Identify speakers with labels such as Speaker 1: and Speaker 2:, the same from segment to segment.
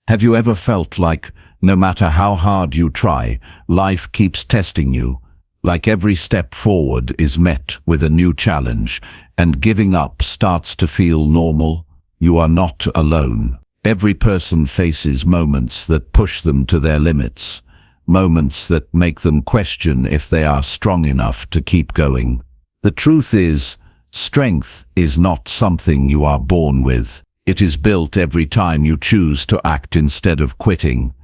Speaker 1: Have you ever felt like, no matter how hard you try, life keeps testing you? Like every step forward is met with a new challenge, and giving up starts to feel normal? You are not alone. Every person faces moments that push them to their limits, moments that make them question if they are strong enough to keep going. The truth is, strength is not something you are born with. It is built every time you choose to act instead of quitting,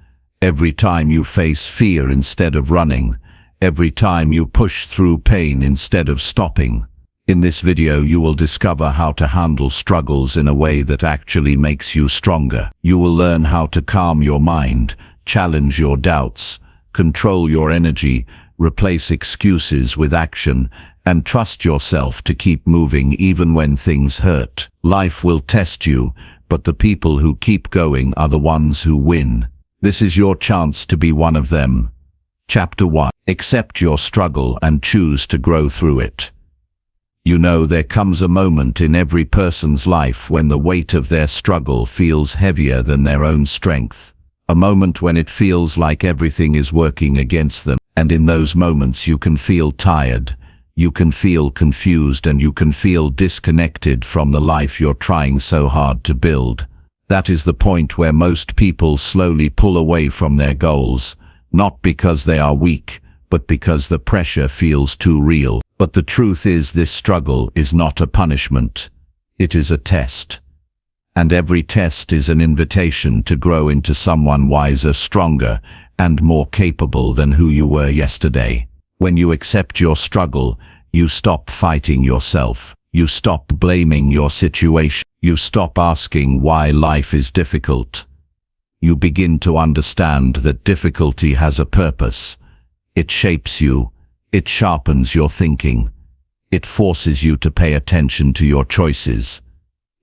Speaker 1: every time you face fear instead of running, every time you push through pain instead of stopping. In this video you will discover how to handle struggles in a way that actually makes you stronger. You will learn how to calm your mind, challenge your doubts, control your energy, replace excuses with action, and trust yourself to keep moving even when things hurt. Life will test you, but the people who keep going are the ones who win. This is your chance to be one of them. Chapter 1. Accept your struggle and choose to grow through it. You know, there comes a moment in every person's life when the weight of their struggle feels heavier than their own strength. A moment when it feels like everything is working against them, and in those moments you can feel tired. You can feel confused, and you can feel disconnected from the life you're trying so hard to build. That is the point where most people slowly pull away from their goals, not because they are weak, but because the pressure feels too real. But the truth is, this struggle is not a punishment. It is a test. And every test is an invitation to grow into someone wiser, stronger, and more capable than who you were yesterday. When you accept your struggle, you stop fighting yourself. You stop blaming your situation. You stop asking why life is difficult. You begin to understand that difficulty has a purpose. It shapes you. It sharpens your thinking. It forces you to pay attention to your choices.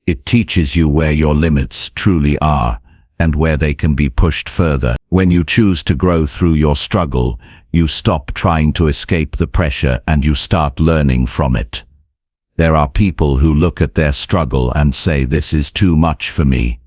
Speaker 1: It teaches you where your limits truly are, and where they can be pushed further. When you choose to grow through your struggle, you stop trying to escape the pressure and you start learning from it. There are people who look at their struggle and say, "This is too much for me."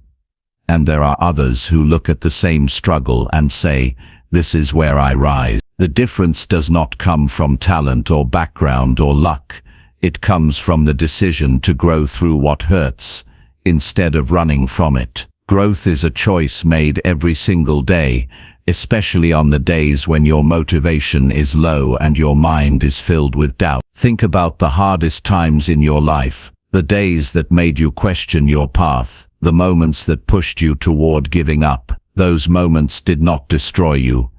Speaker 1: And there are others who look at the same struggle and say, "This is where I rise." The difference does not come from talent or background or luck. It comes from the decision to grow through what hurts, instead of running from it. Growth is a choice made every single day, especially on the days when your motivation is low and your mind is filled with doubt. Think about the hardest times in your life, the days that made you question your path, the moments that pushed you toward giving up. Those moments did not destroy you.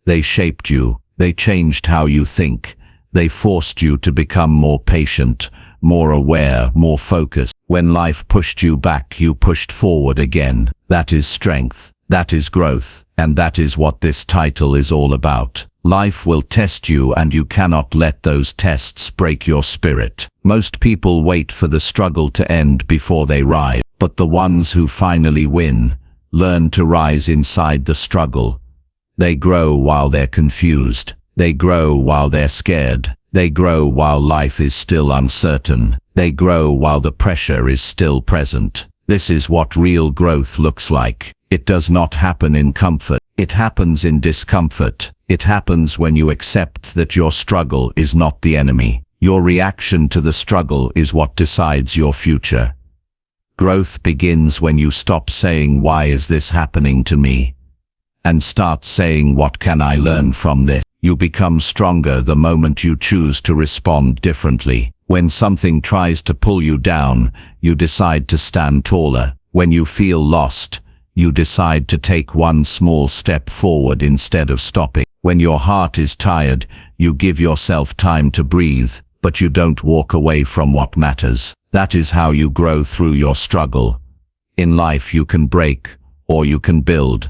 Speaker 1: They shaped you. They changed how you think. They forced you to become more patient, more aware, more focused. When life pushed you back, you pushed forward again. That is strength. That is growth. And that is what this title is all about. Life will test you, and you cannot let those tests break your spirit. Most people wait for the struggle to end before they rise, but the ones who finally win learn to rise inside the struggle. They grow while they're confused. They grow while they're scared. They grow while life is still uncertain. They grow while the pressure is still present. This is what real growth looks like. It does not happen in comfort. It happens in discomfort. It happens when you accept that your struggle is not the enemy. Your reaction to the struggle is what decides your future. Growth begins when you stop saying, "Why is this happening to me?" and start saying, "What can I learn from this?" You become stronger the moment you choose to respond differently. When something tries to pull you down, you decide to stand taller. When you feel lost, you decide to take one small step forward instead of stopping. When your heart is tired, you give yourself time to breathe, but you don't walk away from what matters. That is how you grow through your struggle. In life you can break, or you can build.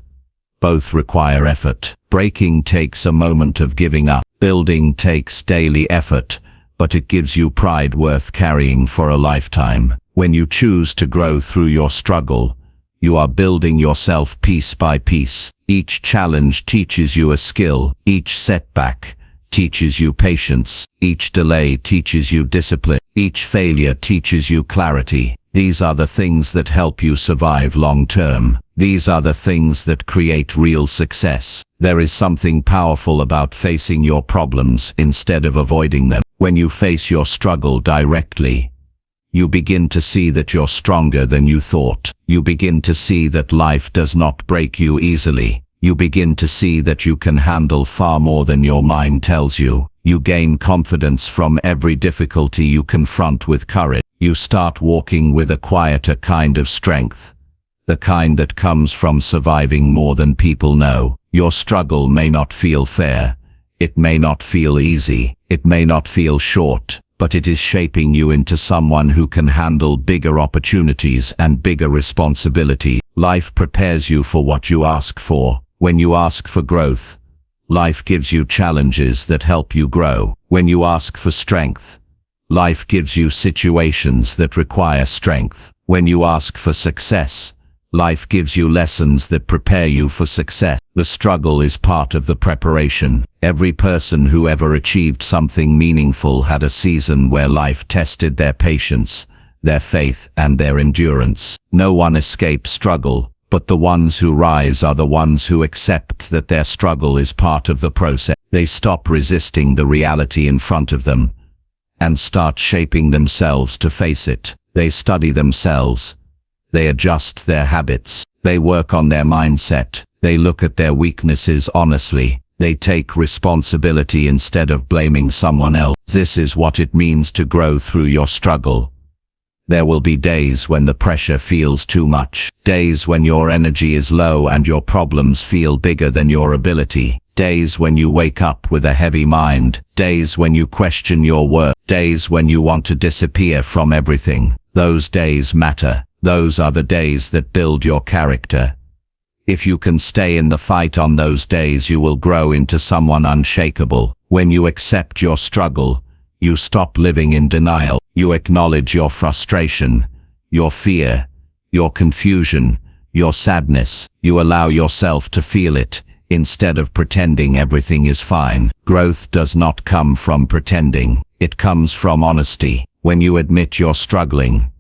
Speaker 1: Both require effort. Breaking takes a moment of giving up. Building takes daily effort, but it gives you pride worth carrying for a lifetime. When you choose to grow through your struggle, you are building yourself piece by piece. Each challenge teaches you a skill. Each setback teaches you patience. Each delay teaches you discipline. Each failure teaches you clarity. These are the things that help you survive long term. These are the things that create real success. There is something powerful about facing your problems instead of avoiding them. When you face your struggle directly, you begin to see that you're stronger than you thought. You begin to see that life does not break you easily. You begin to see that you can handle far more than your mind tells you. You gain confidence from every difficulty you confront with courage. You start walking with a quieter kind of strength, the kind that comes from surviving more than people know. Your struggle may not feel fair. It may not feel easy. It may not feel short, but it is shaping you into someone who can handle bigger opportunities and bigger responsibility. Life prepares you for what you ask for. When you ask for growth, life gives you challenges that help you grow. When you ask for strength, life gives you situations that require strength. When you ask for success, life gives you lessons that prepare you for success. The struggle is part of the preparation. Every person who ever achieved something meaningful had a season where life tested their patience, their faith, and their endurance. No one escapes struggle, but the ones who rise are the ones who accept that their struggle is part of the process. They stop resisting the reality in front of them and start shaping themselves to face it. They study themselves. They adjust their habits. They work on their mindset. They look at their weaknesses honestly. They take responsibility instead of blaming someone else. This is what it means to grow through your struggle. There will be days when the pressure feels too much. Days when your energy is low and your problems feel bigger than your ability. Days when you wake up with a heavy mind. Days when you question your worth. Days when you want to disappear from everything. Those days matter. Those are the days that build your character. If you can stay in the fight on those days, you will grow into someone unshakable. When you accept your struggle, you stop living in denial. You acknowledge your frustration, your fear, your confusion, your sadness. You allow yourself to feel it, instead of pretending everything is fine. Growth does not come from pretending. It comes from honesty. When you admit you're struggling,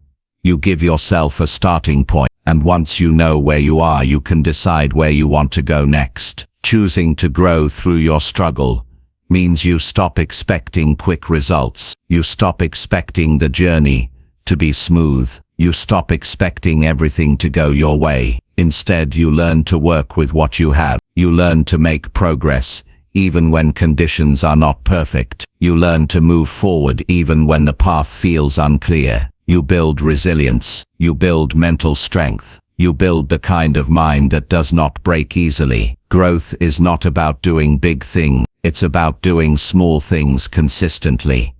Speaker 1: you give yourself a starting point, and once you know where you are, you can decide where you want to go next. Choosing to grow through your struggle means you stop expecting quick results. You stop expecting the journey to be smooth. You stop expecting everything to go your way. Instead, you learn to work with what you have. You learn to make progress, even when conditions are not perfect. You learn to move forward even when the path feels unclear. You build resilience. You build mental strength. You build the kind of mind that does not break easily. Growth is not about doing big things. It's about doing small things consistently.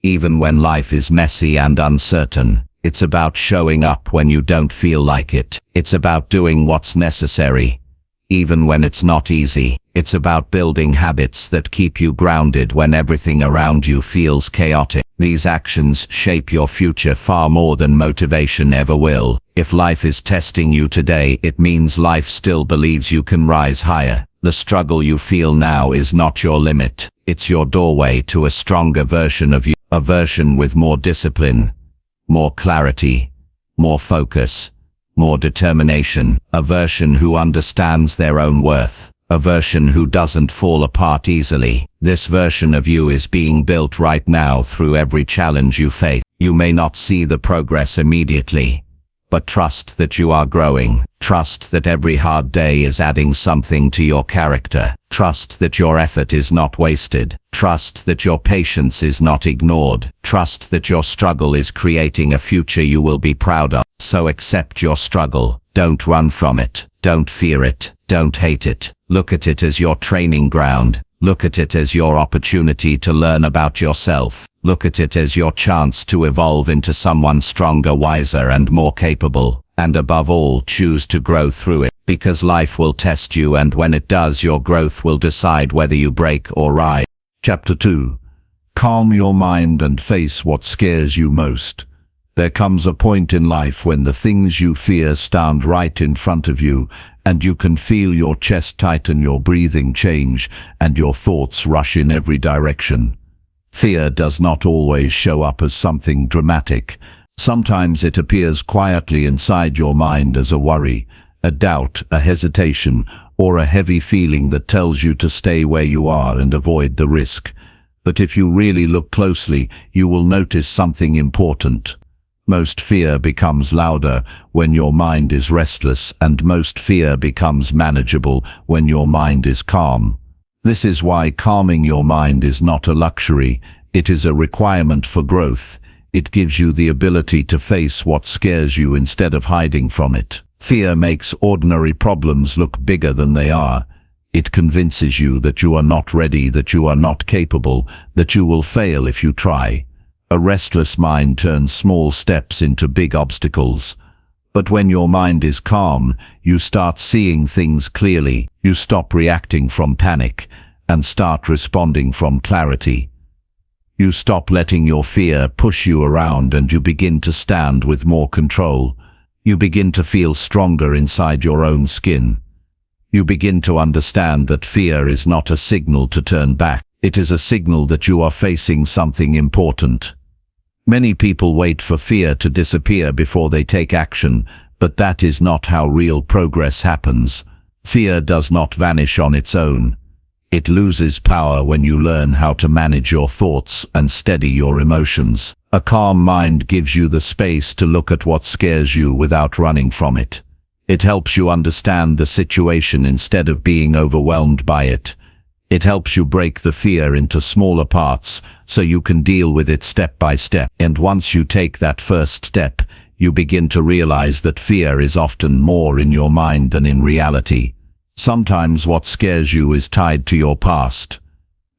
Speaker 1: Even when life is messy and uncertain, it's about showing up when you don't feel like it. It's about doing what's necessary, even when it's not easy. It's about building habits that keep you grounded when everything around you feels chaotic. These actions shape your future far more than motivation ever will. If life is testing you today, it means life still believes you can rise higher. The struggle you feel now is not your limit. It's your doorway to a stronger version of you. A version with more discipline, more clarity, more focus, more determination. A version who understands their own worth. A version who doesn't fall apart easily. This version of you is being built right now through every challenge you face. You may not see the progress immediately, but trust that you are growing. Trust that every hard day is adding something to your character. Trust that your effort is not wasted. Trust that your patience is not ignored. Trust that your struggle is creating a future you will be proud of. So accept your struggle. Don't run from it. Don't fear it. Don't hate it. Look at it as your training ground. Look at it as your opportunity to learn about yourself. Look at it as your chance to evolve into someone stronger, wiser, and more capable. And above all, choose to grow through it, because life will test you, and when it does, your growth will decide whether you break or rise. Chapter 2. Calm your mind and face what scares you most. There comes a point in life when the things you fear stand right in front of you, and you can feel your chest tighten, your breathing change, and your thoughts rush in every direction. Fear does not always show up as something dramatic. Sometimes it appears quietly inside your mind as a worry, a doubt, a hesitation, or a heavy feeling that tells you to stay where you are and avoid the risk. But if you really look closely, you will notice something important. Most fear becomes louder when your mind is restless, and most fear becomes manageable when your mind is calm. This is why calming your mind is not a luxury, it is a requirement for growth. It gives you the ability to face what scares you instead of hiding from it. Fear makes ordinary problems look bigger than they are. It convinces you that you are not ready, that you are not capable, that you will fail if you try. A restless mind turns small steps into big obstacles. But when your mind is calm, you start seeing things clearly. You stop reacting from panic and start responding from clarity. You stop letting your fear push you around and you begin to stand with more control. You begin to feel stronger inside your own skin. You begin to understand that fear is not a signal to turn back. It is a signal that you are facing something important. Many people wait for fear to disappear before they take action, but that is not how real progress happens. Fear does not vanish on its own. It loses power when you learn how to manage your thoughts and steady your emotions. A calm mind gives you the space to look at what scares you without running from it. It helps you understand the situation instead of being overwhelmed by it. It helps you break the fear into smaller parts so you can deal with it step by step. And once you take that first step, you begin to realize that fear is often more in your mind than in reality. Sometimes what scares you is tied to your past.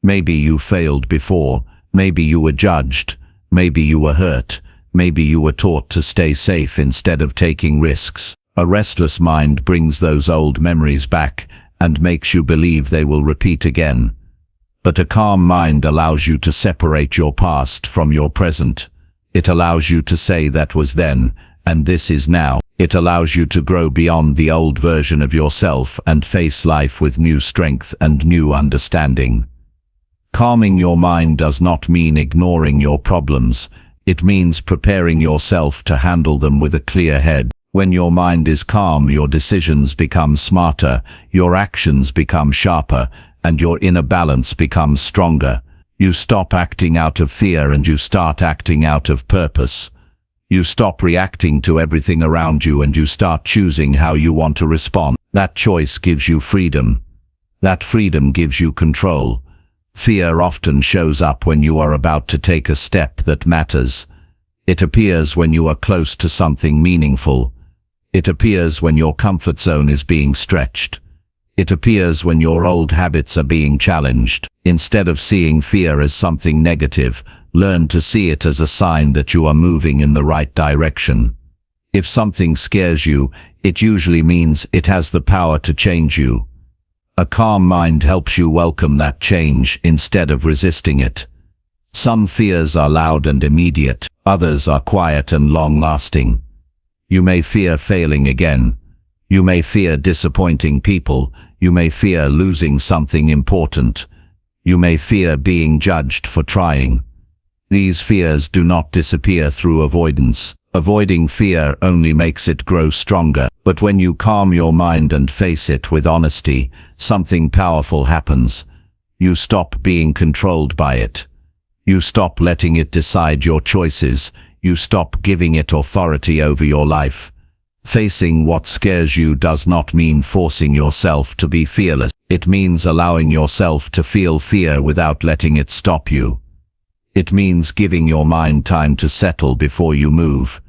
Speaker 1: Maybe you failed before, maybe you were judged, maybe you were hurt, maybe you were taught to stay safe instead of taking risks. A restless mind brings those old memories back and makes you believe they will repeat again. But a calm mind allows you to separate your past from your present. It allows you to say that was then, and this is now. It allows you to grow beyond the old version of yourself and face life with new strength and new understanding. Calming your mind does not mean ignoring your problems. It means preparing yourself to handle them with a clear head. When your mind is calm, your decisions become smarter, your actions become sharper, and your inner balance becomes stronger. You stop acting out of fear and you start acting out of purpose. You stop reacting to everything around you and you start choosing how you want to respond. That choice gives you freedom. That freedom gives you control. Fear often shows up when you are about to take a step that matters. It appears when you are close to something meaningful. It appears when your comfort zone is being stretched. It appears when your old habits are being challenged. Instead of seeing fear as something negative, learn to see it as a sign that you are moving in the right direction. If something scares you, it usually means it has the power to change you. A calm mind helps you welcome that change instead of resisting it. Some fears are loud and immediate, others are quiet and long-lasting. You may fear failing again. You may fear disappointing people. You may fear losing something important. You may fear being judged for trying. These fears do not disappear through avoidance. Avoiding fear only makes it grow stronger. But when you calm your mind and face it with honesty, something powerful happens. You stop being controlled by it. You stop letting it decide your choices. You stop giving it authority over your life. Facing what scares you does not mean forcing yourself to be fearless. It means allowing yourself to feel fear without letting it stop you. It means giving your mind time to settle before you move.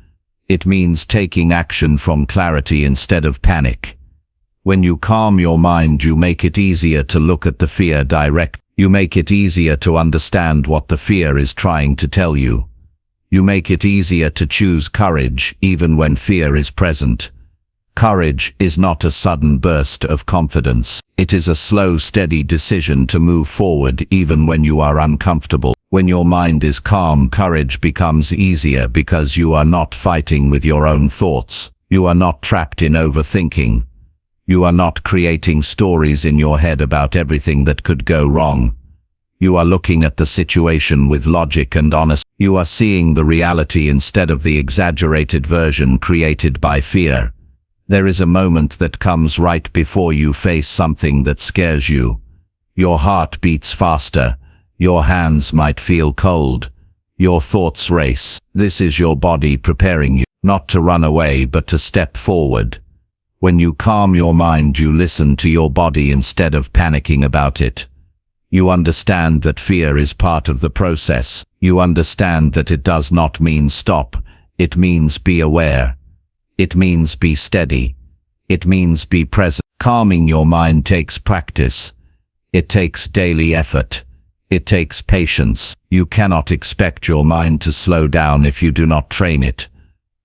Speaker 1: It means taking action from clarity instead of panic. When you calm your mind, you make it easier to look at the fear direct. You make it easier to understand what the fear is trying to tell you. You make it easier to choose courage even when fear is present. Courage is not a sudden burst of confidence. It is a slow, steady decision to move forward even when you are uncomfortable. When your mind is calm, courage becomes easier because you are not fighting with your own thoughts. You are not trapped in overthinking. You are not creating stories in your head about everything that could go wrong. You are looking at the situation with logic and honesty. You are seeing the reality instead of the exaggerated version created by fear. There is a moment that comes right before you face something that scares you. Your heart beats faster. Your hands might feel cold. Your thoughts race. This is your body preparing you, not to run away but to step forward. When you calm your mind, you listen to your body instead of panicking about it. You understand that fear is part of the process. You understand that it does not mean stop. It means be aware. It means be steady. It means be present. Calming your mind takes practice. It takes daily effort. It takes patience. You cannot expect your mind to slow down if you do not train it.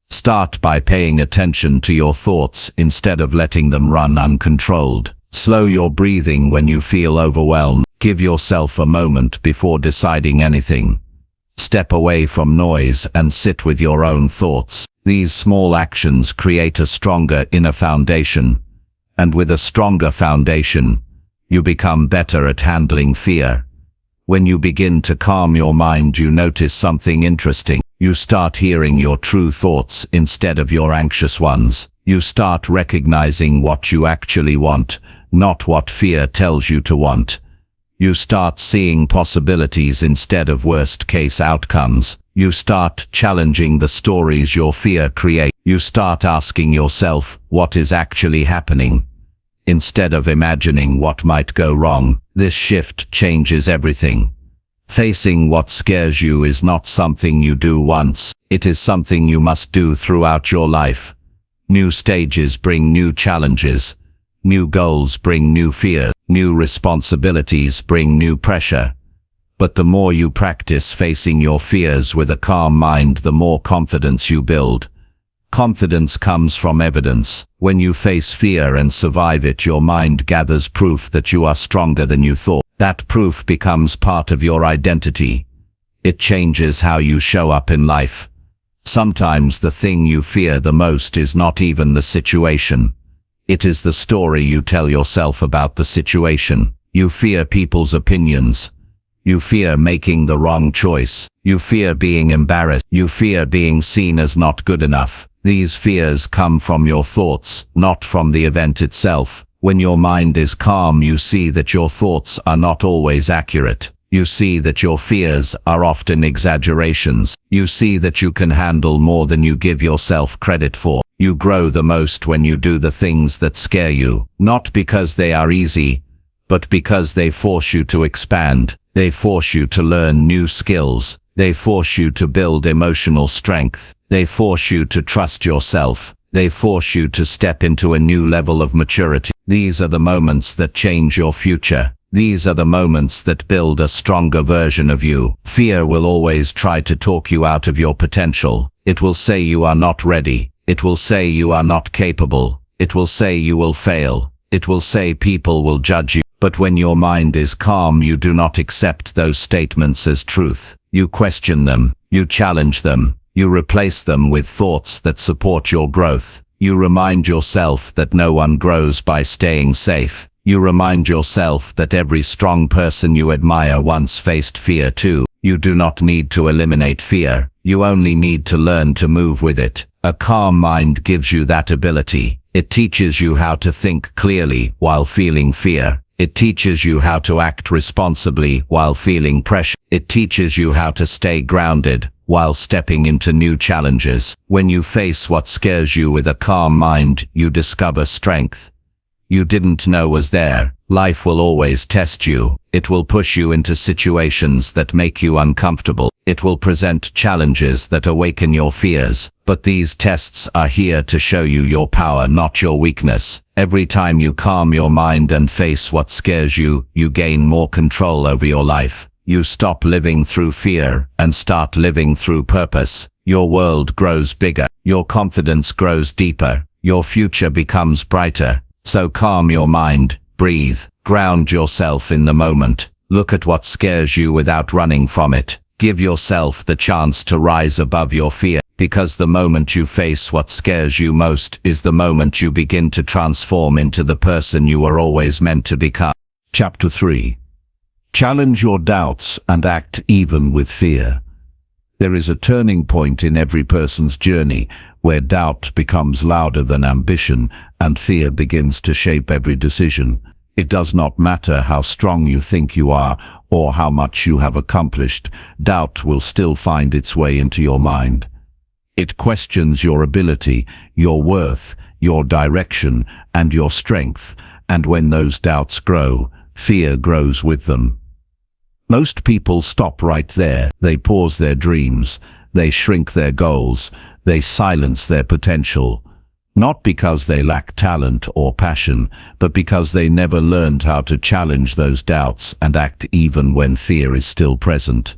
Speaker 1: Start by paying attention to your thoughts instead of letting them run uncontrolled. Slow your breathing when you feel overwhelmed. Give yourself a moment before deciding anything. Step away from noise and sit with your own thoughts. These small actions create a stronger inner foundation. And with a stronger foundation, you become better at handling fear. When you begin to calm your mind, you notice something interesting. You start hearing your true thoughts instead of your anxious ones. You start recognizing what you actually want, not what fear tells you to want. You start seeing possibilities instead of worst-case outcomes. You start challenging the stories your fear creates. You start asking yourself what is actually happening, instead of imagining what might go wrong. This shift changes everything. Facing what scares you is not something you do once. It is something you must do throughout your life. New stages bring new challenges. New goals bring new fears. New responsibilities bring new pressure. But the more you practice facing your fears with a calm mind, the more confidence you build. Confidence comes from evidence. When you face fear and survive it, your mind gathers proof that you are stronger than you thought. That proof becomes part of your identity. It changes how you show up in life. Sometimes the thing you fear the most is not even the situation. It is the story you tell yourself about the situation. You fear people's opinions. You fear making the wrong choice. You fear being embarrassed. You fear being seen as not good enough. These fears come from your thoughts, not from the event itself. When your mind is calm, you see that your thoughts are not always accurate. You see that your fears are often exaggerations. You see that you can handle more than you give yourself credit for. You grow the most when you do the things that scare you, not because they are easy, but because they force you to expand. They force you to learn new skills. They force you to build emotional strength. They force you to trust yourself. They force you to step into a new level of maturity. These are the moments that change your future. These are the moments that build a stronger version of you. Fear will always try to talk you out of your potential. It will say you are not ready. It will say you are not capable. It will say you will fail. It will say people will judge you. But when your mind is calm, you do not accept those statements as truth. You question them. You challenge them. You replace them with thoughts that support your growth. You remind yourself that no one grows by staying safe. You remind yourself that every strong person you admire once faced fear too. You do not need to eliminate fear. You only need to learn to move with it. A calm mind gives you that ability. It teaches you how to think clearly while feeling fear. It teaches you how to act responsibly while feeling pressure. It teaches you how to stay grounded while stepping into new challenges. When you face what scares you with a calm mind, you discover strength you didn't know was there. Life will always test you. It will push you into situations that make you uncomfortable. It will present challenges that awaken your fears. But these tests are here to show you your power, not your weakness. Every time you calm your mind and face what scares you, you gain more control over your life. You stop living through fear and start living through purpose. Your world grows bigger. Your confidence grows deeper. Your future becomes brighter. So calm your mind, breathe, ground yourself in the moment. Look at what scares you without running from it. Give yourself the chance to rise above your fear, because the moment you face what scares you most is the moment you begin to transform into the person you were always meant to become. Chapter 3. Challenge your doubts and act even with fear. There is a turning point in every person's journey where doubt becomes louder than ambition and fear begins to shape every decision. It does not matter how strong you think you are or how much you have accomplished, doubt will still find its way into your mind. It questions your ability, your worth, your direction, and your strength, and when those doubts grow, fear grows with them. Most people stop right there. They pause their dreams, they shrink their goals, they silence their potential. Not because they lack talent or passion, but because they never learned how to challenge those doubts and act even when fear is still present.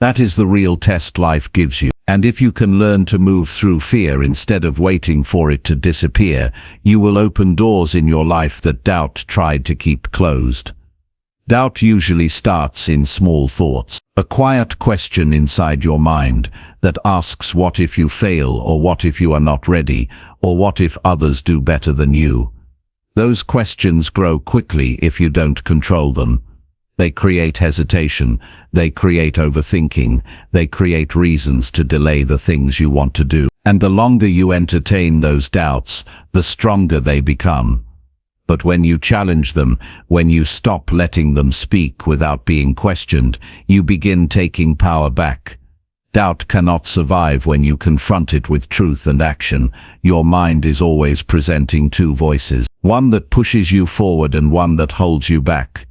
Speaker 1: That is the real test life gives you. And if you can learn to move through fear instead of waiting for it to disappear, you will open doors in your life that doubt tried to keep closed. Doubt usually starts in small thoughts, a quiet question inside your mind that asks what if you fail, or what if you are not ready, or what if others do better than you. Those questions grow quickly if you don't control them. They create hesitation, they create overthinking, they create reasons to delay the things you want to do. And the longer you entertain those doubts, the stronger they become. But when you challenge them, when you stop letting them speak without being questioned, you begin taking power back. Doubt cannot survive when you confront it with truth and action. Your mind is always presenting two voices, one that pushes you forward and one that holds you back.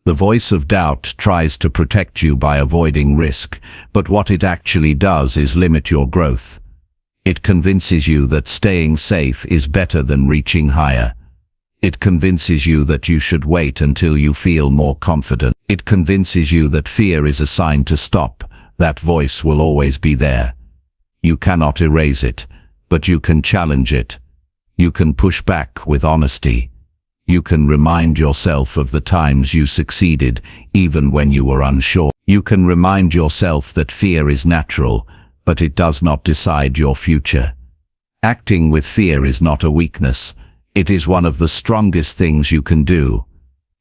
Speaker 1: The voice of doubt tries to protect you by avoiding risk, but what it actually does is limit your growth. It convinces you that staying safe is better than reaching higher. It convinces you that you should wait until you feel more confident. It convinces you that fear is a sign to stop. That voice will always be there. You cannot erase it, but you can challenge it. You can push back with honesty. You can remind yourself of the times you succeeded, even when you were unsure. You can remind yourself that fear is natural, but it does not decide your future. Acting with fear is not a weakness. It is one of the strongest things you can do.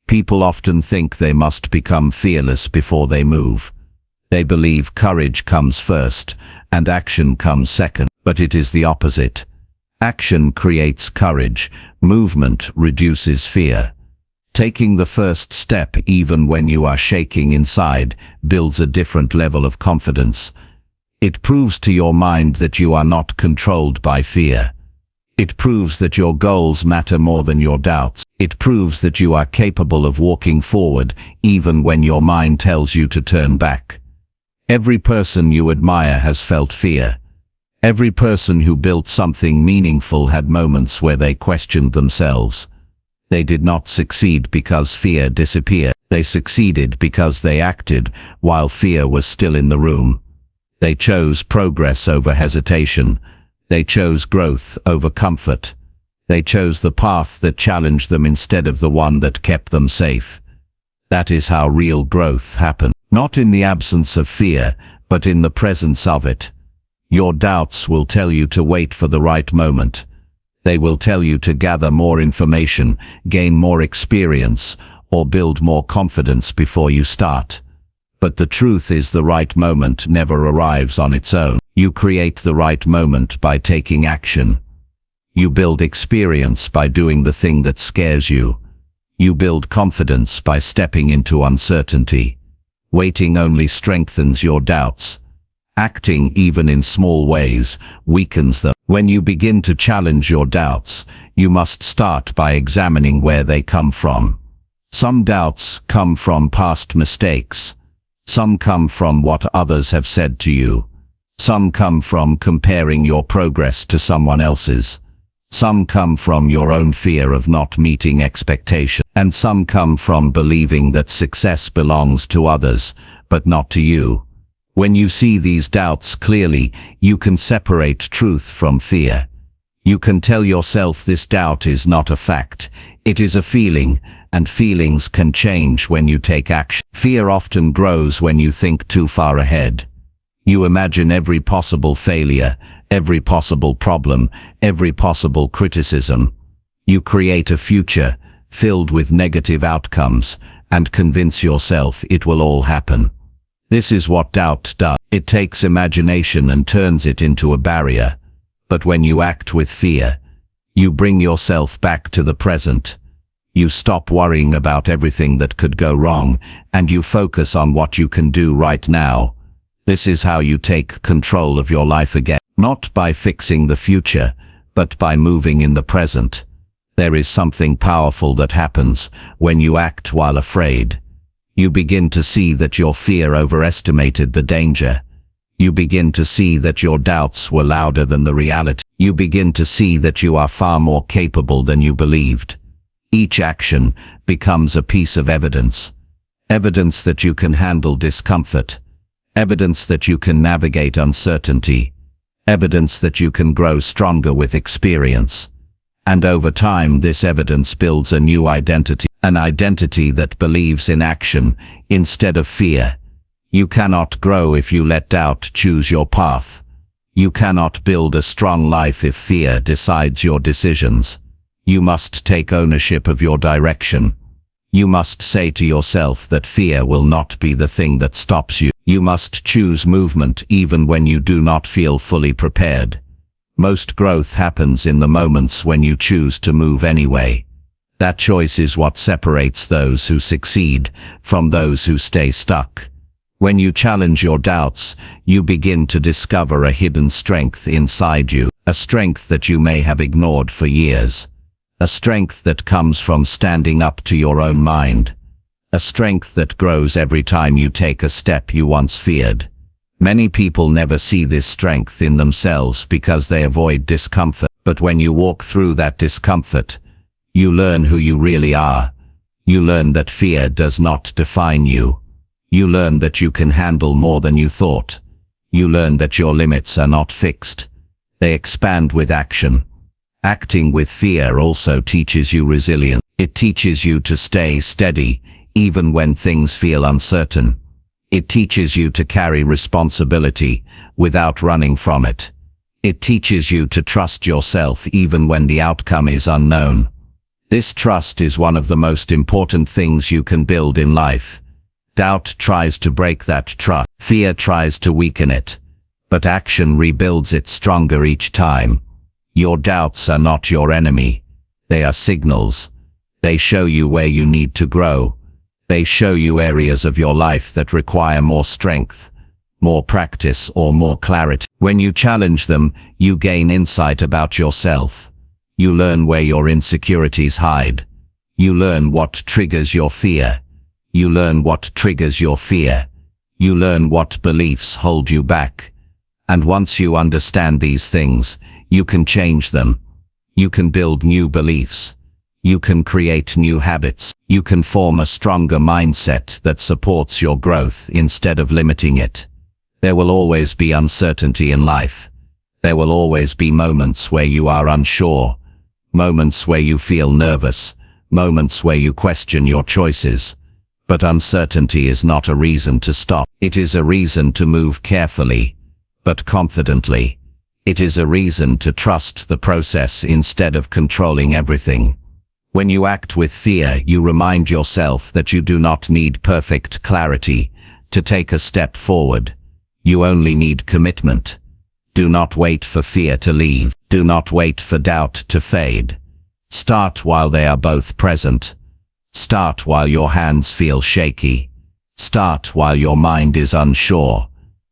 Speaker 1: People often think they must become fearless before they move. They believe courage comes first, and action comes second, but it is the opposite. Action creates courage, movement reduces fear. Taking the first step even when you are shaking inside builds a different level of confidence. It proves to your mind that you are not controlled by fear. It proves that your goals matter more than your doubts. It proves that you are capable of walking forward even when your mind tells you to turn back. Every person you admire has felt fear. Every person who built something meaningful had moments where they questioned themselves. They did not succeed because fear disappeared. They succeeded because they acted while fear was still in the room. They chose progress over hesitation. They chose growth over comfort. They chose the path that challenged them instead of the one that kept them safe. That is how real growth happens. Not in the absence of fear, but in the presence of it. Your doubts will tell you to wait for the right moment. They will tell you to gather more information, gain more experience, or build more confidence before you start. But the truth is, the right moment never arrives on its own. You create the right moment by taking action. You build experience by doing the thing that scares you. You build confidence by stepping into uncertainty. Waiting only strengthens your doubts. Acting, even in small ways, weakens them. When you begin to challenge your doubts, you must start by examining where they come from. Some doubts come from past mistakes. Some come from what others have said to you. Some come from comparing your progress to someone else's. Some come from your own fear of not meeting expectations. And some come from believing that success belongs to others, but not to you. When you see these doubts clearly, you can separate truth from fear. You can tell yourself this doubt is not a fact, it is a feeling, and feelings can change when you take action. Fear often grows when you think too far ahead. You imagine every possible failure, every possible problem, every possible criticism. You create a future filled with negative outcomes, and convince yourself it will all happen. This is what doubt does. It takes imagination and turns it into a barrier. But when you act with fear, you bring yourself back to the present. You stop worrying about everything that could go wrong, and you focus on what you can do right now. This is how you take control of your life again, not by fixing the future, but by moving in the present. There is something powerful that happens when you act while afraid. You begin to see that your fear overestimated the danger. You begin to see that your doubts were louder than the reality. You begin to see that you are far more capable than you believed. Each action becomes a piece of evidence. Evidence that you can handle discomfort. Evidence that you can navigate uncertainty. Evidence that you can grow stronger with experience. And over time, this evidence builds a new identity, an identity that believes in action instead of fear. You cannot grow if you let doubt choose your path. You cannot build a strong life if fear decides your decisions. You must take ownership of your direction. You must say to yourself that fear will not be the thing that stops you. You must choose movement even when you do not feel fully prepared. Most growth happens in the moments when you choose to move anyway. That choice is what separates those who succeed from those who stay stuck. When you challenge your doubts, you begin to discover a hidden strength inside you, a strength that you may have ignored for years. A strength that comes from standing up to your own mind. A strength that grows every time you take a step you once feared. Many people never see this strength in themselves because they avoid discomfort. But when you walk through that discomfort, you learn who you really are. You learn that fear does not define you. You learn that you can handle more than you thought. You learn that your limits are not fixed. They expand with action. Acting with fear also teaches you resilience. It teaches you to stay steady, even when things feel uncertain. It teaches you to carry responsibility without running from it. It teaches you to trust yourself even when the outcome is unknown. This trust is one of the most important things you can build in life. Doubt tries to break that trust. Fear tries to weaken it. But action rebuilds it stronger each time. Your doubts are not your enemy. They are signals. They show you where you need to grow. They show you areas of your life that require more strength, more practice, or more clarity. When you challenge them, you gain insight about yourself. You learn where your insecurities hide. You learn what triggers your fear. You learn what triggers your fear. You learn what beliefs hold you back. And once you understand these things, you can change them. You can build new beliefs. You can create new habits. You can form a stronger mindset that supports your growth instead of limiting it. There will always be uncertainty in life. There will always be moments where you are unsure, moments where you feel nervous, moments where you question your choices. But uncertainty is not a reason to stop. It is a reason to move carefully, but confidently. It is a reason to trust the process instead of controlling everything. When you act with fear, you remind yourself that you do not need perfect clarity to take a step forward. You only need commitment. Do not wait for fear to leave. Do not wait for doubt to fade. Start while they are both present. Start while your hands feel shaky. Start while your mind is unsure.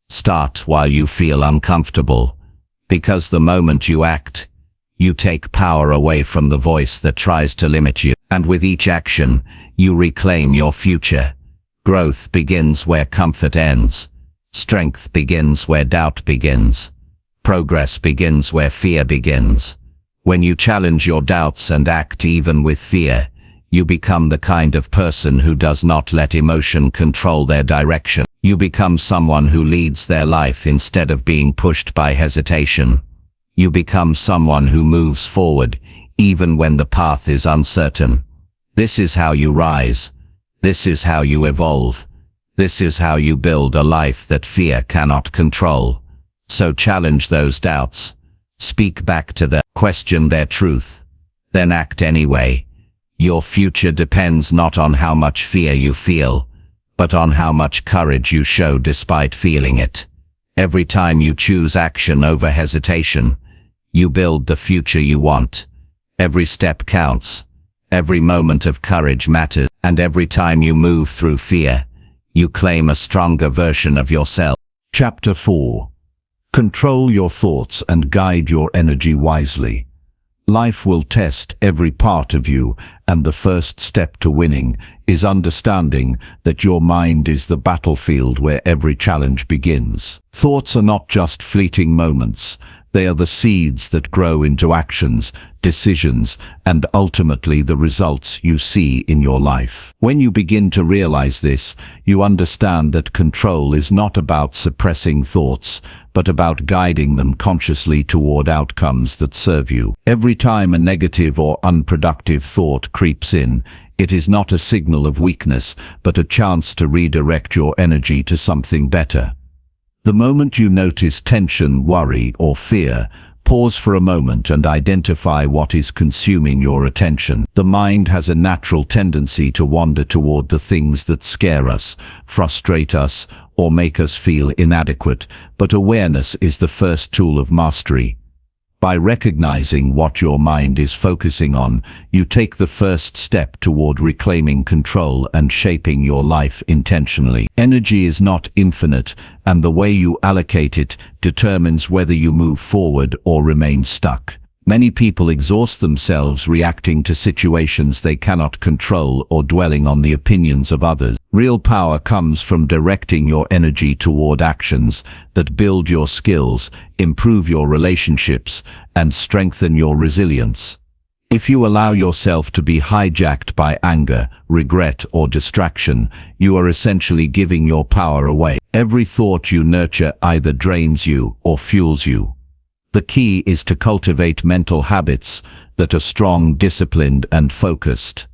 Speaker 1: Start while you feel uncomfortable. Because the moment you act, you take power away from the voice that tries to limit you. And with each action, you reclaim your future. Growth begins where comfort ends. Strength begins where doubt begins. Progress begins where fear begins. When you challenge your doubts and act even with fear, you become the kind of person who does not let emotion control their direction. You become someone who leads their life instead of being pushed by hesitation. You become someone who moves forward, even when the path is uncertain. This is how you rise. This is how you evolve. This is how you build a life that fear cannot control. So challenge those doubts. Speak back to them. Question their truth. Then act anyway. Your future depends not on how much fear you feel, but on how much courage you show despite feeling it. Every time you choose action over hesitation, you build the future you want. Every step counts. Every moment of courage matters, and every time you move through fear, you claim a stronger version of yourself. Chapter 4. Control your thoughts and guide your energy wisely. Life will test every part of you, and the first step to winning is understanding that your mind is the battlefield where every challenge begins. Thoughts are not just fleeting moments. They are the seeds that grow into actions, decisions, and ultimately the results you see in your life. When you begin to realize this, you understand that control is not about suppressing thoughts, but about guiding them consciously toward outcomes that serve you. Every time a negative or unproductive thought creeps in, it is not a signal of weakness, but a chance to redirect your energy to something better. The moment you notice tension, worry, or fear, pause for a moment and identify what is consuming your attention. The mind has a natural tendency to wander toward the things that scare us, frustrate us, or make us feel inadequate, but awareness is the first tool of mastery. By recognizing what your mind is focusing on, you take the first step toward reclaiming control and shaping your life intentionally. Energy is not infinite, and the way you allocate it determines whether you move forward or remain stuck. Many people exhaust themselves reacting to situations they cannot control or dwelling on the opinions of others. Real power comes from directing your energy toward actions that build your skills, improve your relationships, and strengthen your resilience. If you allow yourself to be hijacked by anger, regret, or distraction, you are essentially giving your power away. Every thought you nurture either drains you or fuels you. The key is to cultivate mental habits that are strong, disciplined, and focused.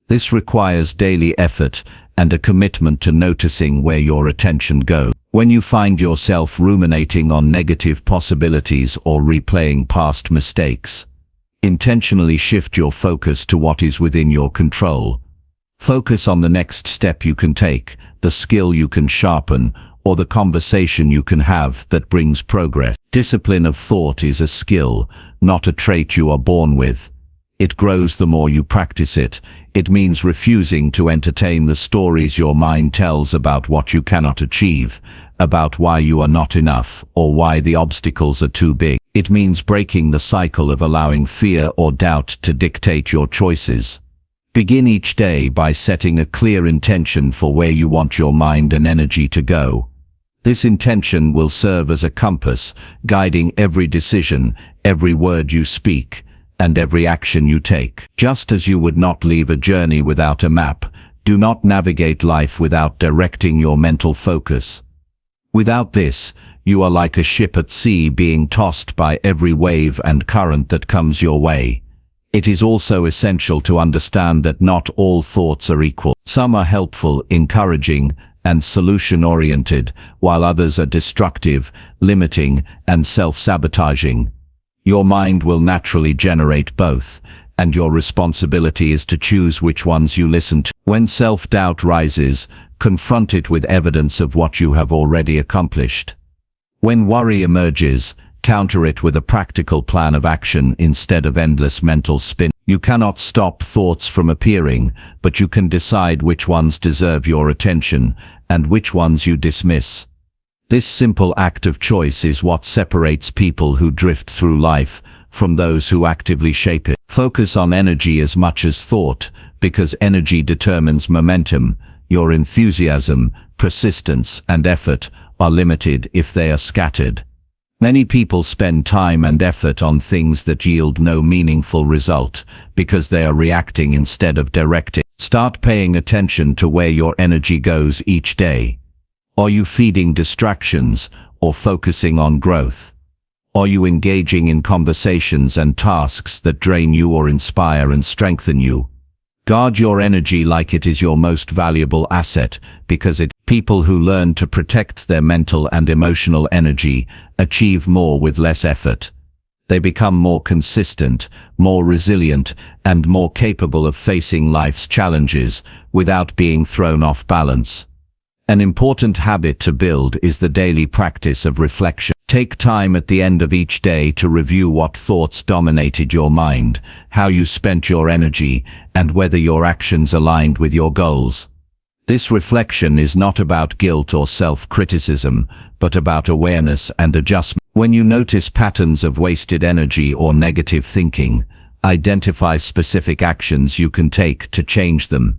Speaker 1: This requires daily effort and a commitment to noticing where your attention goes. When you find yourself ruminating on negative possibilities or replaying past mistakes, intentionally shift your focus to what is within your control. Focus on the next step you can take, the skill you can sharpen, or the conversation you can have that brings progress. Discipline of thought is a skill, not a trait you are born with. It grows the more you practice it. It means refusing to entertain the stories your mind tells about what you cannot achieve, about why you are not enough, or why the obstacles are too big. It means breaking the cycle of allowing fear or doubt to dictate your choices. Begin each day by setting a clear intention for where you want your mind and energy to go. This intention will serve as a compass, guiding every decision, every word you speak, and every action you take. Just as you would not leave a journey without a map, do not navigate life without directing your mental focus. Without this, you are like a ship at sea being tossed by every wave and current that comes your way. It is also essential to understand that not all thoughts are equal. Some are helpful, encouraging, and solution-oriented, while others are destructive, limiting, and self-sabotaging. Your mind will naturally generate both, and your responsibility is to choose which ones you listen to. When self-doubt rises, confront it with evidence of what you have already accomplished. When worry emerges, counter it with a practical plan of action instead of endless mental spin. You cannot stop thoughts from appearing, but you can decide which ones deserve your attention and which ones you dismiss. This simple act of choice is what separates people who drift through life from those who actively shape it. Focus on energy as much as thought, because energy determines momentum. Your enthusiasm, persistence, and effort are limited if they are scattered. Many people spend time and effort on things that yield no meaningful result because they are reacting instead of directing. Start paying attention to where your energy goes each day. Are you feeding distractions or focusing on growth? Are you engaging in conversations and tasks that drain you or inspire and strengthen you? Guard your energy like it is your most valuable asset, because people who learn to protect their mental and emotional energy achieve more with less effort. They become more consistent, more resilient, and more capable of facing life's challenges without being thrown off balance. An important habit to build is the daily practice of reflection. Take time at the end of each day to review what thoughts dominated your mind, how you spent your energy, and whether your actions aligned with your goals. This reflection is not about guilt or self-criticism, but about awareness and adjustment. When you notice patterns of wasted energy or negative thinking, identify specific actions you can take to change them.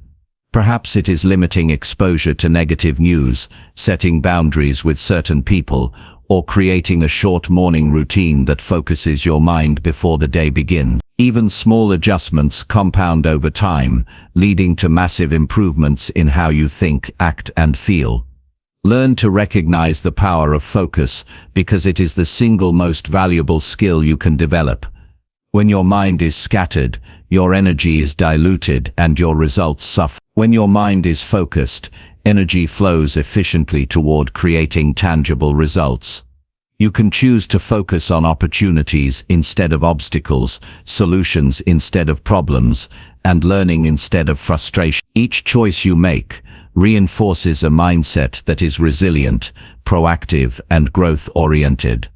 Speaker 1: Perhaps it is limiting exposure to negative news, setting boundaries with certain people, or creating a short morning routine that focuses your mind before the day begins. Even small adjustments compound over time, leading to massive improvements in how you think, act, and feel. Learn to recognize the power of focus, because it is the single most valuable skill you can develop. When your mind is scattered, your energy is diluted and your results suffer. When your mind is focused, energy flows efficiently toward creating tangible results. You can choose to focus on opportunities instead of obstacles, solutions instead of problems, and learning instead of frustration. Each choice you make reinforces a mindset that is resilient, proactive, and growth-oriented.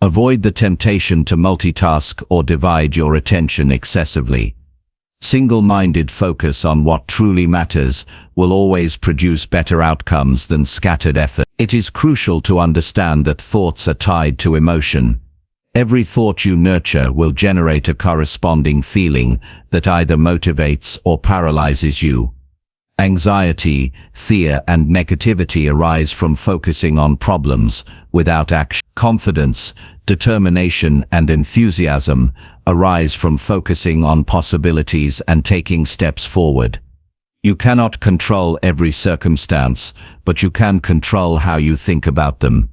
Speaker 1: Avoid the temptation to multitask or divide your attention excessively. Single-minded focus on what truly matters will always produce better outcomes than scattered effort. It is crucial to understand that thoughts are tied to emotion. Every thought you nurture will generate a corresponding feeling that either motivates or paralyzes you. Anxiety, fear, and negativity arise from focusing on problems without action. Confidence, determination, and enthusiasm arise from focusing on possibilities and taking steps forward. You cannot control every circumstance, but you can control how you think about them.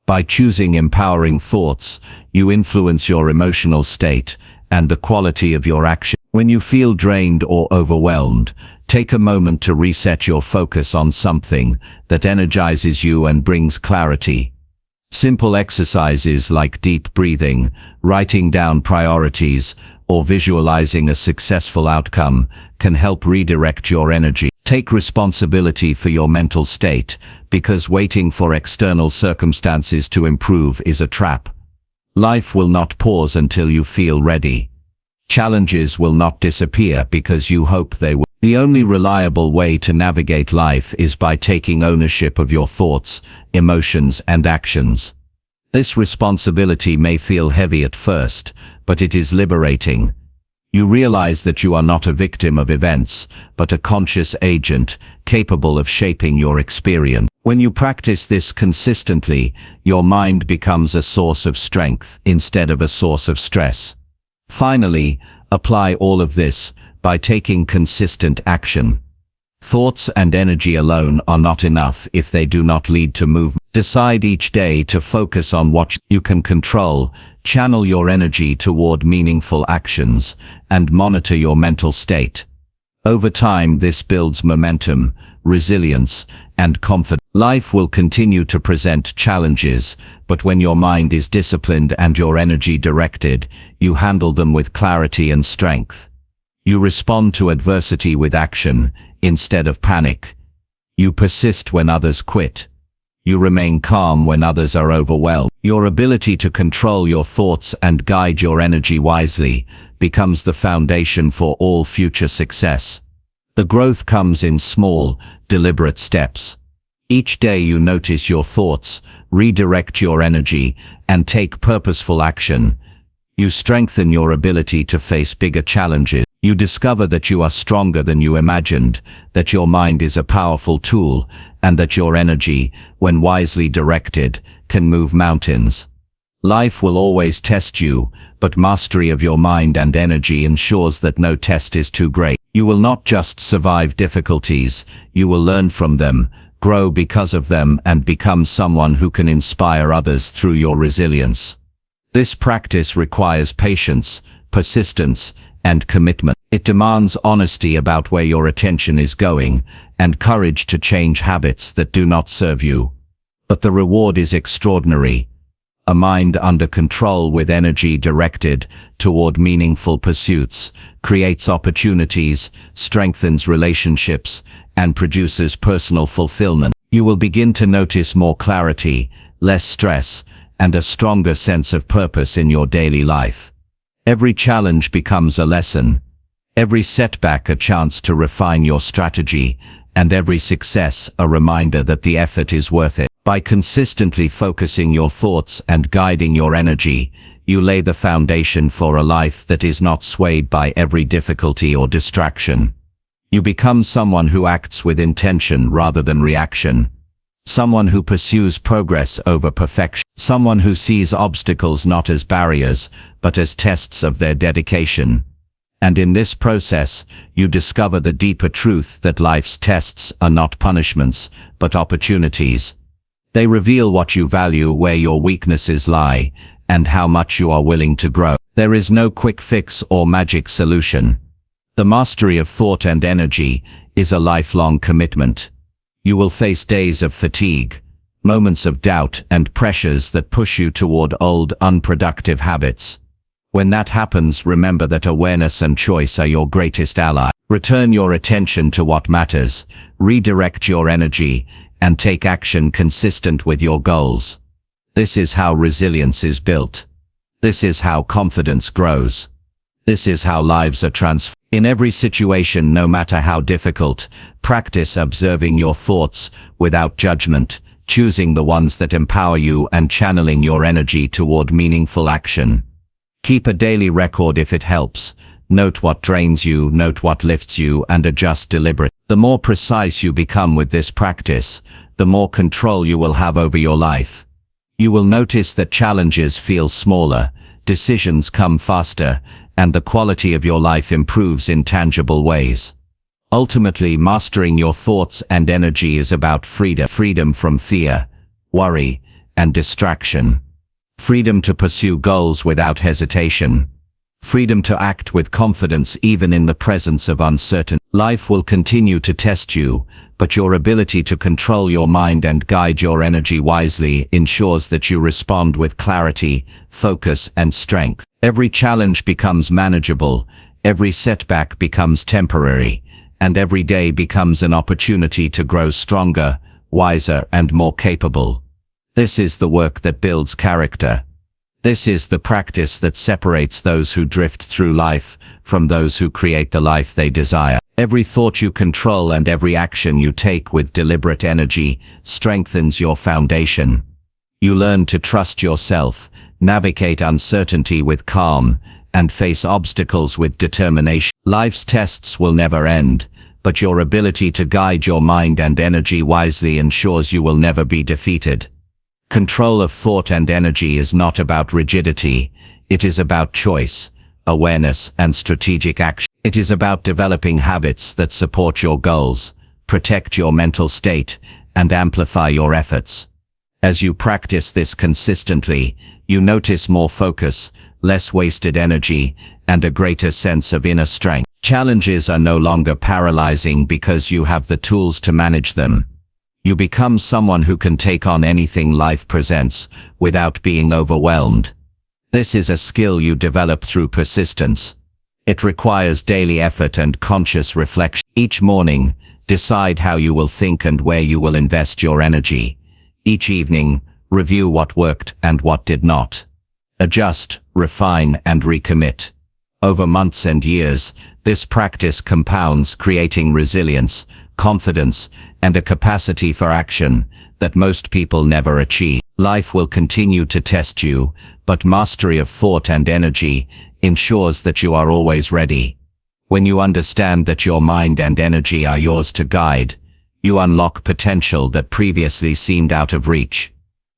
Speaker 1: By choosing empowering thoughts, you influence your emotional state and the quality of your action. When you feel drained or overwhelmed, take a moment to reset your focus on something that energizes you and brings clarity. Simple exercises like deep breathing, writing down priorities, or visualizing a successful outcome can help redirect your energy. Take responsibility for your mental state, because waiting for external circumstances to improve is a trap. Life will not pause until you feel ready. Challenges will not disappear because you hope they will. The only reliable way to navigate life is by taking ownership of your thoughts, emotions, and actions. This responsibility may feel heavy at first, but it is liberating. You realize that you are not a victim of events, but a conscious agent, capable of shaping your experience. When you practice this consistently, your mind becomes a source of strength instead of a source of stress. Finally, apply all of this by taking consistent action. Thoughts and energy alone are not enough if they do not lead to movement. Decide each day to focus on what you can control, channel your energy toward meaningful actions, and monitor your mental state. Over time, this builds momentum, resilience, and confidence. Life will continue to present challenges, but when your mind is disciplined and your energy directed, you handle them with clarity and strength. You respond to adversity with action, instead of panic. You persist when others quit. You remain calm when others are overwhelmed. Your ability to control your thoughts and guide your energy wisely becomes the foundation for all future success. The growth comes in small, deliberate steps. Each day you notice your thoughts, redirect your energy, and take purposeful action. You strengthen your ability to face bigger challenges. You discover that you are stronger than you imagined, that your mind is a powerful tool, and that your energy, when wisely directed, can move mountains. Life will always test you, but mastery of your mind and energy ensures that no test is too great. You will not just survive difficulties, you will learn from them, grow because of them, and become someone who can inspire others through your resilience. This practice requires patience, persistence, and commitment. It demands honesty about where your attention is going, and courage to change habits that do not serve you. But the reward is extraordinary. A mind under control with energy directed toward meaningful pursuits creates opportunities, strengthens relationships, and produces personal fulfillment. You will begin to notice more clarity, less stress, and a stronger sense of purpose in your daily life. Every challenge becomes a lesson, every setback a chance to refine your strategy, and every success a reminder that the effort is worth it. By consistently focusing your thoughts and guiding your energy, you lay the foundation for a life that is not swayed by every difficulty or distraction. You become someone who acts with intention rather than reaction. Someone who pursues progress over perfection. Someone who sees obstacles not as barriers, but as tests of their dedication. And in this process, you discover the deeper truth that life's tests are not punishments, but opportunities. They reveal what you value, where your weaknesses lie, and how much you are willing to grow. There is no quick fix or magic solution. The mastery of thought and energy is a lifelong commitment. You will face days of fatigue, moments of doubt, and pressures that push you toward old, unproductive habits. When that happens, remember that awareness and choice are your greatest ally. Return your attention to what matters, redirect your energy, and take action consistent with your goals. This is how resilience is built. This is how confidence grows. This is how lives are transformed. In every situation, no matter how difficult, practice observing your thoughts without judgment, choosing the ones that empower you and channeling your energy toward meaningful action. Keep a daily record if it helps. Note what drains you, note what lifts you, and adjust deliberately. The more precise you become with this practice, the more control you will have over your life. You will notice that challenges feel smaller, decisions come faster, and the quality of your life improves in tangible ways. Ultimately, mastering your thoughts and energy is about freedom. Freedom from fear, worry, and distraction. Freedom to pursue goals without hesitation. Freedom to act with confidence even in the presence of uncertainty. Life will continue to test you, but your ability to control your mind and guide your energy wisely ensures that you respond with clarity, focus, and strength. Every challenge becomes manageable, every setback becomes temporary, and every day becomes an opportunity to grow stronger, wiser, and more capable. This is the work that builds character. This is the practice that separates those who drift through life from those who create the life they desire. Every thought you control and every action you take with deliberate energy strengthens your foundation. You learn to trust yourself, navigate uncertainty with calm, and face obstacles with determination. Life's tests will never end, but your ability to guide your mind and energy wisely ensures you will never be defeated. Control of thought and energy is not about rigidity, it is about choice, awareness, and strategic action. It is about developing habits that support your goals, protect your mental state, and amplify your efforts. As you practice this consistently, you notice more focus, less wasted energy, and a greater sense of inner strength. Challenges are no longer paralyzing because you have the tools to manage them. You become someone who can take on anything life presents without being overwhelmed. This is a skill you develop through persistence. It requires daily effort and conscious reflection. Each morning, decide how you will think and where you will invest your energy. Each evening, review what worked and what did not. Adjust, refine, and recommit. Over months and years, this practice compounds, creating resilience, confidence, and a capacity for action that most people never achieve. Life will continue to test you, but mastery of thought and energy ensures that you are always ready. When you understand that your mind and energy are yours to guide, you unlock potential that previously seemed out of reach.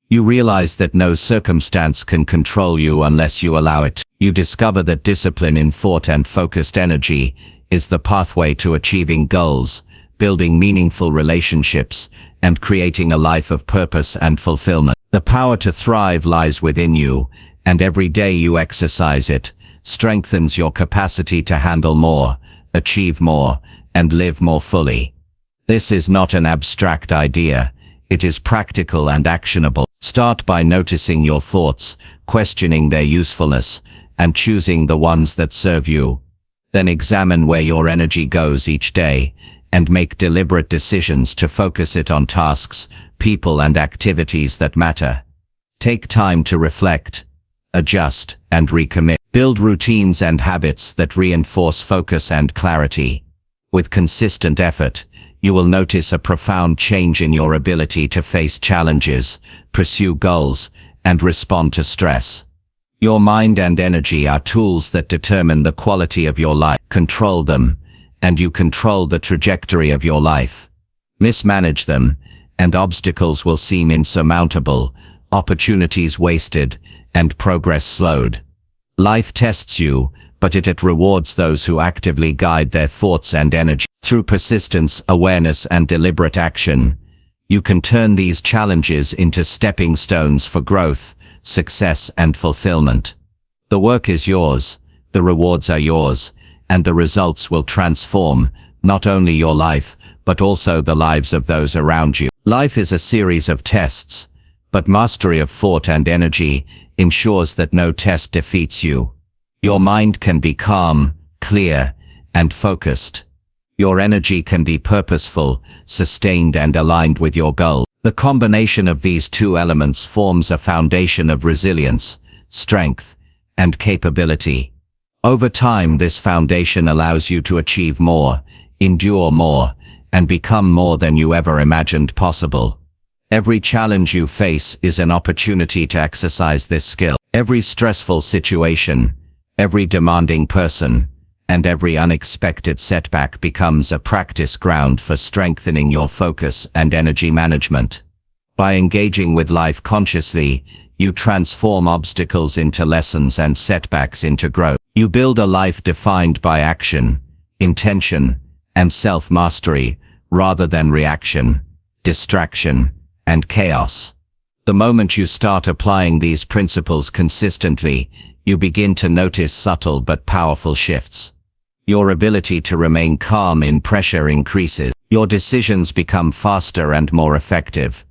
Speaker 1: You realize that no circumstance can control you unless you allow it. You discover that discipline in thought and focused energy is the pathway to achieving goals, building meaningful relationships, and creating a life of purpose and fulfillment. The power to thrive lies within you, and every day you exercise it strengthens your capacity to handle more, achieve more, and live more fully. This is not an abstract idea. It is practical and actionable. Start by noticing your thoughts, questioning their usefulness, and choosing the ones that serve you. Then examine where your energy goes each day, and make deliberate decisions to focus it on tasks, people and activities that matter. Take time to reflect, adjust, and recommit. Build routines and habits that reinforce focus and clarity. With consistent effort, you will notice a profound change in your ability to face challenges, pursue goals, and respond to stress. Your mind and energy are tools that determine the quality of your life. Control them, and you control the trajectory of your life. Mismanage them, and obstacles will seem insurmountable, opportunities wasted, and progress slowed. Life tests you, but it rewards those who actively guide their thoughts and energy. Through persistence, awareness, and deliberate action, you can turn these challenges into stepping stones for growth, success, and fulfillment. The work is yours, the rewards are yours, and the results will transform not only your life, but also the lives of those around you. Life is a series of tests, but mastery of thought and energy ensures that no test defeats you. Your mind can be calm, clear, and focused. Your energy can be purposeful, sustained, and aligned with your goal. The combination of these two elements forms a foundation of resilience, strength, and capability. Over time, this foundation allows you to achieve more, endure more, and become more than you ever imagined possible. Every challenge you face is an opportunity to exercise this skill. Every stressful situation, every demanding person, and every unexpected setback becomes a practice ground for strengthening your focus and energy management. By engaging with life consciously, you transform obstacles into lessons and setbacks into growth. You build a life defined by action, intention, and self-mastery, rather than reaction, distraction, and chaos. The moment you start applying these principles consistently, you begin to notice subtle but powerful shifts. Your ability to remain calm in pressure increases. Your decisions become faster and more effective.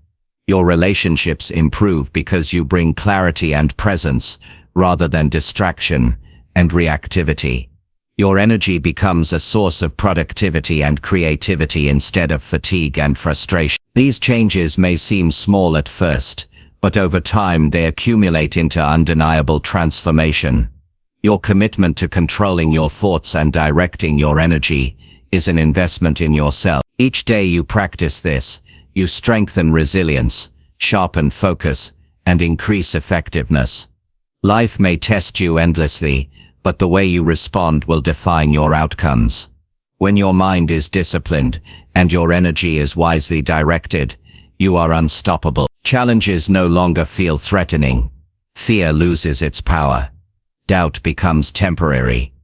Speaker 1: Your relationships improve because you bring clarity and presence, rather than distraction and reactivity. Your energy becomes a source of productivity and creativity instead of fatigue and frustration. These changes may seem small at first, but over time they accumulate into undeniable transformation. Your commitment to controlling your thoughts and directing your energy is an investment in yourself. Each day you practice this, you strengthen resilience, sharpen focus, and increase effectiveness. Life may test you endlessly, but the way you respond will define your outcomes. When your mind is disciplined and your energy is wisely directed, you are unstoppable. Challenges no longer feel threatening. Fear loses its power. Doubt becomes temporary.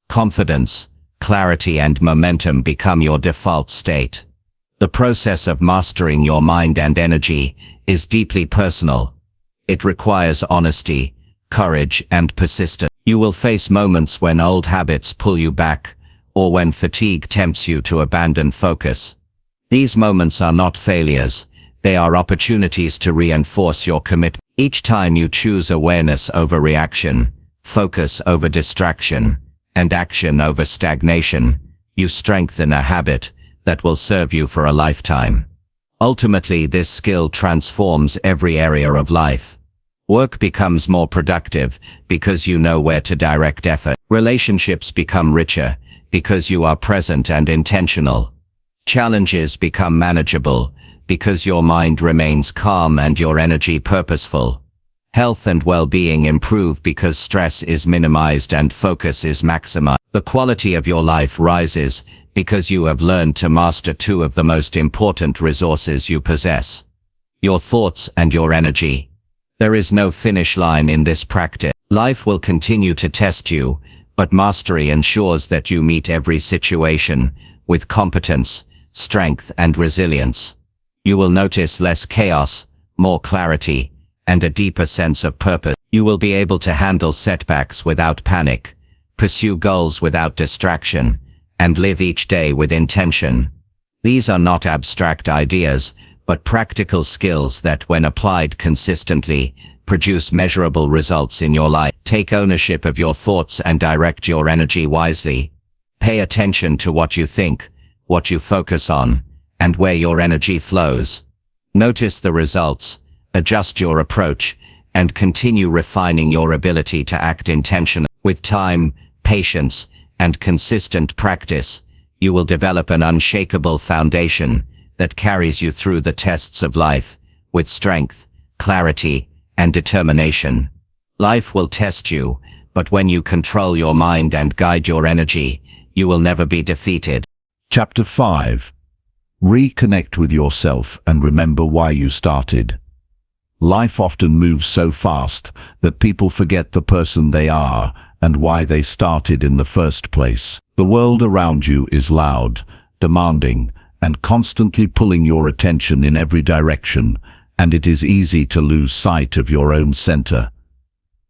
Speaker 1: Confidence, clarity, and momentum become your default state. The process of mastering your mind and energy is deeply personal. It requires honesty, courage, and persistence. You will face moments when old habits pull you back, or when fatigue tempts you to abandon focus. These moments are not failures, they are opportunities to reinforce your commitment. Each time you choose awareness over reaction, focus over distraction, and action over stagnation, you strengthen a habit that will serve you for a lifetime. Ultimately, this skill transforms every area of life. Work becomes more productive because you know where to direct effort. Relationships become richer because you are present and intentional. Challenges become manageable because your mind remains calm and your energy purposeful. Health and well-being improve because stress is minimized and focus is maximized. The quality of your life rises because you have learned to master two of the most important resources you possess: your thoughts and your energy. There is no finish line in this practice. Life will continue to test you, but mastery ensures that you meet every situation with competence, strength, and resilience. You will notice less chaos, more clarity, and a deeper sense of purpose. You will be able to handle setbacks without panic, pursue goals without distraction, and live each day with intention. These are not abstract ideas,
Speaker 2: but practical skills that, when applied consistently, produce measurable results in your life. Take ownership of your thoughts and direct your energy wisely. Pay attention to what you think, what you focus on, and where your energy flows. Notice the results, adjust your approach, and continue refining your ability to act intentionally. With time, patience, and consistent practice, you will develop an unshakable foundation that carries you through the tests of life with strength, clarity, and determination. Life will test you, but when you control your mind and guide your energy, you will never be defeated.
Speaker 1: Chapter 5. Reconnect with yourself and remember why you started. Life often moves so fast that people forget the person they are and why they started in the first place. The world around you is loud, demanding, and constantly pulling your attention in every direction, and it is easy to lose sight of your own center.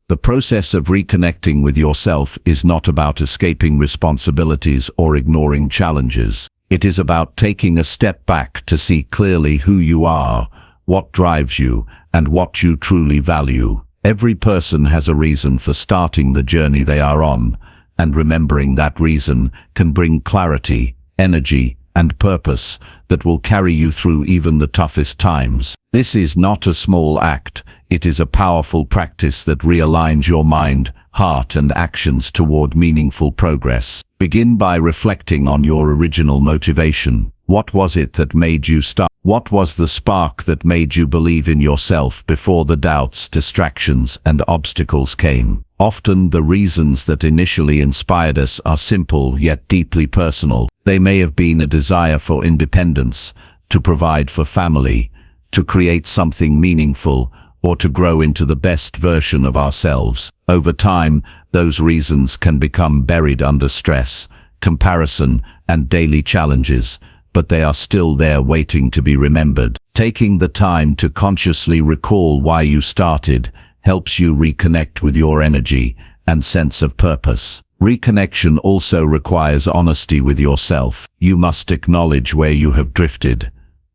Speaker 1: The process of reconnecting with yourself is not about escaping responsibilities or ignoring challenges. It is about taking a step back to see clearly who you are, what drives you, and what you truly value. Every person has a reason for starting the journey they are on, and remembering that reason can bring clarity, energy, and purpose that will carry you through even the toughest times. This is not a small act, it is a powerful practice that realigns your mind, heart, and actions toward meaningful progress. Begin by reflecting on your original motivation. What was it that made you start? What was the spark that made you believe in yourself before the doubts, distractions, and obstacles came? Often the reasons that initially inspired us are simple yet deeply personal. They may have been a desire for independence, to provide for family, to create something meaningful, or to grow into the best version of ourselves. Over time, those reasons can become buried under stress, comparison, and daily challenges, but they are still there waiting to be remembered. Taking the time to consciously recall why you started helps you reconnect with your energy and sense of purpose. Reconnection also requires honesty with yourself. You must acknowledge where you have drifted,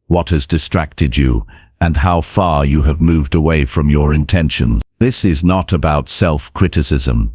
Speaker 1: what has distracted you, and how far you have moved away from your intentions. This is not about self-criticism.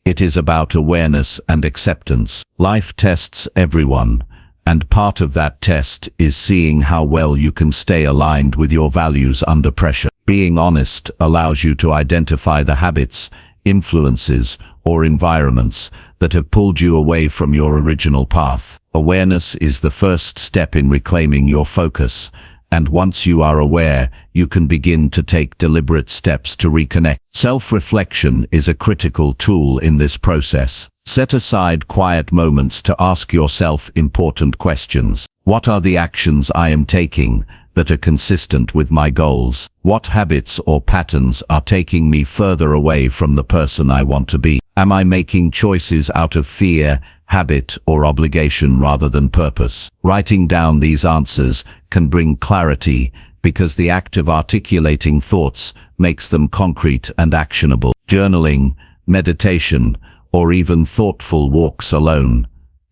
Speaker 1: It is about awareness and acceptance. Life tests everyone, and part of that test is seeing how well you can stay aligned with your values under pressure. Being honest allows you to identify the habits, influences, or environments that have pulled you away from your original path. Awareness is the first step in reclaiming your focus, and once you are aware, you can begin to take deliberate steps to reconnect. Self-reflection is a critical tool in this process. Set aside quiet moments to ask yourself important questions. What are the actions I am taking that are consistent with my goals? What habits or patterns are taking me further away from the person I want to be? Am I making choices out of fear, habit, or obligation rather than purpose? Writing down these answers can bring clarity because the act of articulating thoughts makes them concrete and actionable. Journaling, meditation, or even thoughtful walks alone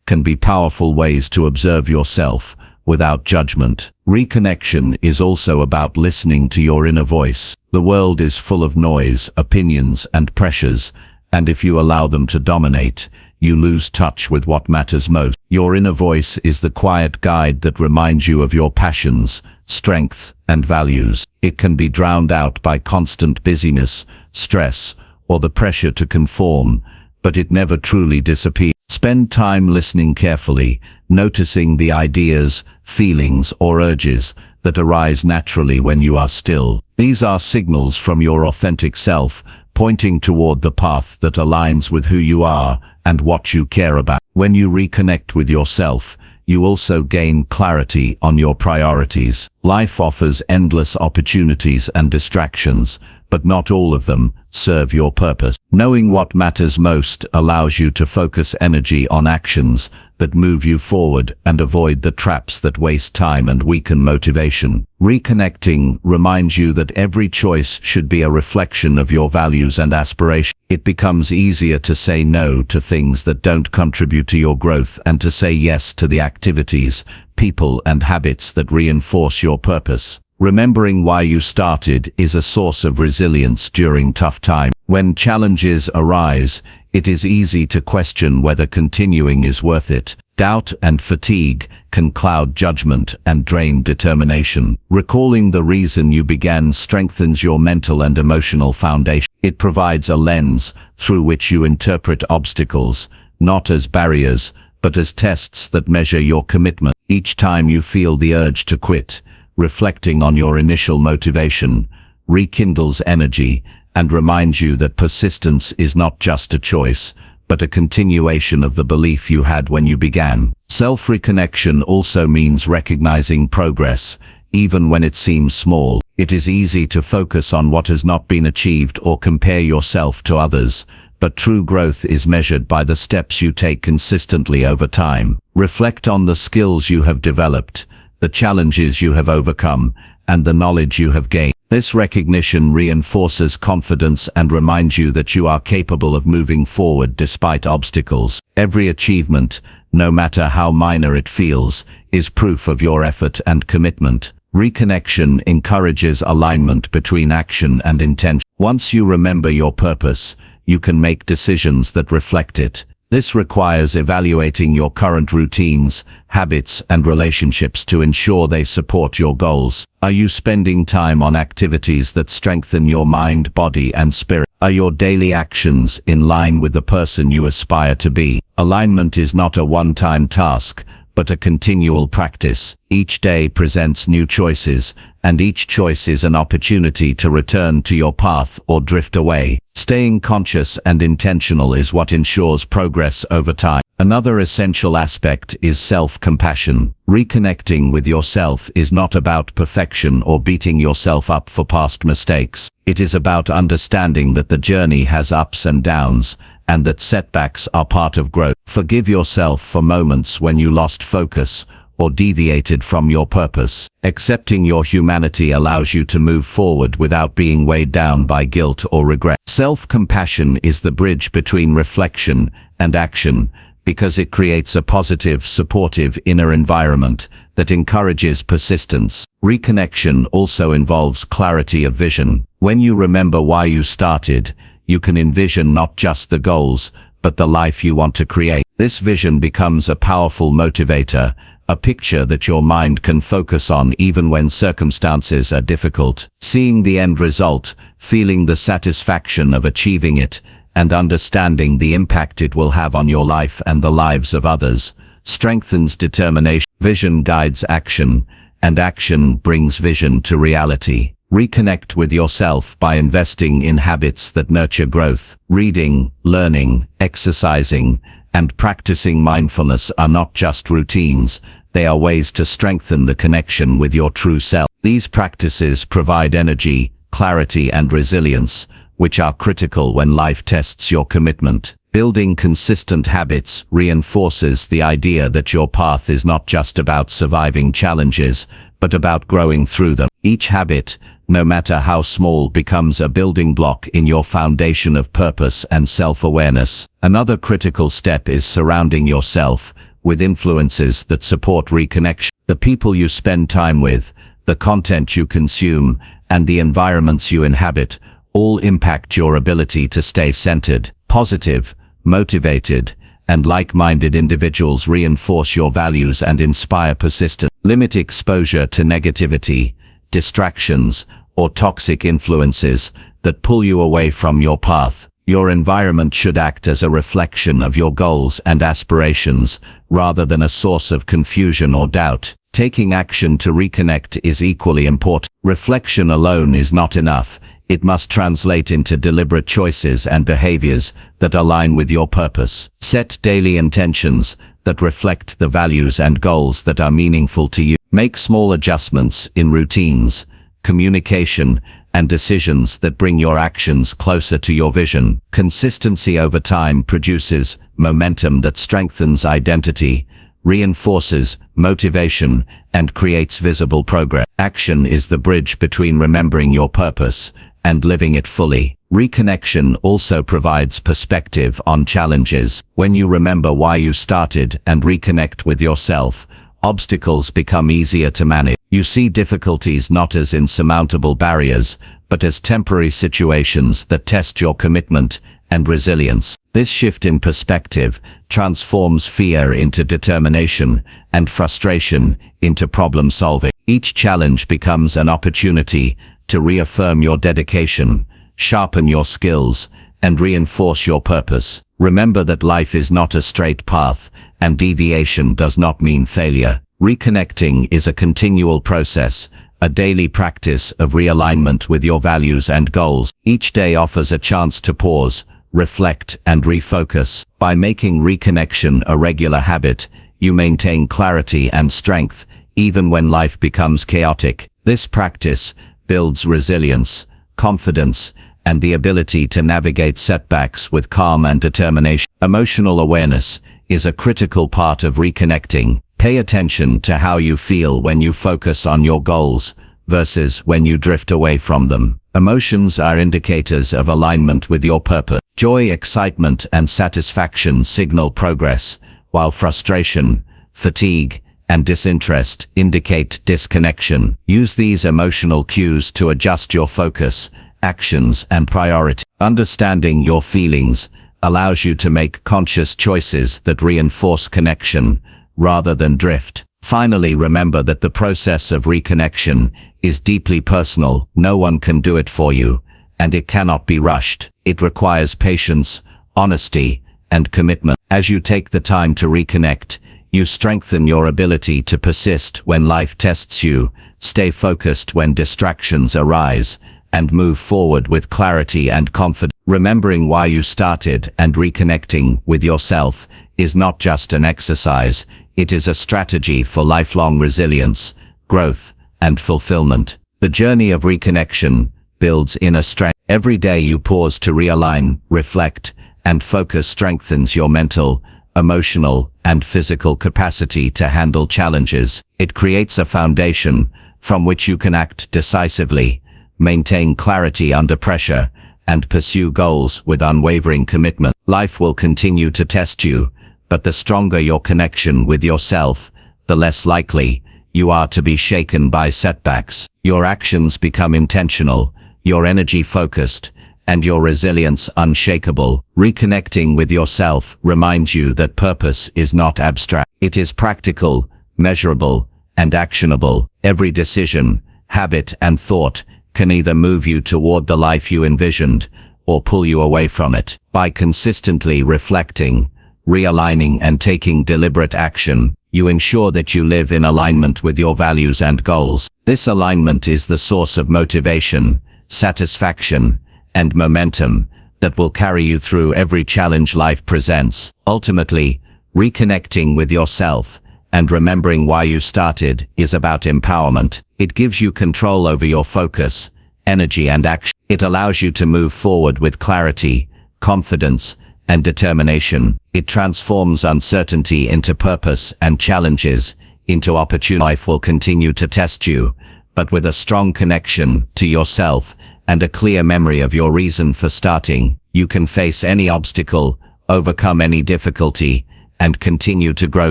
Speaker 1: can be powerful ways to observe yourself without judgment. Reconnection is also about listening to your inner voice. The world is full of noise, opinions, and pressures, and if you allow them to dominate, you lose touch with what matters most. Your inner voice is the quiet guide that reminds you of your passions, strengths, and values. It can be drowned out by constant busyness, stress, or the pressure to conform, but it never truly disappears. Spend time listening carefully, noticing the ideas, feelings, or urges that arise naturally when you are still. These are signals from your authentic self, pointing toward the path that aligns with who you are and what you care about. When you reconnect with yourself, you also gain clarity on your priorities. Life offers endless opportunities and distractions, but not all of them serve your purpose. Knowing what matters most allows you to focus energy on actions that move you forward and avoid the traps that waste time and weaken motivation. Reconnecting reminds you that every choice should be a reflection of your values and aspirations. It becomes easier to say no to things that don't contribute to your growth and to say yes to the activities, people, and habits that reinforce your purpose. Remembering why you started is a source of resilience during tough times. When challenges arise, it is easy to question whether continuing is worth it. Doubt and fatigue can cloud judgment and drain determination. Recalling the reason you began strengthens your mental and emotional foundation. It provides a lens through which you interpret obstacles, not as barriers, but as tests that measure your commitment. Each time you feel the urge to quit, reflecting on your initial motivation rekindles energy and reminds you that persistence is not just a choice, but a continuation of the belief you had when you began. Self-reconnection also means recognizing progress, even when it seems small. It is easy to focus on what has not been achieved or compare yourself to others, but true growth is measured by the steps you take consistently over time. Reflect on the skills you have developed, the challenges you have overcome, and the knowledge you have gained. This recognition reinforces confidence and reminds you that you are capable of moving forward despite obstacles. Every achievement, no matter how minor it feels, is proof of your effort and commitment. Reconnection encourages alignment between action and intention. Once you remember your purpose, you can make decisions that reflect it. This requires evaluating your current routines, habits, and relationships to ensure they support your goals. Are you spending time on activities that strengthen your mind, body, and spirit? Are your daily actions in line with the person you aspire to be? Alignment is not a one-time task, but a continual practice. Each day presents new choices, and each choice is an opportunity to return to your path or drift away. Staying conscious and intentional is what ensures progress over time. Another essential aspect is self-compassion. Reconnecting with yourself is not about perfection or beating yourself up for past mistakes. It is about understanding that the journey has ups and downs, and that setbacks are part of growth. Forgive yourself for moments when you lost focus or deviated from your purpose. Accepting your humanity allows you to move forward without being weighed down by guilt or regret. Self-compassion is the bridge between reflection and action, because it creates a positive, supportive inner environment that encourages persistence. Reconnection also involves clarity of vision. When you remember why you started, you can envision not just the goals, but the life you want to create. This vision becomes a powerful motivator, a picture that your mind can focus on even when circumstances are difficult. Seeing the end result, feeling the satisfaction of achieving it, and understanding the impact it will have on your life and the lives of others, strengthens determination. Vision guides action, and action brings vision to reality. Reconnect with yourself by investing in habits that nurture growth. Reading, learning, exercising, and practicing mindfulness are not just routines, they are ways to strengthen the connection with your true self. These practices provide energy, clarity, and resilience, which are critical when life tests your commitment. Building consistent habits reinforces the idea that your path is not just about surviving challenges, but about growing through them. Each habit, no matter how small, becomes a building block in your foundation of purpose and self-awareness. Another critical step is surrounding yourself with influences that support reconnection. The people you spend time with, the content you consume, and the environments you inhabit all impact your ability to stay centered. Positive, motivated, and like-minded individuals reinforce your values and inspire persistence. Limit exposure to negativity, distractions, or toxic influences that pull you away from your path. Your environment should act as a reflection of your goals and aspirations, rather than a source of confusion or doubt. Taking action to reconnect is equally important. Reflection alone is not enough. It must translate into deliberate choices and behaviors that align with your purpose. Set daily intentions that reflect the values and goals that are meaningful to you. Make small adjustments in routines,
Speaker 2: communication, and decisions that bring your actions closer to your vision. Consistency over time produces momentum that strengthens identity, reinforces motivation, and creates visible progress. Action is the bridge between remembering your purpose and living it fully. Reconnection also provides perspective on challenges. When you remember why you started and reconnect with yourself, obstacles become easier to manage. You see difficulties not as insurmountable barriers, but as temporary situations that test your commitment and resilience. This shift in perspective transforms fear into determination and frustration into problem solving. Each challenge becomes an opportunity to reaffirm your dedication, sharpen your skills, and reinforce your purpose. Remember that life is not a straight path, and deviation does not mean failure. Reconnecting is a continual process, a daily practice of realignment with your values and goals. Each day offers a chance to pause, reflect, and refocus. By making reconnection a regular habit, you maintain clarity and strength, even when life becomes chaotic. This practice builds resilience, confidence, and the ability to navigate setbacks with calm and determination. Emotional awareness is a critical part of reconnecting. Pay attention to how you feel when you focus on your goals versus when you drift away from them. Emotions are indicators of alignment with your purpose. Joy, excitement, and satisfaction signal progress, while frustration, fatigue, and disinterest indicate disconnection. Use these emotional cues to adjust your focus, actions, and priority. Understanding your feelings allows you to make conscious choices that reinforce connection rather than drift. Finally, remember that the process of reconnection is deeply personal. No one can do it for you, and it cannot be rushed. It requires patience, honesty, and commitment. As you take the time to reconnect, you strengthen your ability to persist when life tests you, stay focused when distractions arise, and move forward with clarity and confidence. Remembering why you started and reconnecting with yourself is not just an exercise, it is a strategy for lifelong resilience, growth, and fulfillment. The journey of reconnection builds inner strength. Every day you pause to realign, reflect, and focus strengthens your mental, emotional, and physical capacity to handle challenges. It creates a foundation from which you can act decisively, maintain clarity under pressure, and pursue goals with unwavering commitment. Life will continue to test you, but the stronger your connection with yourself, the less likely you are to be shaken by setbacks. Your actions become intentional, your energy focused, and your resilience unshakable. Reconnecting with yourself reminds you that purpose is not abstract. It is practical, measurable, and actionable. Every decision, habit, and thought can either move you toward the life you envisioned or pull you away from it. By consistently reflecting, realigning, and taking deliberate action, you ensure that you live in alignment with your values and goals. This alignment is the source of motivation, satisfaction, and momentum that will carry you through every challenge life presents. Ultimately, reconnecting with yourself and remembering why you started is about empowerment. It gives you control over your focus, energy, and action. It allows you to move forward with clarity, confidence, and determination. It transforms uncertainty into purpose and challenges into opportunity. Life will continue to test you, but with a strong connection to yourself and a clear memory of your reason for starting, you can face any obstacle, overcome any difficulty, and continue to grow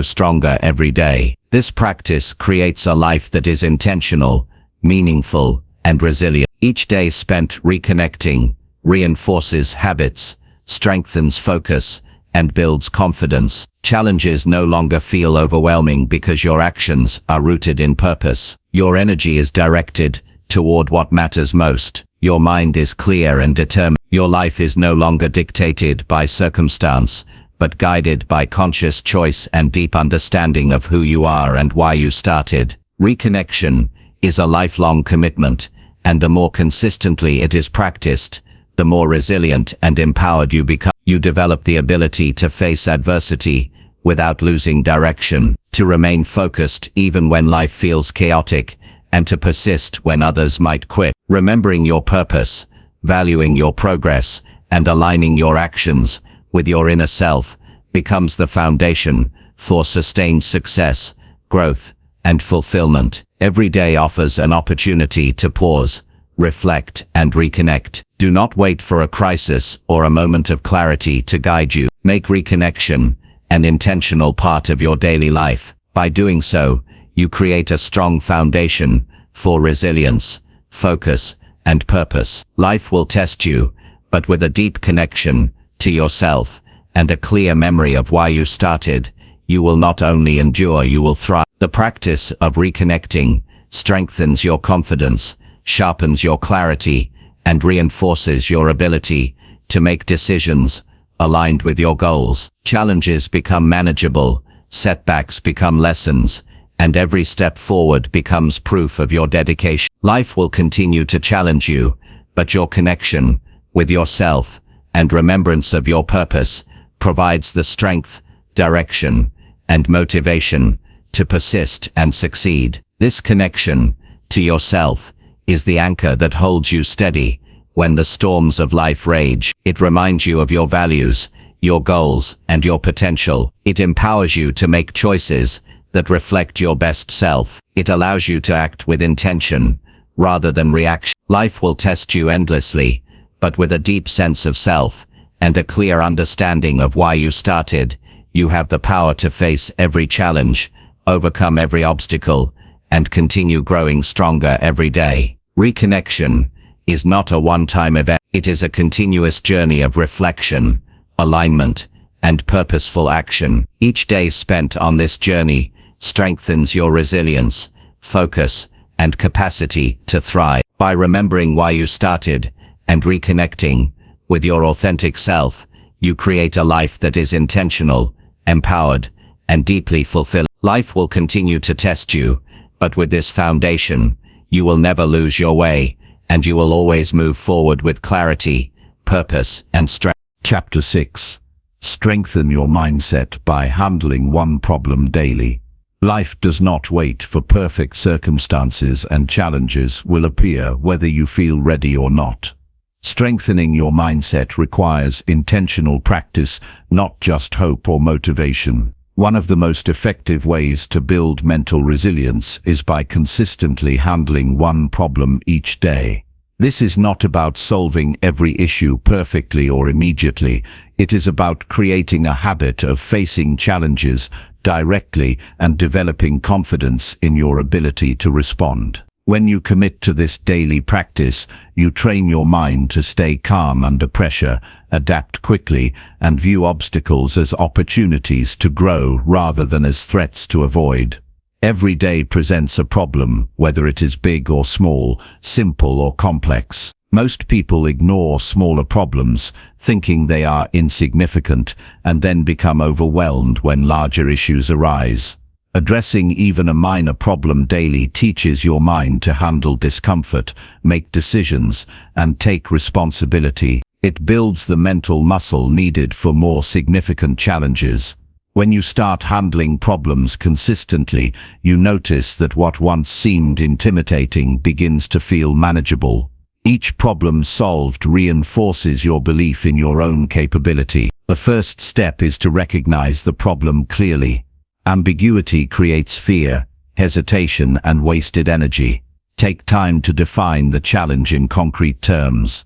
Speaker 2: stronger every day. This practice creates a life that is intentional, meaningful, and resilient. Each day spent reconnecting reinforces habits, strengthens focus, and builds confidence. Challenges no longer feel overwhelming because your actions are rooted in purpose. Your energy is directed toward what matters most. Your mind is clear and determined. Your life is no longer dictated by circumstance, but guided by conscious choice and deep understanding of who you are and why you started. Reconnection is a lifelong commitment, and the more consistently it is practiced, the more resilient and empowered you become. You develop the ability to face adversity without losing direction, to remain focused even when life feels chaotic, and to persist when others might quit. Remembering your purpose, valuing your progress, and aligning your actions with your inner self becomes the foundation for sustained success, growth, and fulfillment. Every day offers an opportunity to pause, reflect, and reconnect. Do not wait for a crisis or a moment of clarity to guide you. Make reconnection an intentional part of your daily life. By doing so, you create a strong foundation for resilience, focus, and purpose. Life will test you, but with a deep connection to yourself and a clear memory of why you started, you will not only endure, you will thrive. The practice of reconnecting strengthens your confidence, sharpens your clarity, and reinforces your ability to make decisions aligned with your goals. Challenges become manageable, setbacks become lessons, and every step forward becomes proof of your dedication. Life will continue to challenge you, but your connection with yourself and remembrance of your purpose provides the strength, direction, and motivation to persist and succeed. This connection to yourself is the anchor that holds you steady when the storms of life rage. It reminds you of your values, your goals, and your potential. It empowers you to make choices that reflect your best self. It allows you to act with intention rather than reaction. Life will test you endlessly, but with a deep sense of self and a clear understanding of why you started, you have the power to face every challenge, overcome every obstacle, and continue growing stronger every day. Reconnection is not a one-time event. It is a continuous journey of reflection, alignment, and purposeful action. Each day spent on this journey strengthens your resilience, focus, and capacity to thrive. By remembering why you started and reconnecting with your authentic self, you create a life that is intentional, empowered, and deeply fulfilling. Life will continue to test you, but with this foundation, you will never lose your way, and you will always move forward with clarity, purpose, and strength.
Speaker 1: Chapter 6. Strengthen your mindset by handling one problem daily. Life does not wait for perfect circumstances, and challenges will appear whether you feel ready or not. Strengthening your mindset requires intentional practice, not just hope or motivation. One of the most effective ways to build mental resilience is by consistently handling one problem each day. This is not about solving every issue perfectly or immediately. It is about creating a habit of facing challenges directly and developing confidence in your ability to respond. When you commit to this daily practice, you train your mind to stay calm under pressure, adapt quickly, and view obstacles as opportunities to grow rather than as threats to avoid. Every day presents a problem, whether it is big or small, simple or complex. Most people ignore smaller problems, thinking they are insignificant, and then become overwhelmed when larger issues arise. Addressing even a minor problem daily teaches your mind to handle discomfort, make decisions, and take responsibility. It builds the mental muscle needed for more significant challenges. When you start handling problems consistently, you notice that what once seemed intimidating begins to feel manageable. Each problem solved reinforces your belief in your own capability. The first step is to recognize the problem clearly. Ambiguity creates fear, hesitation, and wasted energy. Take time to define the challenge in concrete terms.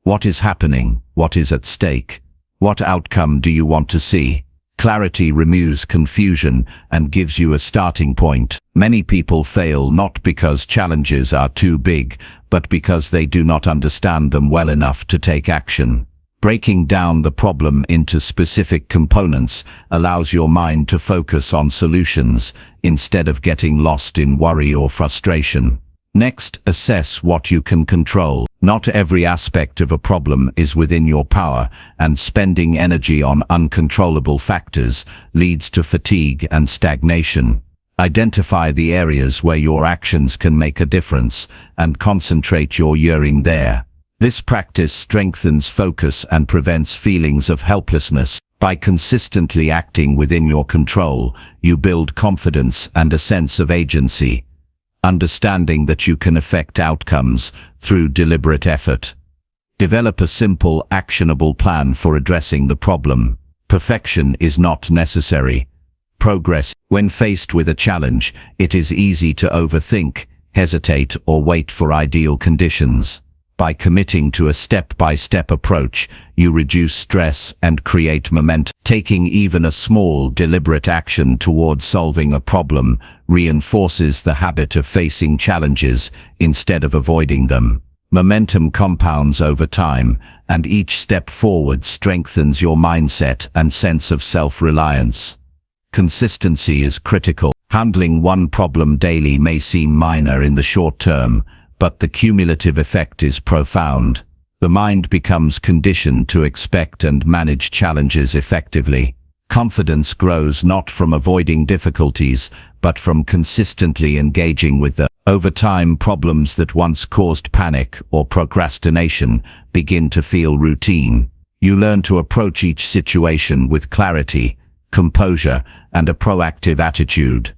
Speaker 1: What is happening? What is at stake? What outcome do you want to see? Clarity removes confusion and gives you a starting point. Many people fail not because challenges are too big, but because they do not understand them well enough to take action. Breaking down the problem into specific components allows your mind to focus on solutions instead of getting lost in worry or frustration. Next, assess what you can control. Not every aspect of a problem is within your power, and spending energy on uncontrollable factors leads to fatigue and stagnation. Identify the areas where your actions can make a difference and concentrate your yearning there. This practice strengthens focus and prevents feelings of helplessness. By consistently acting within your control, you build confidence and a sense of agency. understanding that you can affect outcomes through deliberate effort. Develop a simple, actionable plan for addressing the problem. Perfection is not necessary. Progress. When faced with a challenge, it is easy to overthink, hesitate, or wait for ideal conditions. By committing to a step-by-step approach, you reduce stress and create momentum. Taking even a small, deliberate action towards solving a problem reinforces the habit of facing challenges instead of avoiding them. Momentum compounds over time, and each step forward strengthens your mindset and sense of self-reliance. Consistency is critical. Handling one problem daily may seem minor in the short term, but the cumulative effect is profound. The mind becomes conditioned to expect and manage challenges effectively. Confidence grows not from avoiding difficulties, but from consistently engaging with them. Over time, problems that once caused panic or procrastination begin to feel routine. You learn to approach each situation with clarity, composure, and a proactive attitude.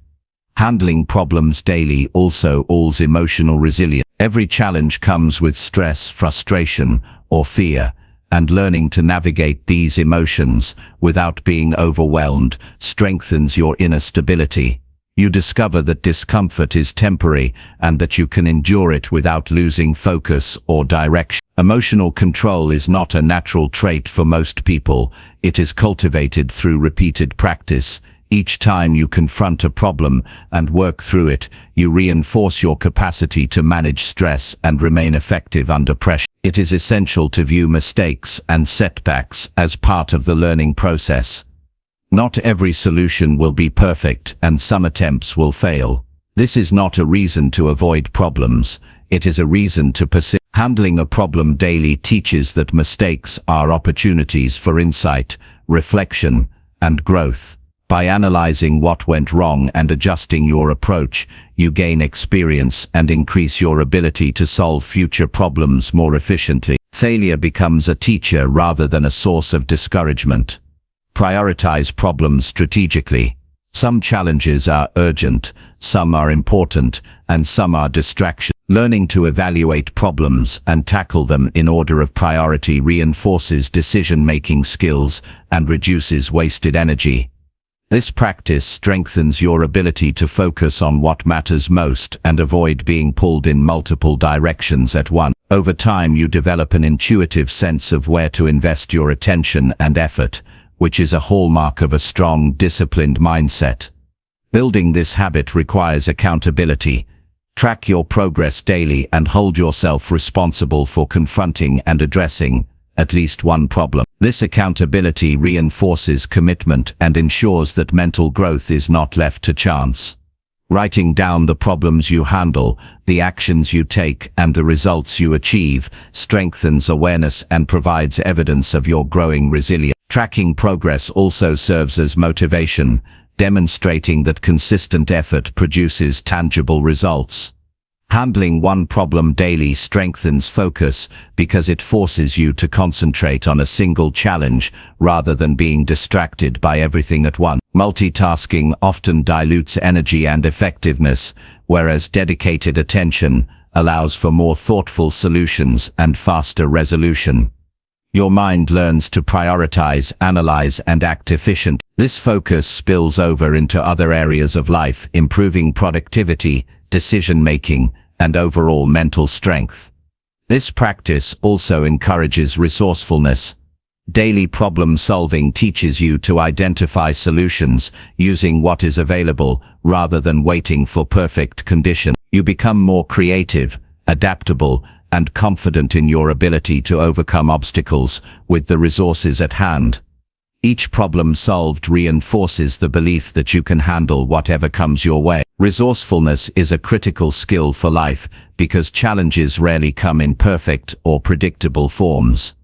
Speaker 1: Handling problems daily also builds emotional resilience. Every challenge comes with stress, frustration, or fear, and learning to navigate these emotions without being overwhelmed strengthens your inner stability. You discover that discomfort is temporary and that you can endure it without losing focus or direction. Emotional control is not a natural trait for most people. It is cultivated through repeated practice. Each time you confront a problem and work through it, you reinforce your capacity to manage stress and remain effective under pressure. It is essential to view mistakes and setbacks as part of the learning process. Not every solution will be perfect, and some attempts will fail. This is not a reason to avoid problems. It is a reason to persist. Handling a problem daily teaches that mistakes are opportunities for insight, reflection, and growth. By analyzing what went wrong and adjusting your approach, you gain experience and increase your ability to solve future problems more efficiently. Failure becomes a teacher rather than a source of discouragement. Prioritize problems strategically. Some challenges are urgent, some are important, and some are distractions. Learning to evaluate problems and tackle them in order of priority reinforces decision-making skills and reduces wasted energy. This practice strengthens your ability to focus on what matters most and avoid being pulled in multiple directions at once. Over time, you develop an intuitive sense of where to invest your attention and effort, which is a hallmark of a strong, disciplined mindset. Building this habit requires accountability. Track your progress daily and hold yourself responsible for confronting and addressing at least one problem. This accountability reinforces commitment and ensures that mental growth is not left to chance. Writing down the problems you handle, the actions you take, and the results you achieve strengthens awareness and provides evidence of your growing resilience. Tracking progress also serves as motivation, demonstrating that consistent effort produces tangible results. Handling one problem daily strengthens focus because it forces you to concentrate on a single challenge rather than being distracted by everything at once. Multitasking often dilutes energy and effectiveness, whereas dedicated attention allows for more thoughtful solutions and faster resolution. Your mind learns to prioritize, analyze, and act efficiently. This focus spills over into other areas of life, improving productivity, decision-making, and overall mental strength. This practice also encourages resourcefulness. Daily problem-solving teaches you to identify solutions using what is available rather than waiting for perfect conditions. You become more creative, adaptable, and confident in your ability to overcome obstacles with the resources at hand. Each problem solved reinforces the belief that you can handle whatever comes your way. Resourcefulness is a critical skill for life because challenges rarely come in perfect or predictable forms.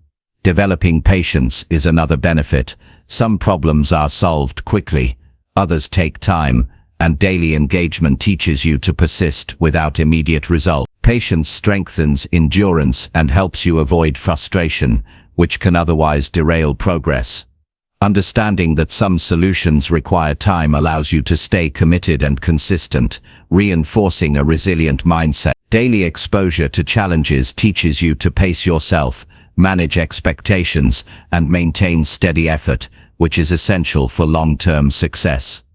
Speaker 1: Developing patience is another benefit. Some problems are solved quickly, others take time, and daily engagement teaches you to persist without immediate result. Patience strengthens endurance and helps you avoid frustration, which can otherwise derail progress. Understanding that some solutions require time allows you to stay committed and consistent, reinforcing a resilient mindset. Daily exposure to challenges teaches you to pace yourself, manage expectations, and maintain steady effort, which is essential for long-term success.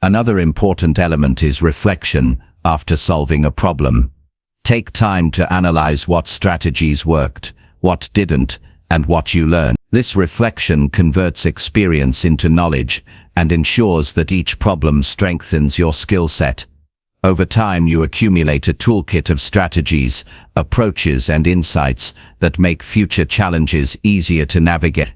Speaker 1: Another important element is reflection after solving a problem. Take time to analyze what strategies worked, what didn't, and what you learned. This reflection converts experience into knowledge and ensures that each problem strengthens your skill set. Over time, you accumulate a toolkit of strategies, approaches, and insights that make future challenges easier to navigate.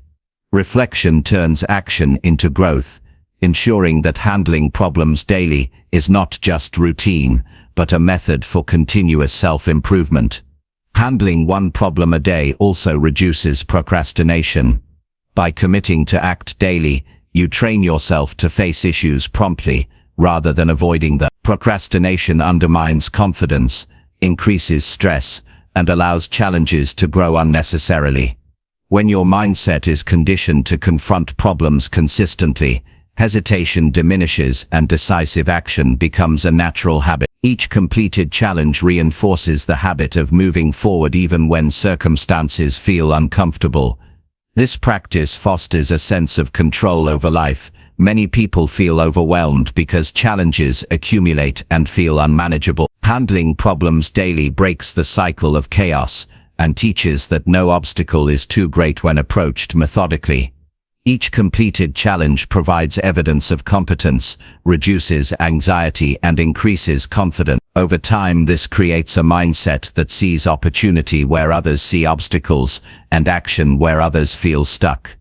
Speaker 1: Reflection turns action into growth, ensuring that handling problems daily is not just routine, but a method for continuous self-improvement. Handling one problem a day also reduces procrastination. By committing to act daily, you train yourself to face issues promptly, rather than avoiding them. Procrastination undermines confidence, increases stress, and allows challenges to grow unnecessarily. When your mindset is conditioned to confront problems consistently, hesitation diminishes and decisive action becomes a natural habit. Each completed challenge reinforces the habit of moving forward even when circumstances feel uncomfortable. This practice fosters a sense of control over life. Many people feel overwhelmed because challenges accumulate and feel unmanageable. Handling problems daily breaks the cycle of chaos and teaches that no obstacle is too great when approached methodically. Each completed challenge provides evidence of competence, reduces anxiety, and increases confidence. Over time, this creates a mindset that sees opportunity where others see obstacles and action where others feel stuck.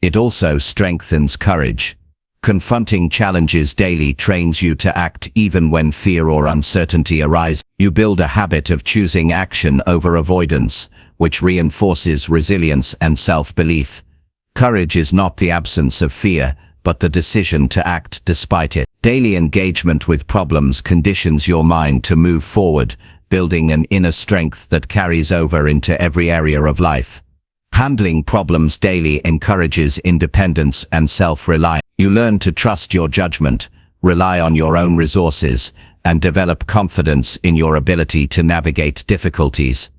Speaker 1: It also strengthens courage. Confronting challenges daily trains you to act even when fear or uncertainty arise. You build a habit of choosing action over avoidance, which reinforces resilience and self-belief. Courage is not the absence of fear, but the decision to act despite it. Daily engagement with problems conditions your mind to move forward, building an inner strength that carries over into every area of life. Handling problems daily encourages independence and self-reliance. You learn to trust your judgment, rely on your own resources, and develop confidence in your ability to navigate difficulties.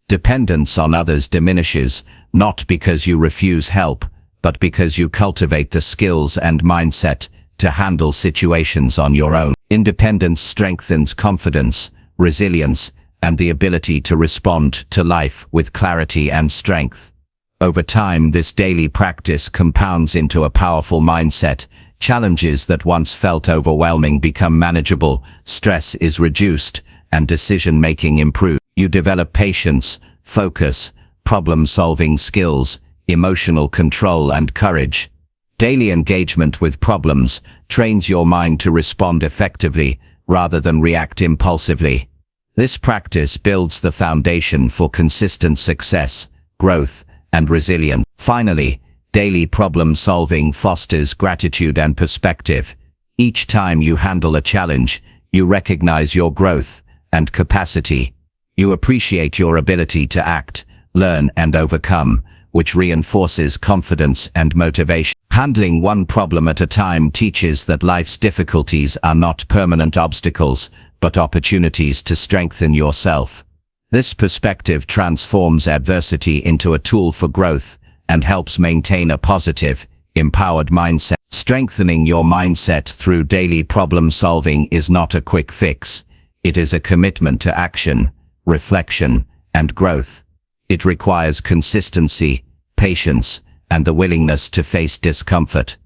Speaker 1: Dependence on others diminishes, not because you refuse help, but because you cultivate the skills and mindset to handle situations on your own. Independence strengthens confidence, resilience, and the ability to respond to life with clarity and strength. Over time, this daily practice compounds into a powerful mindset. Challenges that once felt overwhelming become manageable, stress is reduced, and decision-making improves. You develop patience, focus, problem-solving skills, emotional control, and courage. Daily engagement with problems trains your mind to respond effectively rather than react impulsively. This practice builds the foundation for consistent success, growth, and resilience. Finally, daily problem-solving fosters gratitude and perspective. Each time you handle a challenge, you recognize your growth and capacity. You appreciate your ability to act, learn, and overcome, which reinforces confidence and motivation. Handling one problem at a time teaches that life's difficulties are not permanent obstacles, but opportunities to strengthen yourself. This perspective transforms adversity into a tool for growth and helps maintain a positive, empowered mindset. Strengthening your mindset through daily problem solving is not a quick fix. It is a commitment to action, reflection, and growth. It requires consistency, patience, and the willingness to face discomfort.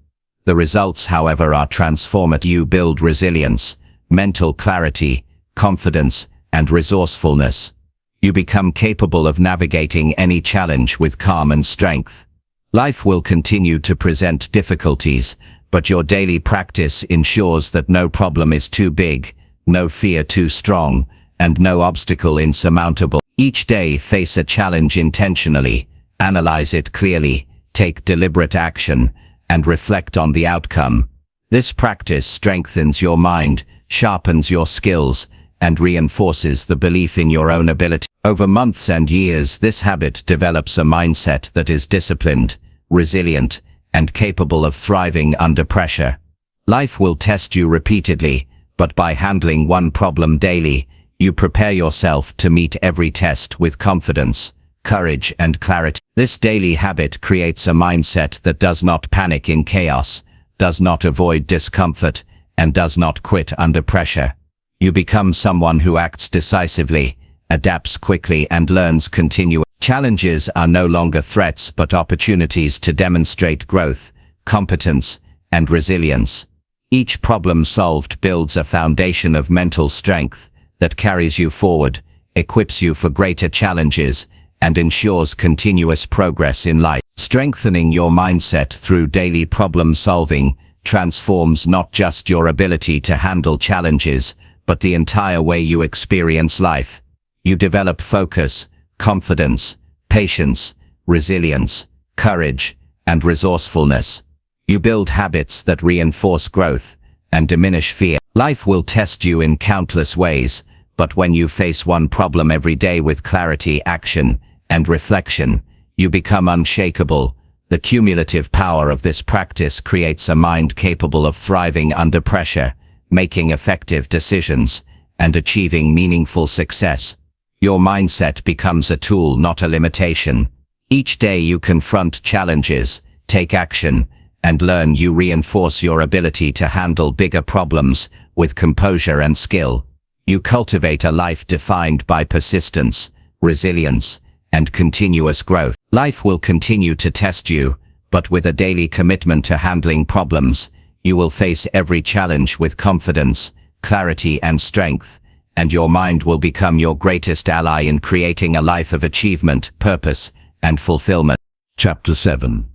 Speaker 1: The results, however, are transformative. You build resilience, mental clarity, confidence, and resourcefulness. You become capable of navigating any challenge with calm and strength. Life will continue to present difficulties, but your daily practice ensures that no problem is too big, no fear too strong, and no obstacle insurmountable. Each day, face a challenge intentionally, analyze it clearly, take deliberate action, and reflect on the outcome. This practice strengthens your mind, sharpens your skills, and reinforces the belief in your own ability. Over months and years, this habit develops a mindset that is disciplined, resilient,
Speaker 2: and capable of thriving under pressure. Life will test you repeatedly, but by handling one problem daily, you prepare yourself to meet every test with confidence, courage, and clarity. This daily habit creates a mindset that does not panic in chaos, does not avoid discomfort, and does not quit under pressure. You become someone who acts decisively, adapts quickly, and learns continuously. Challenges are no longer threats but opportunities to demonstrate growth, competence, and resilience. Each problem solved builds a foundation of mental strength that carries you forward, equips you for greater challenges, and ensures continuous progress in life. Strengthening your mindset through daily problem solving transforms not just your ability to handle challenges, but the entire way you experience life. You develop focus, confidence, patience, resilience, courage, and resourcefulness. You build habits that reinforce growth and diminish fear. Life will test you in countless ways, but when you face one problem every day with clarity, action, and reflection, you become unshakable. The cumulative power of this practice creates a mind capable of thriving under pressure, making effective decisions, and achieving meaningful success. Your mindset becomes a tool, not a limitation. Each day you confront challenges, take action, and learn, you reinforce your ability to handle bigger problems with composure and skill. You cultivate a life defined by persistence, resilience, and continuous growth. Life will continue to test you, but with a daily commitment to handling problems, you will face every challenge with confidence, clarity, and strength, and your mind will become your greatest ally in creating a life of achievement, purpose, and fulfillment.
Speaker 1: Chapter 7.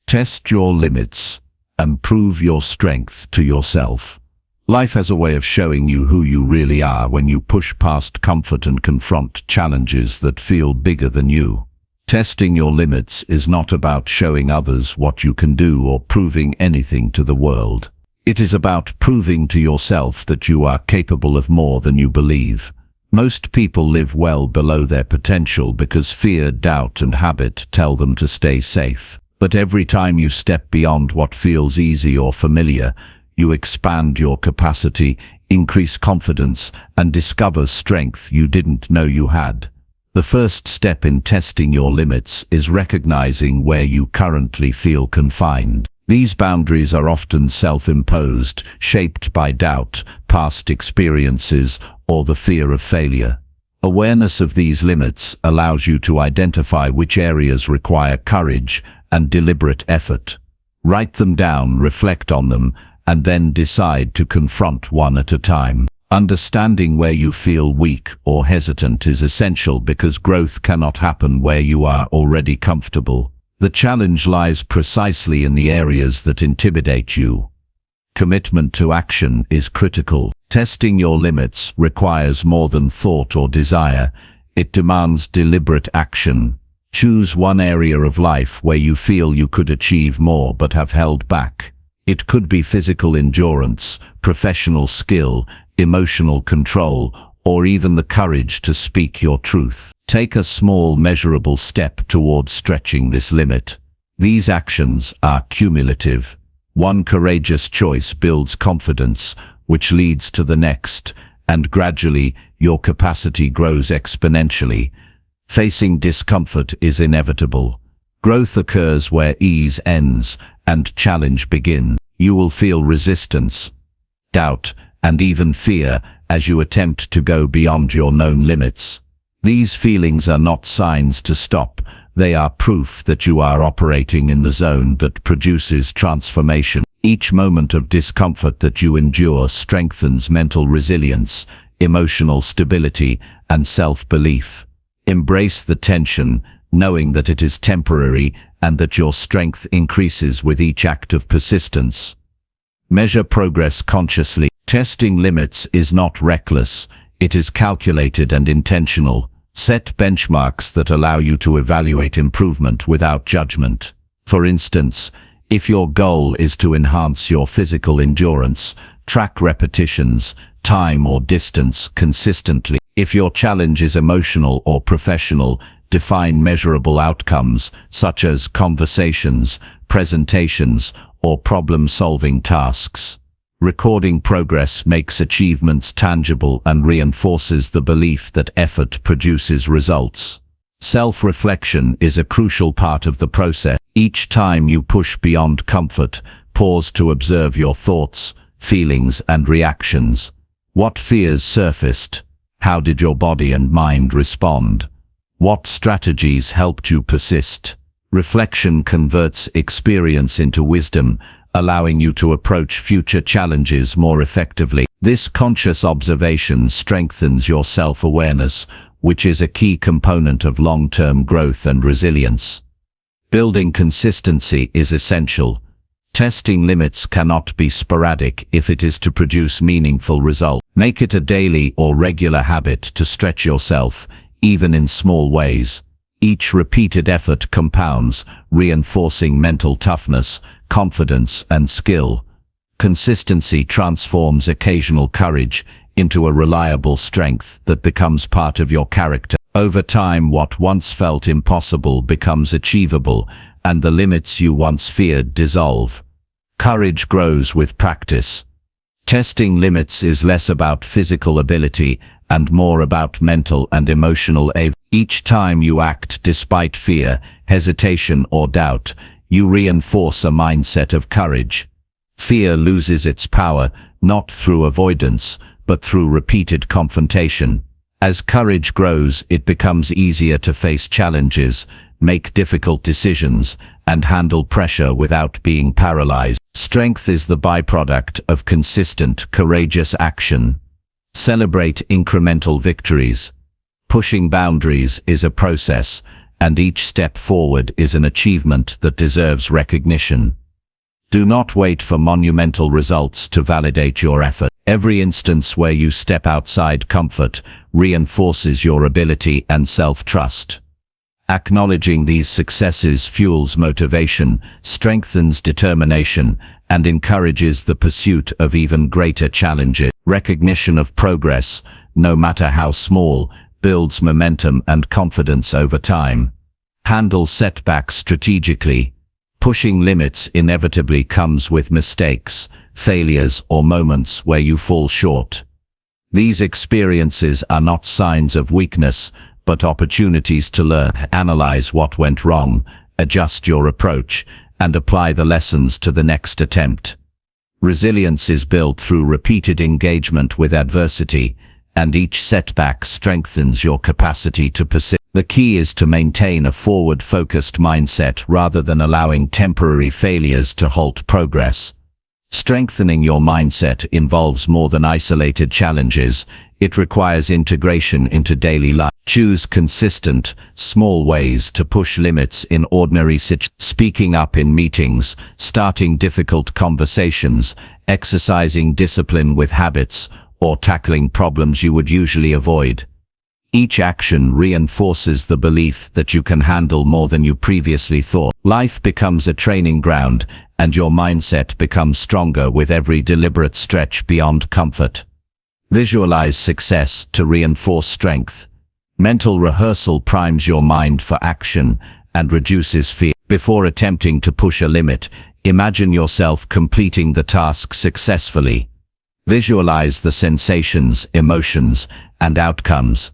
Speaker 1: Test your limits and prove your strength to yourself. Life has a way of showing you who you really are when you push past comfort and confront challenges that feel bigger than you. Testing your limits is not about showing others what you can do or proving anything to the world. It is about proving to yourself that you are capable of more than you believe. Most people live well below their potential because fear, doubt, and habit tell them to stay safe. But every time you step beyond what feels easy or familiar, you expand your capacity, increase confidence, and discover strength you didn't know you had. The first step in testing your limits is recognizing where you currently feel confined. These boundaries are often self-imposed, shaped by doubt, past experiences, or the fear of failure. Awareness of these limits allows you to identify which areas require courage and deliberate effort. Write them down, reflect on them, and then decide to confront one at a time. Understanding where you feel weak or hesitant is essential because growth cannot happen where you are already comfortable. The challenge lies precisely in the areas that intimidate you. Commitment to action is critical. Testing your limits requires more than thought or desire. It demands deliberate action. Choose one area of life where you feel you could achieve more but have held back. It could be physical endurance, professional skill, emotional control, or even the courage to speak your truth. Take a small, measurable step towards stretching this limit. These actions are cumulative. One courageous choice builds confidence, which leads to the next, and gradually your capacity grows exponentially. Facing discomfort is inevitable. Growth occurs where ease ends and challenge begins. You will feel resistance, doubt, and even fear as you attempt to go beyond your known limits. These feelings are not signs to stop. They are proof that you are operating in the zone that produces transformation. Each moment of discomfort that you endure strengthens mental resilience, emotional stability, and self-belief. Embrace the tension, knowing that it is temporary and that your strength increases with each act of persistence. Measure progress consciously. Testing limits is not reckless. It is calculated and intentional. Set benchmarks that allow you to evaluate improvement without judgment. For instance, if your goal is to enhance your physical endurance, track repetitions, time or distance consistently. If your challenge is emotional or professional, define measurable outcomes, such as conversations, presentations, or problem-solving tasks. Recording progress makes achievements tangible and reinforces the belief that effort produces results. Self-reflection is a crucial part of the process. Each time you push beyond comfort, pause to observe your thoughts, feelings, and reactions. What fears surfaced? How did your body and mind respond? What strategies helped you persist? Reflection converts experience into wisdom, allowing you to approach future challenges more effectively. This conscious observation strengthens your self-awareness, which is a key component of long-term growth and resilience. Building consistency is essential. Testing limits cannot be sporadic if it is to produce meaningful results. Make it a daily or regular habit to stretch yourself, even in small ways. Each repeated effort compounds, reinforcing mental toughness, confidence, and skill. Consistency transforms occasional courage into a reliable strength that becomes part of your character. Over time, what once felt impossible becomes achievable, and the limits you once feared dissolve. Courage grows with practice. Testing limits is less about physical ability and more about mental and emotional awareness. Each time you act despite fear, hesitation, or doubt, you reinforce a mindset of courage. Fear loses its power, not through avoidance, but through repeated confrontation. As courage grows, it becomes easier to face challenges, make difficult decisions, and handle pressure without being paralyzed. Strength is the byproduct of consistent, courageous action. Celebrate incremental victories. Pushing boundaries is a process, and each step forward is an achievement that deserves recognition. Do not wait for monumental results to validate your effort. Every instance where you step outside comfort reinforces your ability and self-trust. Acknowledging these successes fuels motivation, strengthens determination, and encourages the pursuit of even greater challenges. Recognition of progress, no matter how small, builds momentum and confidence over time. Handle setbacks strategically. Pushing limits inevitably comes with mistakes, failures, or moments where you fall short. These experiences are not signs of weakness, but opportunities to learn. Analyze what went wrong, adjust your approach, and apply the lessons to the next attempt. Resilience is built through repeated engagement with adversity, and each setback strengthens your capacity to persist. The key is to maintain a forward-focused mindset rather than allowing temporary failures to halt progress. Strengthening your mindset involves more than isolated challenges. It requires integration into daily life. Choose consistent, small ways to push limits in ordinary situations. Speaking up in meetings, starting difficult conversations, exercising discipline with habits, or tackling problems you would usually avoid. Each action reinforces the belief that you can handle more than you previously thought. Life becomes a training ground, and your mindset becomes stronger with every deliberate stretch beyond comfort. Visualize success to reinforce strength. Mental rehearsal primes your mind for action and reduces fear. Before attempting to push a limit, imagine yourself completing the task successfully. Visualize the sensations, emotions, and outcomes.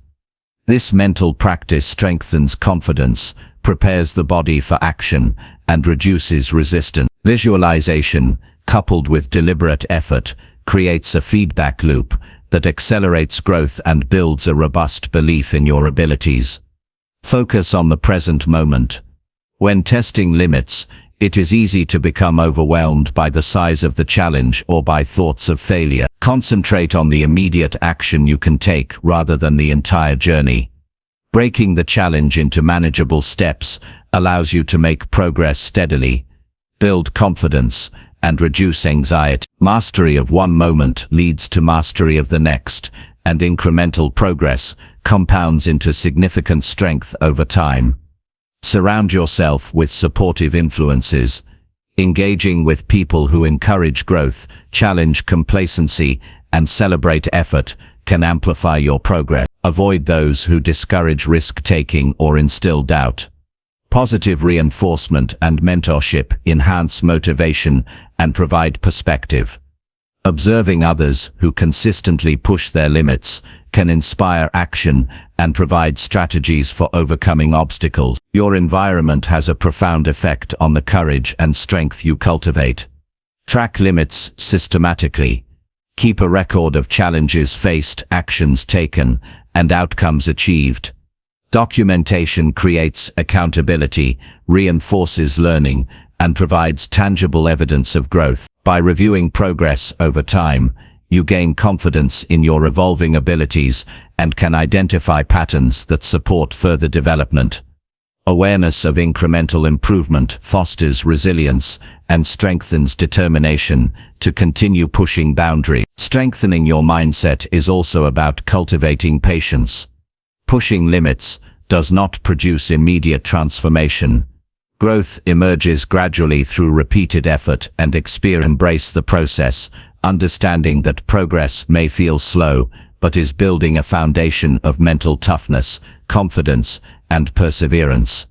Speaker 1: This mental practice strengthens confidence, prepares the body for action, and reduces resistance. Visualization, coupled with deliberate effort, creates a feedback loop that accelerates growth and builds a robust belief in your abilities. Focus on the present moment. When testing limits, it is easy to become overwhelmed by the size of the challenge or by thoughts of failure. Concentrate on the immediate action you can take rather than the entire journey. Breaking the challenge into manageable steps allows you to make progress steadily, build confidence, and reduce anxiety. Mastery of one moment leads to mastery of the next, and incremental progress compounds into significant strength over time. Surround yourself with supportive influences. Engaging with people who encourage growth, challenge complacency, and celebrate effort can amplify your progress. Avoid those who discourage risk-taking or instill doubt. Positive reinforcement and mentorship enhance motivation and provide perspective. Observing others who consistently push their limits can inspire action and provide strategies for overcoming obstacles. Your environment has a profound effect on the courage and strength you cultivate. Track limits systematically. Keep a record of challenges faced, actions taken, and outcomes achieved. Documentation creates accountability, reinforces learning, and provides tangible evidence of growth. By reviewing progress over time, you gain confidence in your evolving abilities and can identify patterns that support further development. Awareness of incremental improvement fosters resilience and strengthens determination to continue pushing boundaries. Strengthening your mindset is also about cultivating patience. Pushing limits does not produce immediate transformation. Growth emerges gradually through repeated effort and experience. Embrace the process, understanding that progress may feel slow, but is building a foundation of mental toughness, confidence, and perseverance.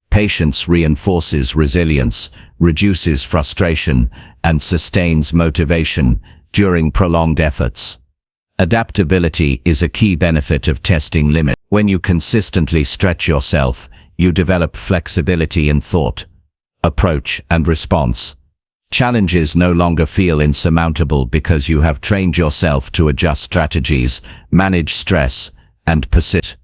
Speaker 1: Patience reinforces resilience, reduces frustration, and sustains motivation during prolonged efforts. Adaptability is a key benefit of testing limits. When you consistently stretch yourself, you develop flexibility in thought, approach, and response. Challenges no longer feel insurmountable because you have trained yourself to adjust strategies, manage stress, and persist.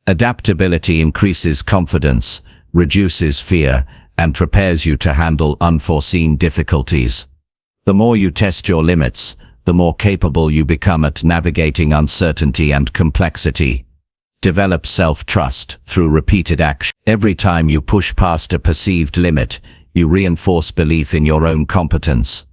Speaker 1: Adaptability increases confidence, reduces fear, and prepares you to handle unforeseen difficulties. The more you test your limits, the more capable you become at navigating uncertainty and complexity. Develop self-trust through repeated action. Every time you push past a perceived limit, you reinforce belief in your own competence.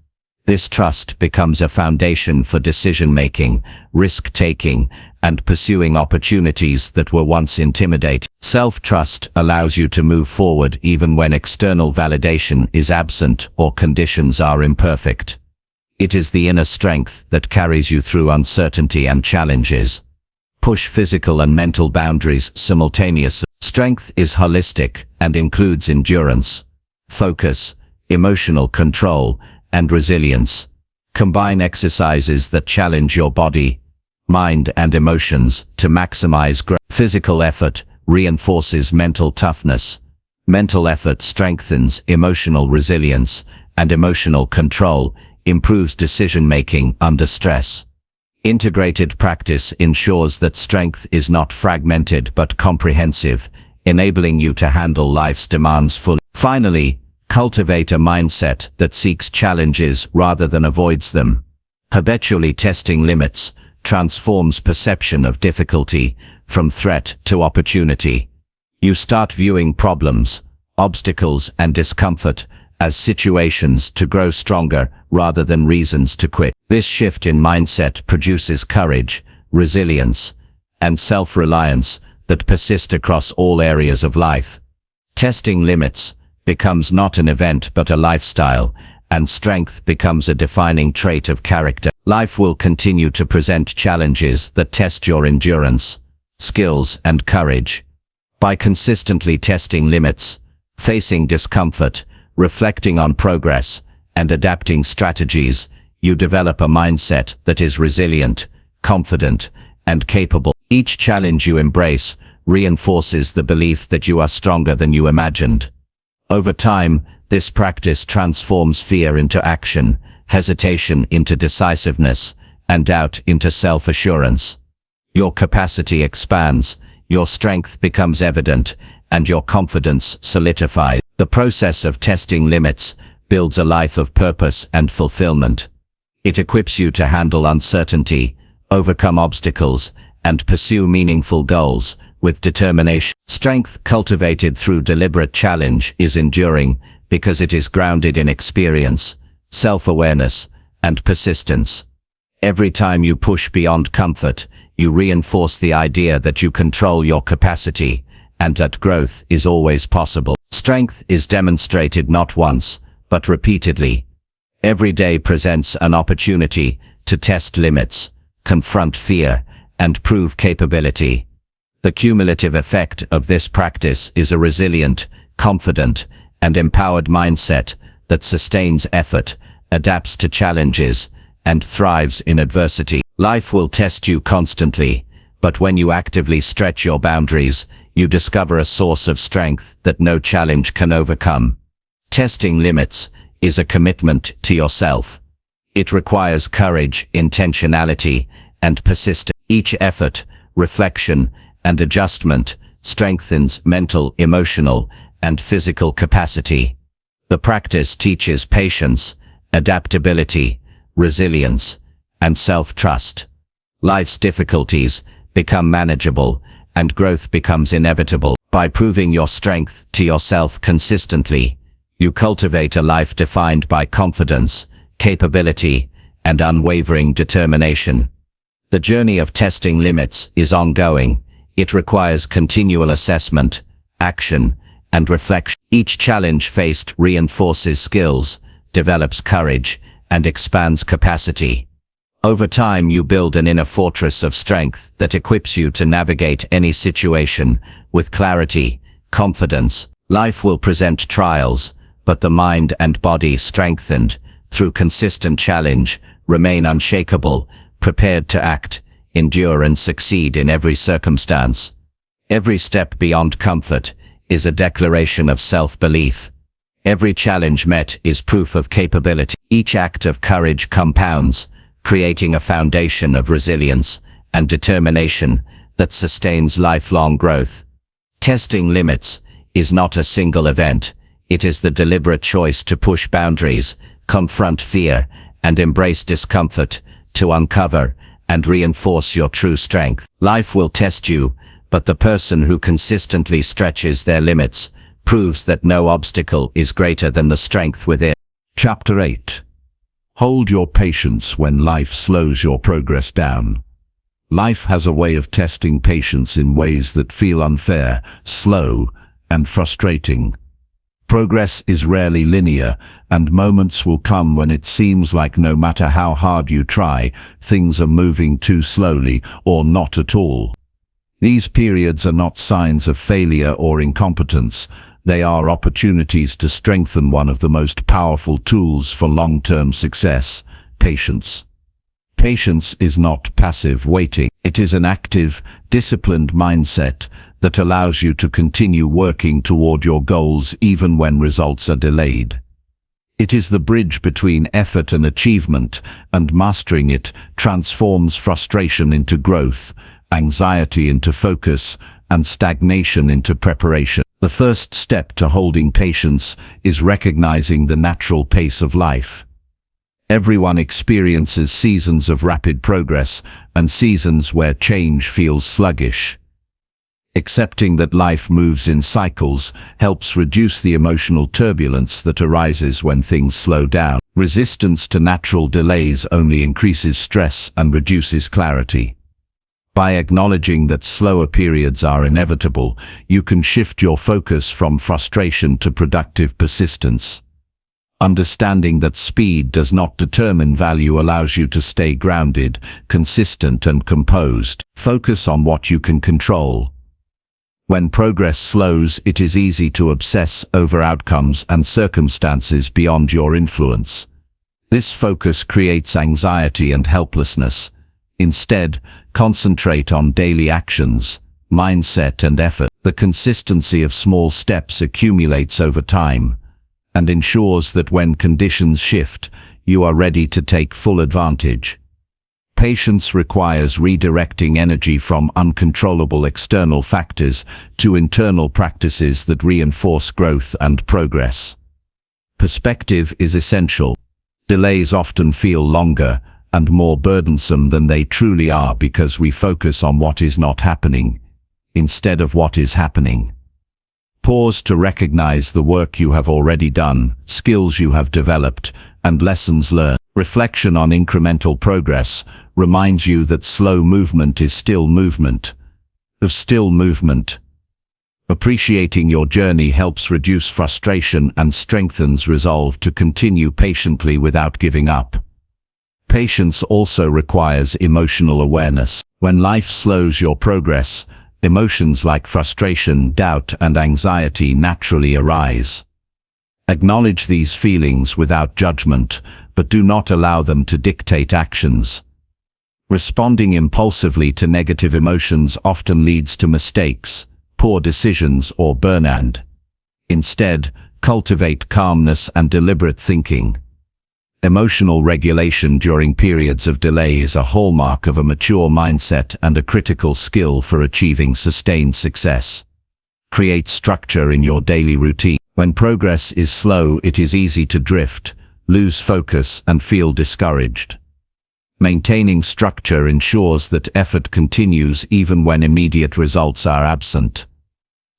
Speaker 1: This trust becomes a foundation for decision-making, risk-taking, and pursuing opportunities that were once intimidating. Self-trust allows you to move forward even when external validation is absent or conditions are imperfect. It is the inner strength that carries you through uncertainty and challenges. Push physical and mental boundaries simultaneously. Strength is holistic and includes endurance, focus, emotional control, and resilience. Combine exercises that challenge your body, mind, and emotions to maximize growth. Physical effort reinforces mental toughness. Mental effort strengthens emotional resilience, and emotional control improves decision-making under stress. Integrated practice ensures that strength is not fragmented but comprehensive, enabling you to handle life's demands fully. Finally, cultivate a mindset that seeks challenges rather than avoids them. Habitually testing limits transforms perception of difficulty from threat to opportunity. You start viewing problems, obstacles, and discomfort as situations to grow stronger rather than reasons to quit. This shift in mindset produces courage, resilience, and self-reliance that persist across all areas of life. Testing limits becomes not an event but a lifestyle, and strength becomes a defining trait of character. Life will continue to present challenges that test your endurance, skills, and courage. By consistently testing limits, facing discomfort, reflecting on progress, and adapting strategies, you develop a mindset that is resilient, confident, and capable. Each challenge you embrace reinforces the belief that you are stronger than you imagined. Over time, this practice transforms fear into action, hesitation into decisiveness, and doubt into self-assurance. Your capacity expands, your strength becomes evident, and your confidence solidifies. The process of testing limits builds a life of purpose and fulfillment. It equips you to handle uncertainty, overcome obstacles, and pursue meaningful goals with determination. Strength cultivated through deliberate challenge is enduring because it is grounded in experience, self-awareness, and persistence. Every time you push beyond comfort, you reinforce the idea that you control your capacity and that growth is always possible. Strength is demonstrated not once, but repeatedly. Every day presents an opportunity to test limits, confront fear,
Speaker 2: and prove capability. The cumulative effect of this practice is a resilient, confident, and empowered mindset that sustains effort, adapts to challenges, and thrives in adversity. Life will test you constantly, but when you actively stretch your boundaries, you discover a source of strength that no challenge can overcome. Testing limits is a commitment to yourself. It requires courage, intentionality, and persistence. Each effort, reflection, and adjustment strengthens mental, emotional, and physical capacity. The practice teaches patience, adaptability, resilience, and self-trust. Life's difficulties become manageable, and growth becomes inevitable. By proving your strength to yourself consistently, you cultivate a life defined by confidence, capability, and unwavering determination. The journey of testing limits is ongoing. It requires continual assessment, action, and reflection. Each challenge faced reinforces skills, develops courage, and expands capacity. Over time, you build an inner fortress of strength that equips you to navigate any situation with clarity, confidence. Life will present trials, but the mind and body, strengthened through consistent challenge, remain unshakable, prepared to act, endure, and succeed in every circumstance. Every step beyond comfort is a declaration of self-belief. Every challenge met is proof of capability. Each act of courage compounds, creating a foundation of resilience and determination that sustains lifelong growth. Testing limits is not a single event. It is the deliberate choice to push boundaries, confront fear, and embrace discomfort to uncover and reinforce your true strength. Life will test you, but the person who consistently stretches their limits proves that no obstacle is greater than the strength within.
Speaker 1: Chapter 8. Hold your patience when life slows your progress down. Life has a way of testing patience in ways that feel unfair, slow, and frustrating. Progress is rarely linear, and moments will come when it seems like no matter how hard you try, things are moving too slowly or not at all. These periods are not signs of failure or incompetence. They are opportunities to strengthen one of the most powerful tools for long-term success: patience. Patience is not passive waiting. It is an active, disciplined mindset that allows you to continue working toward your goals even when results are delayed. It is the bridge between effort and achievement, and mastering it transforms frustration into growth, anxiety into focus, and stagnation into preparation. The first step to holding patience is recognizing the natural pace of life. Everyone experiences seasons of rapid progress and seasons where change feels sluggish. Accepting that life moves in cycles helps reduce the emotional turbulence that arises when things slow down. Resistance to natural delays only increases stress and reduces clarity. By acknowledging that slower periods are inevitable, you can shift your focus from frustration to productive persistence. Understanding that speed does not determine value allows you to stay grounded, consistent, and composed. Focus on what you can control. When progress slows, it is easy to obsess over outcomes and circumstances beyond your influence. This focus creates anxiety and helplessness. Instead, concentrate on daily actions, mindset, and effort. The consistency of small steps accumulates over time and ensures that when conditions shift, you are ready to take full advantage. Patience requires redirecting energy from uncontrollable external factors to internal practices that reinforce growth and progress. Perspective is essential. Delays often feel longer and more burdensome than they truly are because we focus on what is not happening instead of what is happening. Pause to recognize the work you have already done, skills you have developed, and lessons learned. Reflection on incremental progress reminds you that slow movement is still movement. Appreciating your journey helps reduce frustration and strengthens resolve to continue patiently without giving up. Patience also requires emotional awareness. When life slows your progress, emotions like frustration, doubt, and anxiety naturally arise. Acknowledge these feelings without judgment, but do not allow them to dictate actions. Responding impulsively to negative emotions often leads to mistakes, poor decisions, or burnout. Instead, cultivate calmness and deliberate thinking. Emotional regulation during periods of delay is a hallmark of a mature mindset and a critical skill for achieving sustained success. Create structure in your daily routine. When progress is slow, it is easy to drift, lose focus, and feel discouraged. Maintaining structure ensures that effort continues even when immediate results are absent.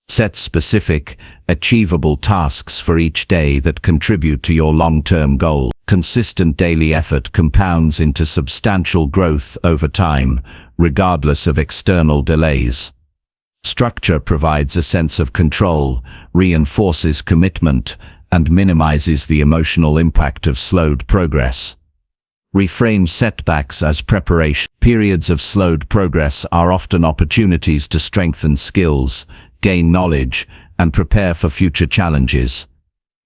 Speaker 1: Set specific, achievable tasks for each day that contribute to your long-term goal. Consistent daily effort compounds into substantial growth over time, regardless of external delays. Structure provides a sense of control, reinforces commitment, and minimizes the emotional impact of slowed progress. Reframe setbacks as preparation. Periods of slowed progress are often opportunities to strengthen skills, gain knowledge, and prepare for future challenges.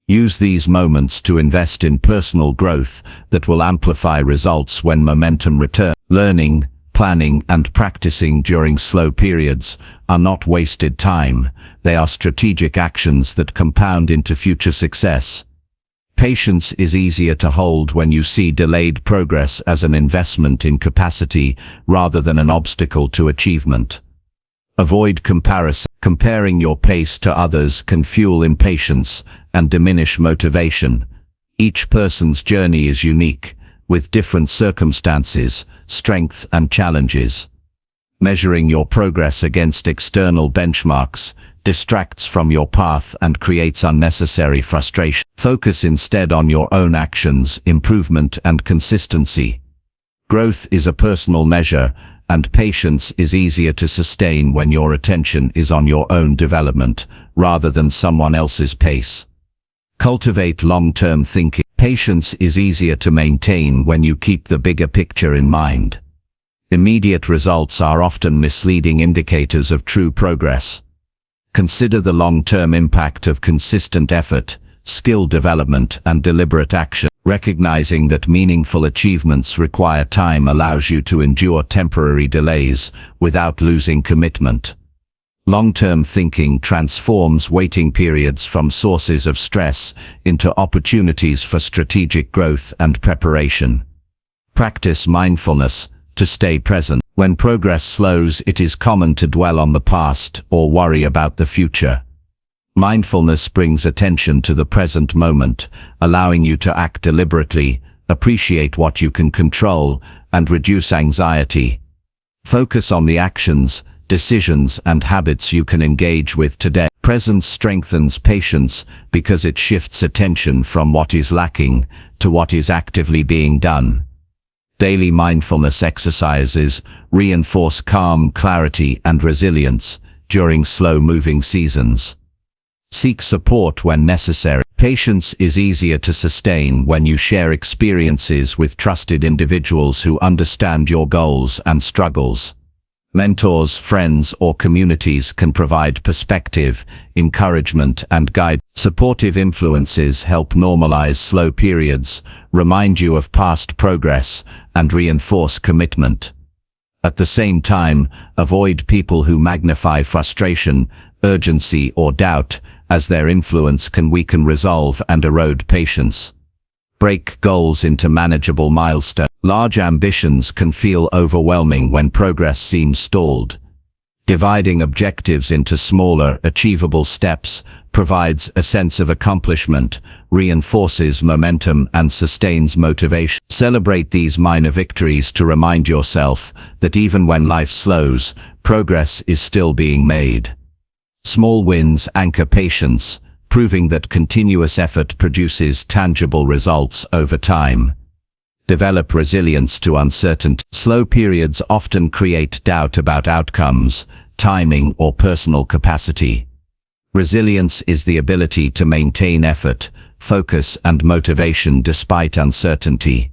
Speaker 1: Use these moments to invest in personal growth that will amplify results when momentum returns. Learning, planning, and practicing during slow periods are not wasted time. They are strategic actions that compound into future success. Patience is easier to hold when you see delayed progress as an investment in capacity rather than an obstacle to achievement. Avoid comparison. Comparing your pace to others can fuel impatience and diminish motivation. Each person's journey is unique, with different circumstances, strengths, and challenges. Measuring your progress against external benchmarks distracts from your path and creates unnecessary frustration. Focus instead on your own actions, improvement, and consistency. Growth is a personal measure, and patience is easier to sustain when your attention is on your own development, rather than someone else's pace. Cultivate long-term thinking. Patience is easier to maintain when you keep the bigger picture in mind. Immediate results are often misleading indicators of true progress. Consider the long-term impact of consistent effort, skill development, and deliberate action. Recognizing that meaningful achievements require time allows you to endure temporary delays without losing commitment. Long-term thinking transforms waiting periods from sources of stress into opportunities for strategic growth and preparation. Practice mindfulness to stay present. When progress slows, it is common to dwell on the past or worry about the future. Mindfulness brings attention to the present moment, allowing you to act deliberately, appreciate what you can control, and reduce anxiety. Focus on the actions, decisions, and habits you can engage with today. Presence strengthens patience because it shifts attention from what is lacking to what is actively being done. Daily mindfulness exercises reinforce calm, clarity, and resilience during slow-moving seasons. Seek support when necessary. Patience is easier to sustain when you share experiences with trusted individuals who understand your goals and struggles. Mentors, friends, or communities can provide perspective, encouragement, and guide. Supportive influences help normalize slow periods, remind you of past progress, and reinforce commitment. At the same time, avoid people who magnify frustration, urgency, or doubt, as their influence can weaken resolve and erode patience. Break goals into manageable milestones. Large ambitions can feel overwhelming when progress seems stalled. Dividing objectives into smaller, achievable steps provides a sense of accomplishment, reinforces momentum, and sustains motivation. Celebrate these minor victories to remind yourself that even when life slows, progress is still being made. Small wins anchor patience, proving that continuous effort produces tangible results over time. Develop resilience to uncertainty. Slow periods often create doubt about outcomes, timing, or personal capacity. Resilience is the ability to maintain effort, focus, and motivation despite uncertainty.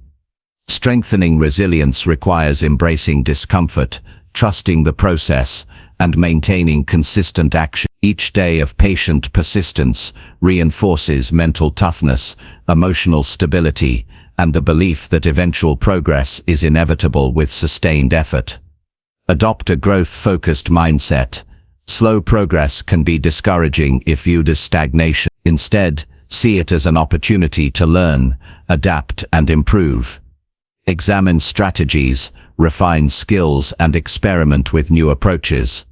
Speaker 1: Strengthening resilience requires embracing discomfort, trusting the process, and maintaining consistent action. Each day of patient persistence reinforces mental toughness, emotional stability, and the belief that eventual progress is inevitable with sustained effort. Adopt a growth-focused mindset. Slow progress can be discouraging if viewed as stagnation. Instead, see it as an opportunity to learn, adapt, and improve. Examine strategies, refine skills, and experiment with new approaches.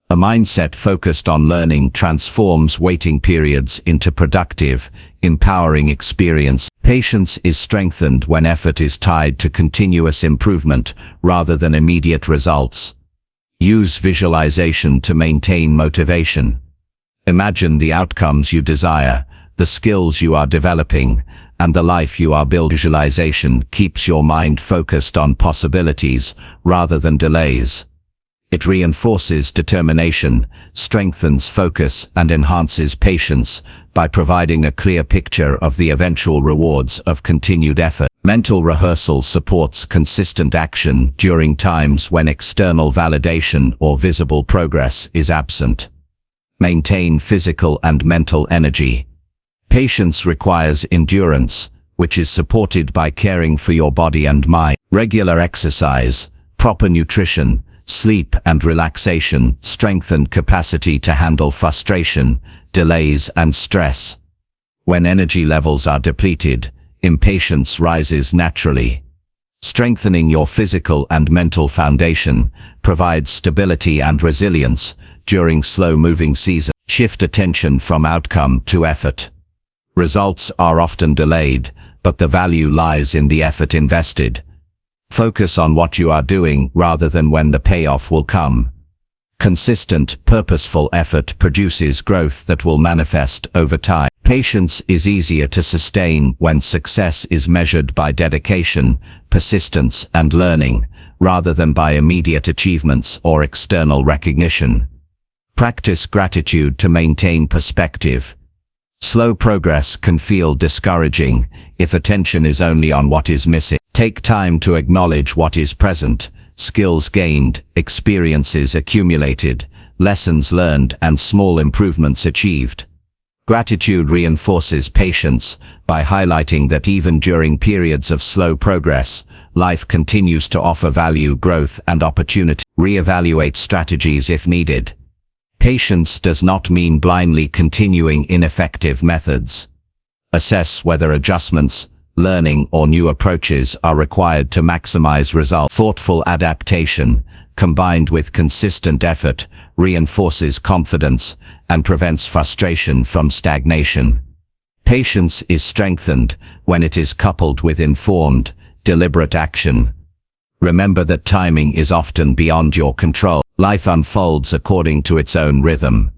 Speaker 1: A mindset focused on learning transforms waiting periods into productive, empowering experience. Patience is strengthened when effort is tied to continuous improvement rather than immediate results. Use visualization to maintain motivation. Imagine the outcomes you desire, the skills you are developing, and the life you are building. Visualization keeps your mind focused on possibilities rather than delays. It reinforces determination, strengthens focus, and enhances patience by providing a clear picture of the eventual rewards of continued effort. Mental rehearsal supports consistent action during times when external validation or visible progress is absent. Maintain physical and mental energy. Patience requires endurance, which is supported by caring for your body and mind. Regular exercise, proper nutrition, sleep, and relaxation strengthen capacity to handle frustration, delays, and stress. When energy levels are depleted, impatience rises naturally. Strengthening your physical and mental foundation provides stability and resilience during slow-moving seasons. Shift attention from outcome to effort. Results are often delayed, but the value lies in the effort invested. Focus on what you are doing rather than when the payoff will come. Consistent, purposeful effort produces growth that will manifest over time. Patience is easier to sustain when success is measured by dedication, persistence, and learning, rather than by immediate achievements or external recognition. Practice gratitude to maintain perspective. Slow progress can feel discouraging if attention is only on what is missing. Take time to acknowledge what is present, skills gained, experiences accumulated, lessons learned, and small improvements achieved. Gratitude reinforces patience by highlighting that even during periods of slow progress, life continues to offer value, growth, and opportunity. Reevaluate strategies if needed. Patience does not mean blindly continuing ineffective methods. Assess whether adjustments, learning, or new approaches are required to maximize results. Thoughtful adaptation, combined with consistent effort, reinforces confidence and prevents frustration from stagnation. Patience is strengthened when it is coupled with informed, deliberate action. Remember that timing is often beyond your control. Life unfolds according to its own rhythm,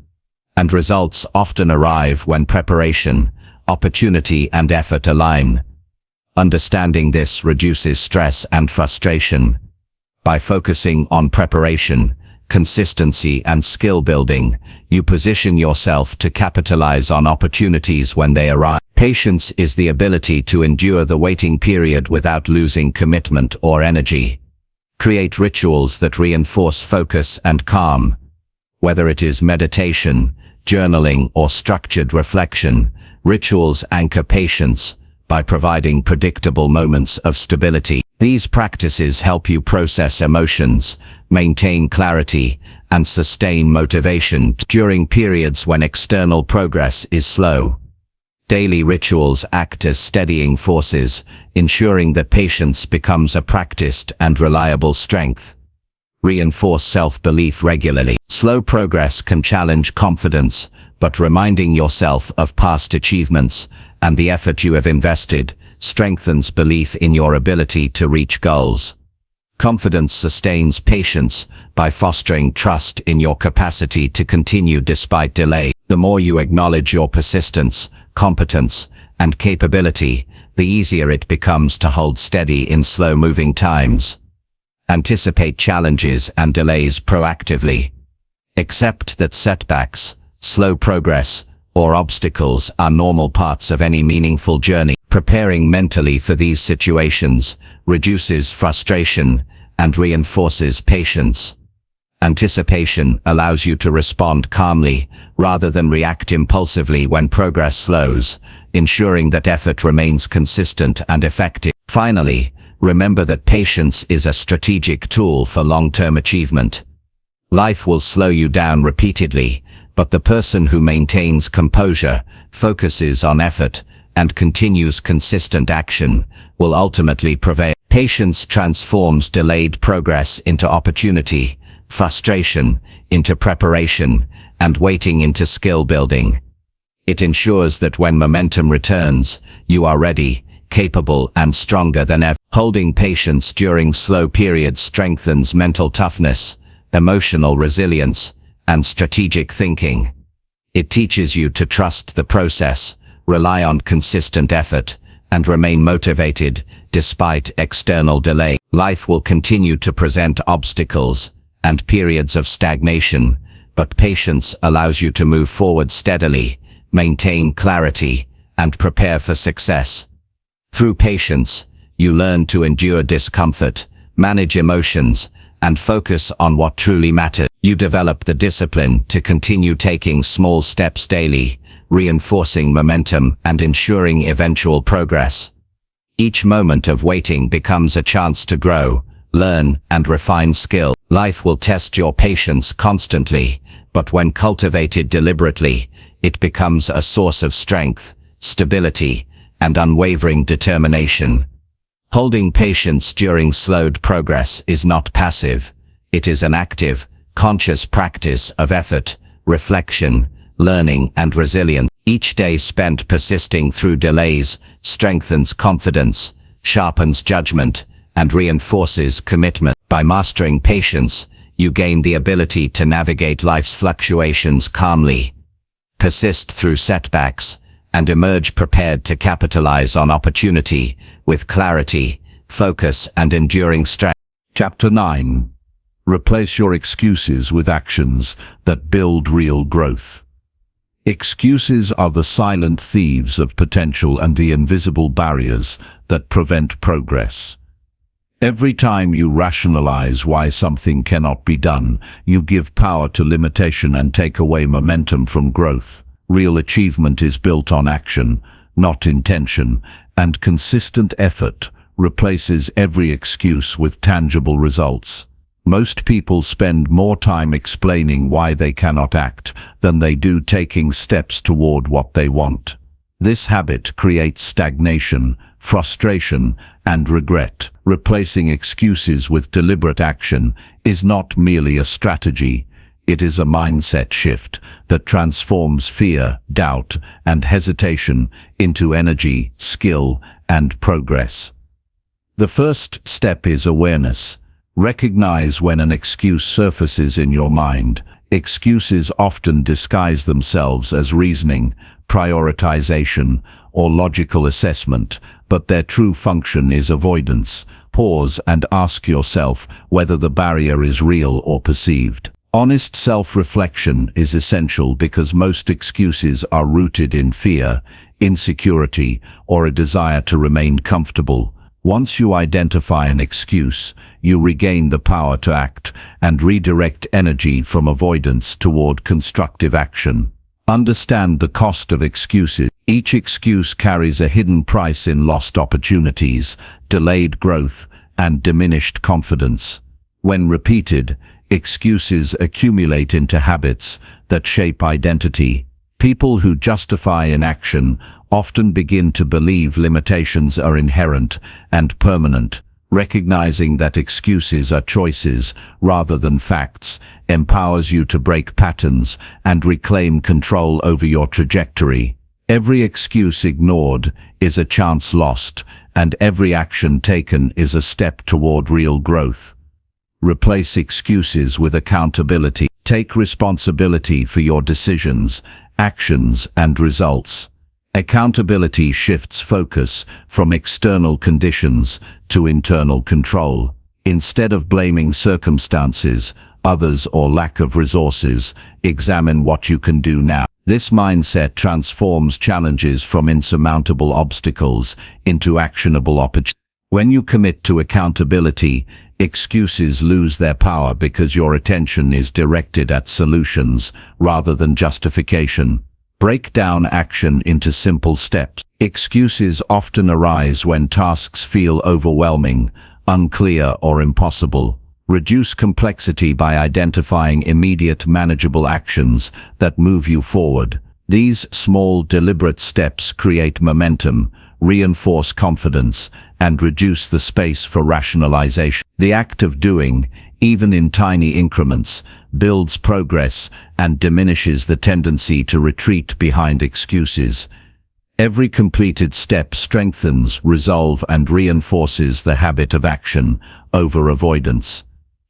Speaker 1: and results often arrive when preparation, opportunity, and effort align. Understanding this reduces stress and frustration. By focusing on preparation, consistency, and skill building, you position yourself to capitalize on opportunities when they arrive. Patience is the ability to endure the waiting period without losing commitment or energy. Create rituals that reinforce focus and calm. Whether it is meditation, journaling, or structured reflection, rituals anchor patience by providing predictable moments of stability. These practices help you process emotions, maintain clarity, and sustain motivation during periods when external progress is slow. Daily rituals act as steadying forces, ensuring that patience becomes a practiced and reliable strength. Reinforce self-belief regularly. Slow progress can challenge confidence, but reminding yourself of past achievements and the effort you have invested strengthens belief in your ability to reach goals. Confidence sustains patience by fostering trust in your capacity to continue despite delay. The more you acknowledge your persistence, competence, and capability, the easier it becomes to hold steady in slow-moving times. Anticipate challenges and delays proactively. Accept that setbacks, slow progress,
Speaker 2: or obstacles are normal parts of any meaningful journey. Preparing mentally for these situations reduces frustration and reinforces patience. Anticipation allows you to respond calmly rather than react impulsively when progress slows, ensuring that effort remains consistent and effective. Finally, remember that patience is a strategic tool for long-term achievement. Life will slow you down repeatedly, but the person who maintains composure, focuses on effort, and continues consistent action will ultimately prevail. Patience transforms delayed progress into opportunity, frustration into preparation, and waiting into skill building. It ensures that when momentum returns, you are ready, capable, and stronger than ever. Holding patience during slow periods strengthens mental toughness, emotional resilience, and strategic thinking. It teaches you to trust the process, rely on consistent effort, and remain motivated despite external delay. Life will continue to present obstacles and periods of stagnation, but patience allows you to move forward steadily, maintain clarity, and prepare for success. Through patience, you learn to endure discomfort, manage emotions, and focus on what truly matters. You develop the discipline to continue taking small steps daily, reinforcing momentum and ensuring eventual progress. Each moment of waiting becomes a chance to grow, learn, and refine skill. Life will test your patience constantly, but when cultivated deliberately, it becomes a source of strength, stability, and unwavering determination. Holding patience during slowed progress is not passive. It is an active, conscious practice of effort, reflection, learning, and resilience. Each day spent persisting through delays strengthens confidence, sharpens judgment, and reinforces commitment. By mastering patience, you gain the ability to navigate life's fluctuations calmly, persist through setbacks, and emerge prepared to capitalize on opportunity with clarity, focus, and enduring strength.
Speaker 1: Chapter 9. Replace your excuses with actions that build real growth. Excuses are the silent thieves of potential and the invisible barriers that prevent progress. Every time you rationalize why something cannot be done, you give power to limitation and take away momentum from growth. Real achievement is built on action, not intention, and consistent effort replaces every excuse with tangible results. Most people spend more time explaining why they cannot act than they do taking steps toward what they want. This habit creates stagnation, frustration, and regret. Replacing excuses with deliberate action is not merely a strategy. It is a mindset shift that transforms fear, doubt, and hesitation into energy, skill, and progress. The first step is awareness. Recognize when an excuse surfaces in your mind. Excuses often disguise themselves as reasoning, prioritization, or logical assessment, but their true function is avoidance. Pause and ask yourself whether the barrier is real or perceived. Honest self-reflection is essential because most excuses are rooted in fear, insecurity, or a desire to remain comfortable. Once you identify an excuse, you regain the power to act and redirect energy from avoidance toward constructive action. Understand the cost of excuses. Each excuse carries a hidden price in lost opportunities, delayed growth, and diminished confidence. When repeated, excuses accumulate into habits that shape identity. People who justify inaction often begin to believe limitations are inherent and permanent. Recognizing that excuses are choices rather than facts empowers you to break patterns and reclaim control over your trajectory. Every excuse ignored is a chance lost, and every action taken is a step toward real growth. Replace excuses with accountability. Take responsibility for your decisions, actions, and results. Accountability shifts focus from external conditions to internal control. Instead of blaming circumstances, others, or lack of resources, examine what you can do now. This mindset transforms challenges from insurmountable obstacles into actionable opportunities. When you commit to accountability, excuses lose their power because your attention is directed at solutions rather than justification. Break down action into simple steps. Excuses often arise when tasks feel overwhelming, unclear, or impossible. Reduce complexity by identifying immediate manageable actions that move you forward. These small, deliberate steps create momentum, reinforce confidence, and reduce the space for rationalization. The act of doing, even in tiny increments, builds progress and diminishes the tendency to retreat behind excuses. Every completed step strengthens resolve and reinforces the habit of action over avoidance.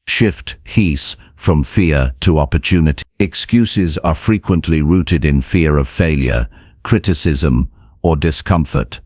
Speaker 1: Shift peace from fear to opportunity. Excuses are frequently rooted in fear of failure, criticism, or discomfort.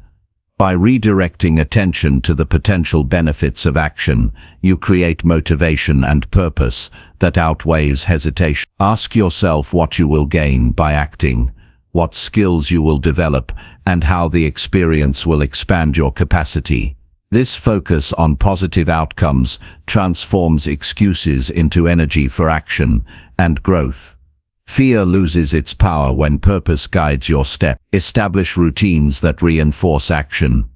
Speaker 1: By redirecting attention to the potential benefits of action, you create motivation and purpose that outweighs hesitation. Ask yourself what you will gain by acting, what skills you will develop, and how the experience will expand your capacity. This focus on positive outcomes transforms excuses into energy for action and growth. Fear loses its power when purpose guides your step. Establish routines that reinforce action.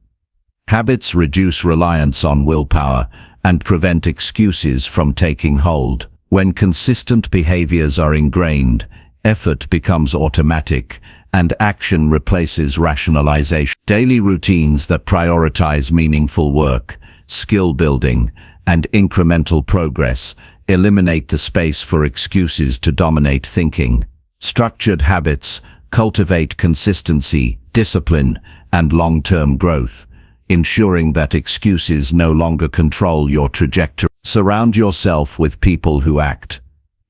Speaker 1: Habits reduce reliance on willpower and prevent excuses from taking hold. When consistent behaviors are ingrained, effort becomes automatic and action replaces rationalization. Daily routines that prioritize meaningful work, skill building, and incremental progress eliminate the space for excuses to dominate thinking. Structured habits cultivate consistency, discipline, and long-term growth, ensuring that excuses no longer control your trajectory. Surround yourself with people who act.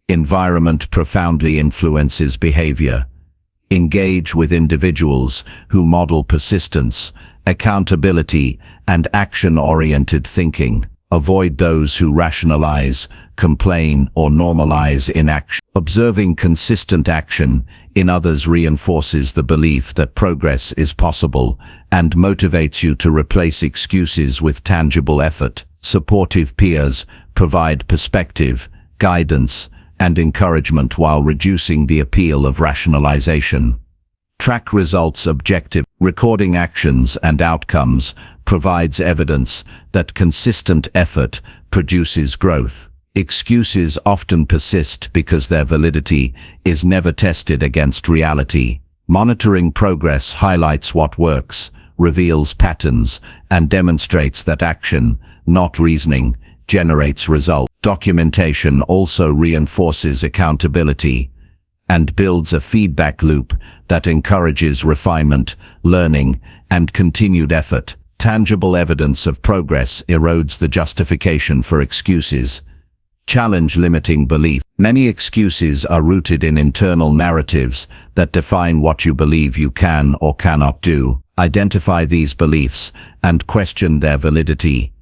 Speaker 1: Environment profoundly influences behavior. Engage with individuals who model persistence, accountability, and action-oriented thinking. Avoid those who rationalize, complain, or normalize inaction. Observing consistent action in others reinforces the belief that progress is possible and motivates you to replace excuses with tangible effort. Supportive peers provide perspective, guidance, and encouragement while reducing the appeal of rationalization. Track results objectively. Recording actions and outcomes provides evidence that consistent effort produces growth. Excuses often persist because their validity is never tested against reality. Monitoring progress highlights what works, reveals patterns, and demonstrates that action, not reasoning, generates results. Documentation also reinforces accountability and builds a feedback loop that encourages refinement, learning, and continued effort. Tangible evidence of progress erodes the justification for excuses. Challenge limiting belief. Many excuses are rooted in internal narratives that define what you believe you can or cannot do. Identify these beliefs and question their validity.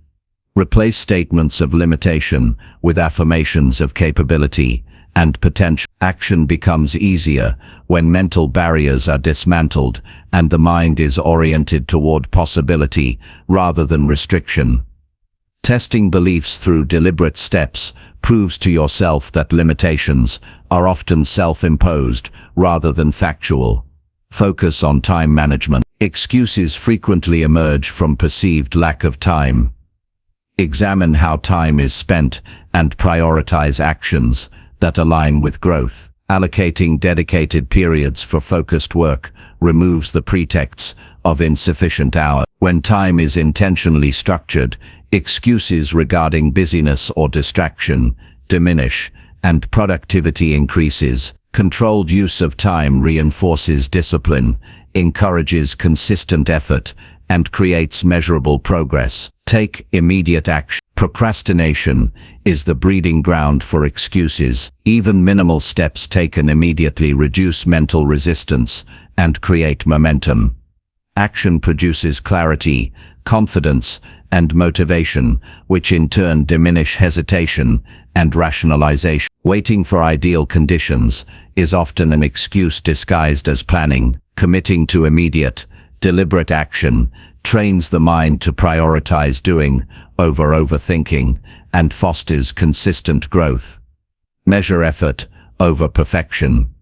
Speaker 1: Replace statements of limitation with affirmations of capability and potential. Action becomes easier when mental barriers are dismantled and the mind is oriented toward possibility rather than restriction. Testing beliefs through deliberate steps proves to yourself that limitations are often self-imposed rather than factual. Focus on time management. Excuses frequently emerge from perceived lack of time. Examine how time is spent and prioritize actions that align with growth. Allocating dedicated periods for focused work removes the pretexts of insufficient hours. When time is intentionally structured, excuses regarding busyness or distraction diminish and productivity increases. Controlled use of time reinforces discipline, encourages consistent effort, and creates measurable progress. Take immediate action. Procrastination is the breeding ground for excuses. Even minimal steps taken immediately reduce mental resistance and create momentum. Action produces clarity, confidence, and motivation, which in turn diminish hesitation and rationalization. Waiting for ideal conditions is often an excuse disguised as planning. Committing to immediate, deliberate action trains the mind to prioritize doing over overthinking and fosters consistent growth. Measure effort over perfection.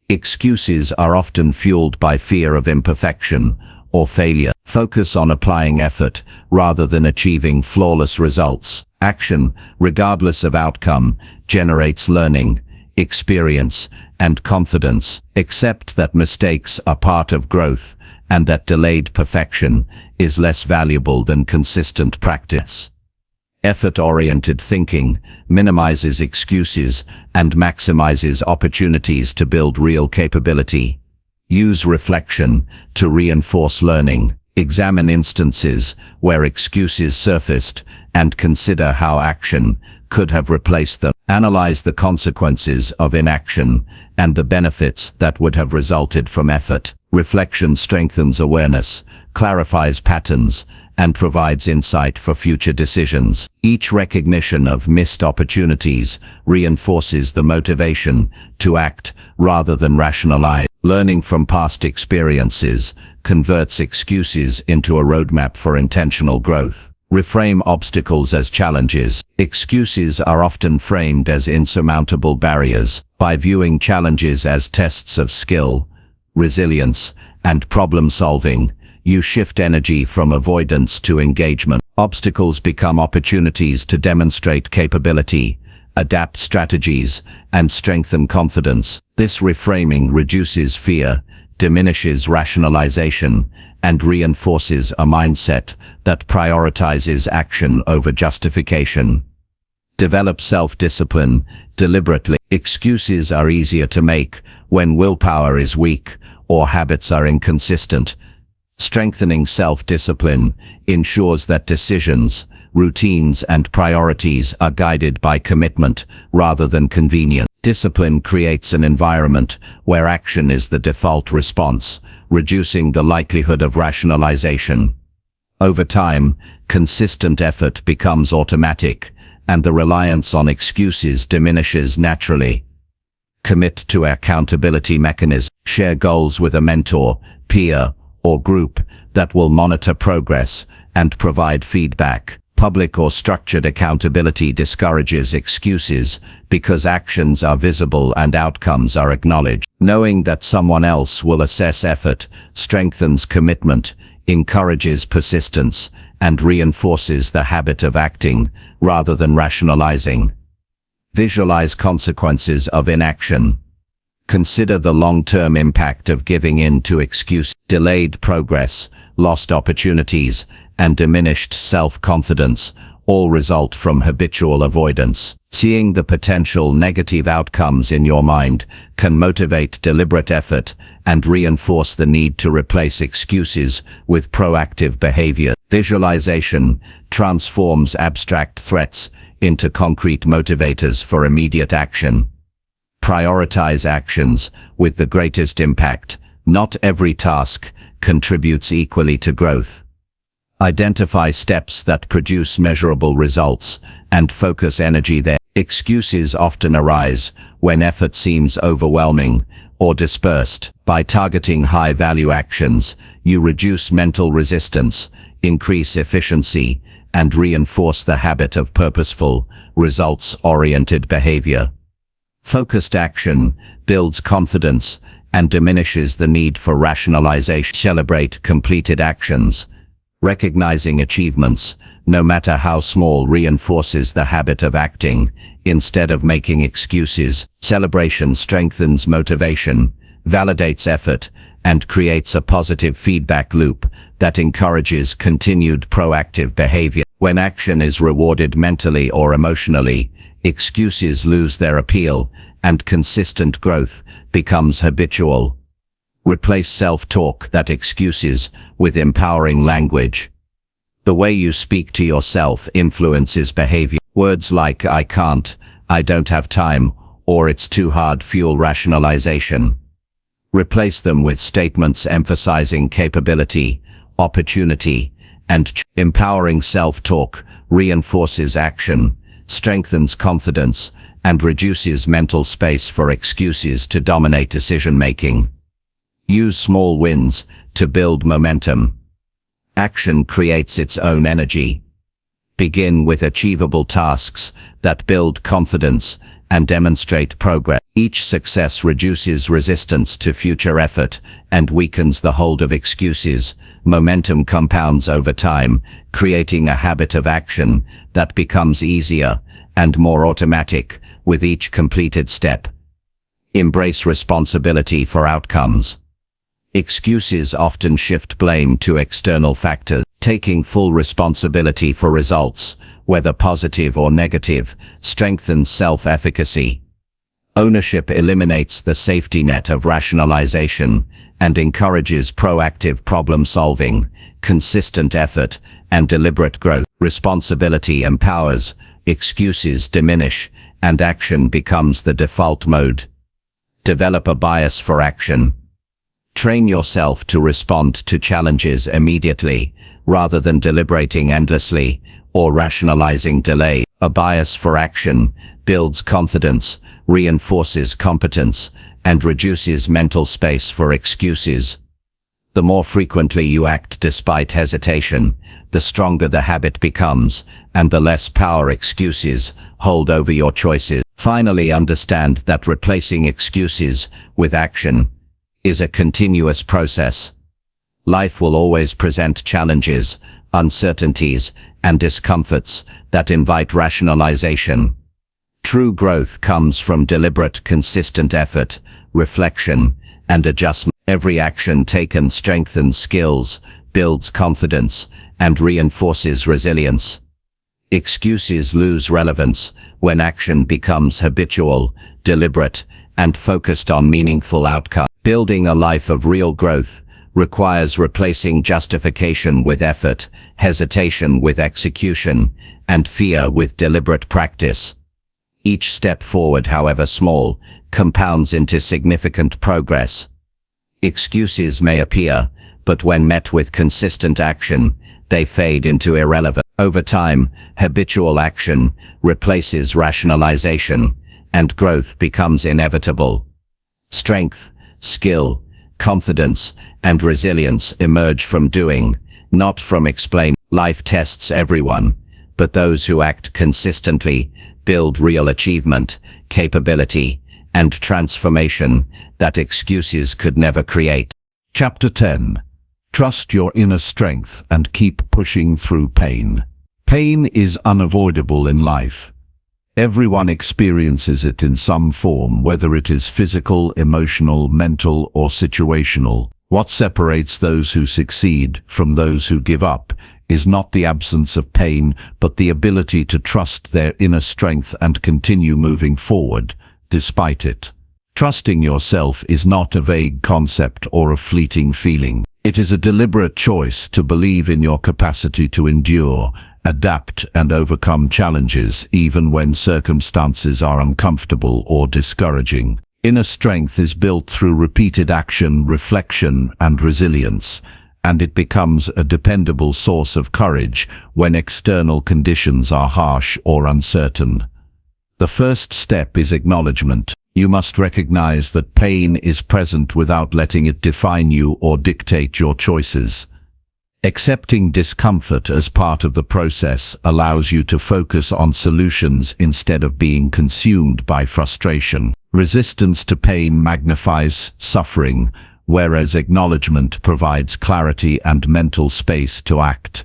Speaker 1: Excuses are often fueled by fear of imperfection or failure. Focus on applying effort rather than achieving flawless results. Action, regardless of outcome, generates learning, experience, and confidence. Accept that mistakes are part of growth and that delayed perfection is less valuable than consistent practice. Effort-oriented thinking minimizes excuses and maximizes opportunities to build real capability. Use reflection to reinforce learning. Examine instances where excuses surfaced and consider how action could have replaced them. Analyze the consequences of inaction and the benefits that would have resulted from effort. Reflection strengthens awareness, clarifies patterns, and provides insight for future decisions. Each recognition of missed opportunities reinforces the motivation to act rather than rationalize. Learning from past experiences converts excuses into a roadmap for intentional growth. Reframe obstacles as challenges. Excuses are often framed as insurmountable barriers. By viewing challenges as tests of skill, resilience, and problem-solving, you shift energy from avoidance to engagement. Obstacles become opportunities to demonstrate capability, adapt strategies, and strengthen confidence. This reframing reduces fear, diminishes rationalization, and reinforces a mindset that prioritizes action over justification. Develop self-discipline deliberately. Excuses are easier to make when willpower is weak or habits are inconsistent. Strengthening self-discipline ensures that decisions, routines, and priorities are guided by commitment rather than convenience. Discipline creates an environment where action is the default response, reducing the likelihood of rationalization. Over time, consistent effort becomes automatic, and the reliance on excuses diminishes naturally. Commit to accountability mechanisms. Share goals with a mentor, peer, or group that will monitor progress and provide feedback. Public or structured accountability discourages excuses because actions are visible and outcomes are acknowledged. Knowing that someone else will assess effort strengthens commitment, encourages persistence, and reinforces the habit of acting rather than rationalizing. Visualize consequences of inaction. Consider the long-term impact of giving in to excuses. Delayed progress, lost opportunities, and diminished self-confidence all result from habitual avoidance. Seeing the potential negative outcomes in your mind can motivate deliberate effort and reinforce the need to replace excuses with proactive behavior. Visualization transforms abstract threats into concrete motivators for immediate action. Prioritize actions with the greatest impact. Not every task contributes equally to growth. Identify steps that produce measurable results and focus energy there. Excuses often arise when effort seems overwhelming or dispersed. By targeting high-value actions, you reduce mental resistance, increase efficiency, and reinforce the habit of purposeful, results-oriented behavior. Focused action builds confidence and diminishes the need for rationalization. Celebrate completed actions. Recognizing achievements, no matter how small, reinforces the habit of acting instead of making excuses. Celebration strengthens motivation, validates effort, and creates a positive feedback loop that encourages continued proactive behavior. When action is rewarded mentally or emotionally, excuses lose their appeal, and consistent growth becomes habitual. Replace self-talk that excuses with empowering language. The way you speak to yourself influences behavior. Words like "I can't," "I don't have time," or "it's too hard" fuel rationalization. Replace them with statements emphasizing capability, opportunity,
Speaker 2: and empowering self-talk reinforces action, strengthens confidence, and reduces mental space for excuses to dominate decision-making. Use small wins to build momentum. Action creates its own energy. Begin with achievable tasks that build confidence and demonstrate progress. Each success reduces resistance to future effort and weakens the hold of excuses. Momentum compounds over time, creating a habit of action that becomes easier and more automatic with each completed step. Embrace responsibility for outcomes. Excuses often shift blame to external factors. Taking full responsibility for results, whether positive or negative, strengthens self-efficacy. Ownership eliminates the safety net of rationalization and encourages proactive problem-solving, consistent effort, and deliberate growth. Responsibility empowers, excuses diminish, and action becomes the default mode. Develop a bias for action. Train yourself to respond to challenges immediately, rather than deliberating endlessly or rationalizing delay. A bias for action builds confidence, reinforces competence, and reduces mental space for excuses. The more frequently you act despite hesitation, the stronger the habit becomes, and the less power excuses hold over your choices. Finally, understand that replacing excuses with action is a continuous process. Life will always present challenges, uncertainties, and discomforts that invite rationalization. True growth comes from deliberate, consistent effort, reflection, and adjustment. Every action taken strengthens skills, builds confidence, and reinforces resilience. Excuses lose relevance when action becomes habitual, deliberate, and focused on meaningful outcomes. Building a life of real growth requires replacing justification with effort, hesitation with execution, and fear with deliberate practice. Each step forward, however small, compounds into significant progress. Excuses may appear, but when met with consistent action, they fade into irrelevance. Over time, habitual action replaces rationalization, and growth becomes inevitable. Strength, skill, confidence, and resilience emerge from doing, not from explaining. Life tests everyone, but those who act consistently build real achievement, capability, and transformation that excuses could never create.
Speaker 1: Chapter 10. Trust your inner strength and keep pushing through pain. Pain is unavoidable in life. Everyone experiences it in some form, whether it is physical, emotional, mental, or situational. What separates those who succeed from those who give up is not the absence of pain, but the ability to trust their inner strength and continue moving forward, despite it. Trusting yourself is not a vague concept or a fleeting feeling. It is a deliberate choice to believe in your capacity to endure, adapt, and overcome challenges, even when circumstances are uncomfortable or discouraging. Inner strength is built through repeated action, reflection, and resilience, and it becomes a dependable source of courage when external conditions are harsh or uncertain. The first step is acknowledgement. You must recognize that pain is present without letting it define you or dictate your choices. Accepting discomfort as part of the process allows you to focus on solutions instead of being consumed by frustration. Resistance to pain magnifies suffering, whereas acknowledgement provides clarity and mental space to act.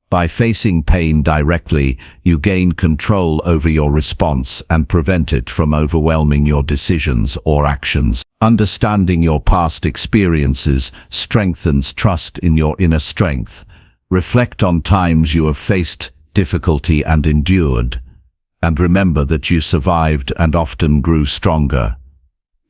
Speaker 1: By facing pain directly, you gain control over your response and prevent it from overwhelming your decisions or actions. Understanding your past experiences strengthens trust in your inner strength. Reflect on times you have faced difficulty and endured, and remember that you survived and often grew stronger.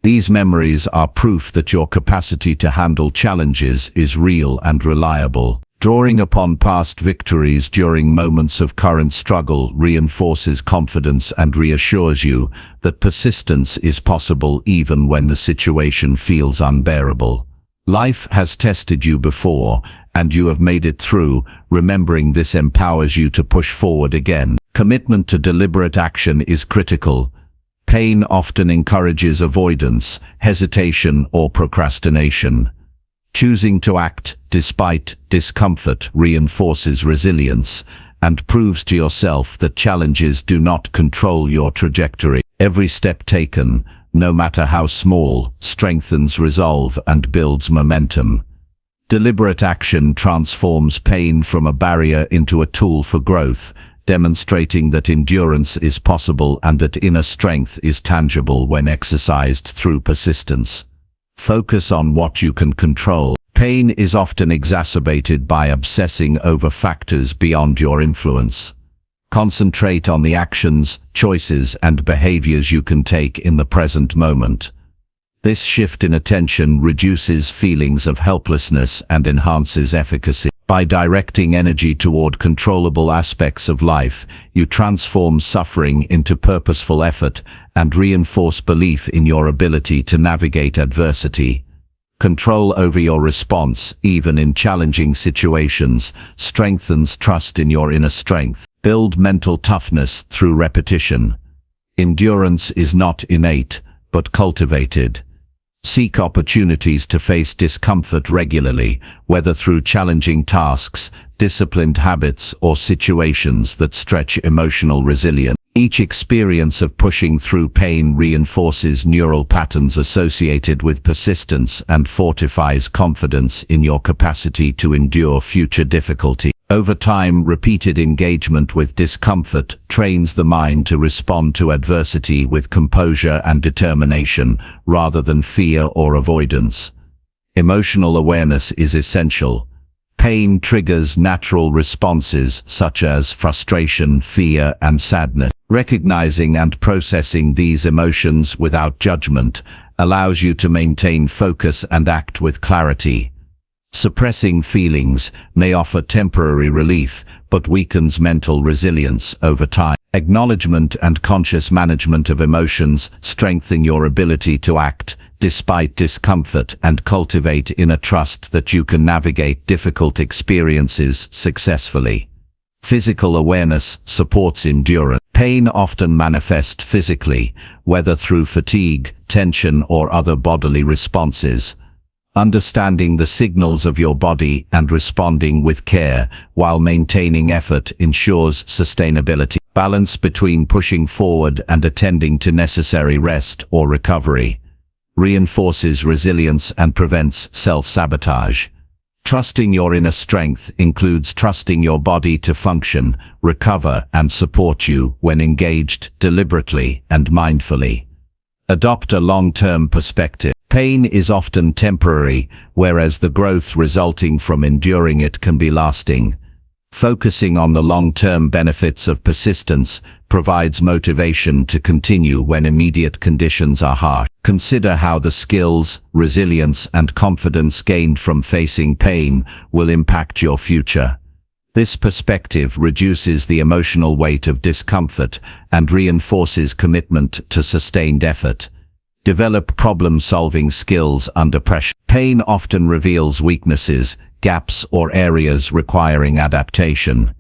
Speaker 1: These memories are proof that your capacity to handle challenges is real and reliable. Drawing upon past victories during moments of current struggle reinforces confidence and reassures you that persistence is possible even when the situation feels unbearable. Life has tested you before, and you have made it through. Remembering this empowers you to push forward again. Commitment to deliberate action is critical. Pain often encourages avoidance, hesitation, or procrastination. Choosing to act despite discomfort reinforces resilience and proves to yourself that challenges do not control your trajectory. Every step taken, no matter how small, strengthens resolve and builds momentum. Deliberate action transforms pain from a barrier into a tool for growth, demonstrating that endurance is possible and that inner strength is tangible when exercised through persistence. Focus on what you can control. Pain is often exacerbated by obsessing over factors beyond your influence. Concentrate on the actions, choices, and behaviors you can take in the present moment. This shift in attention reduces feelings of helplessness and enhances efficacy. By directing energy toward controllable aspects of life, you transform suffering into purposeful effort and reinforce belief in your ability to navigate adversity. Control over your response, even in challenging situations, strengthens trust in your inner strength. Build mental toughness through repetition. Endurance is not innate, but cultivated. Seek opportunities to face discomfort regularly, whether through challenging tasks, disciplined habits, or situations that stretch emotional resilience. Each experience of pushing through pain reinforces neural patterns associated with persistence and fortifies confidence in your capacity to endure future difficulty. Over time, repeated engagement with discomfort trains the mind to respond to adversity with composure and determination, rather than fear or avoidance. Emotional awareness is essential. Pain triggers natural responses such as frustration, fear, and sadness. Recognizing and processing these emotions without judgment allows you to maintain focus and act with clarity. Suppressing feelings may offer temporary relief, but weakens mental resilience over time. Acknowledgement and conscious management of emotions strengthen your ability to act despite discomfort and cultivate inner trust that you can navigate difficult experiences successfully. Physical awareness supports endurance. Pain often manifests physically, whether through fatigue, tension, or other bodily responses. Understanding the signals of your body and responding with care while maintaining effort ensures sustainability. Balance between pushing forward and attending to necessary rest or recovery reinforces resilience and prevents self-sabotage. Trusting your inner strength includes trusting your body to function, recover, and support you when engaged deliberately and mindfully. Adopt a long-term perspective. Pain is often temporary, whereas the growth resulting from enduring it can be lasting. Focusing on the long-term benefits of persistence provides motivation to continue when immediate conditions are harsh. Consider how the skills, resilience, and confidence gained from facing pain will impact your future. This perspective reduces the emotional weight of discomfort and reinforces commitment to sustained effort. Develop problem-solving skills under pressure. Pain often reveals weaknesses, gaps, or areas requiring adaptation.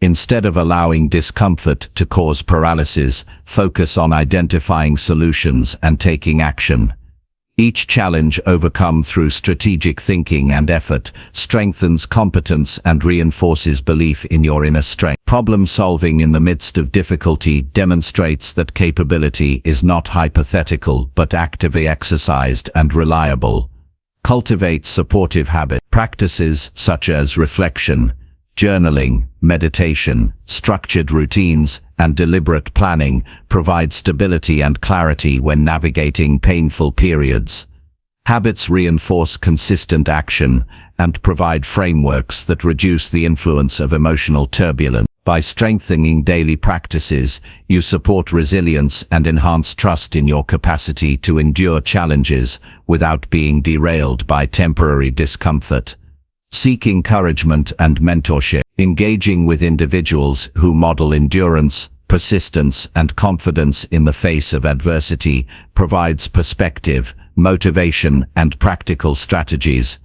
Speaker 1: Instead of allowing discomfort to cause paralysis, focus on identifying solutions and taking action. Each challenge overcome through strategic thinking and effort strengthens competence and reinforces belief in your inner strength. Problem solving in the midst of difficulty demonstrates that capability is not hypothetical but actively exercised and reliable. Cultivate supportive habits. Practices such as reflection, journaling, meditation, structured routines, and deliberate planning provide stability and clarity when navigating painful periods. Habits reinforce consistent action and provide frameworks that reduce the influence of emotional turbulence. By strengthening daily practices, you support resilience and enhance trust in your capacity to endure challenges without being derailed by temporary discomfort. Seek encouragement and mentorship. Engaging with individuals who model endurance, persistence, and confidence in the face of adversity provides perspective, motivation, and practical strategies.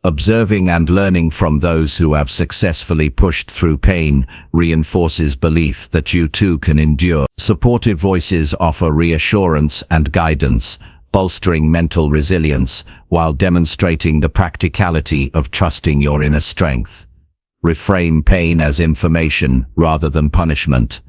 Speaker 1: Observing and learning from those who have successfully pushed through pain reinforces belief that you too can endure. Supportive voices offer reassurance and guidance, bolstering mental resilience while demonstrating the practicality of trusting your inner strength. Reframe pain as information rather than punishment.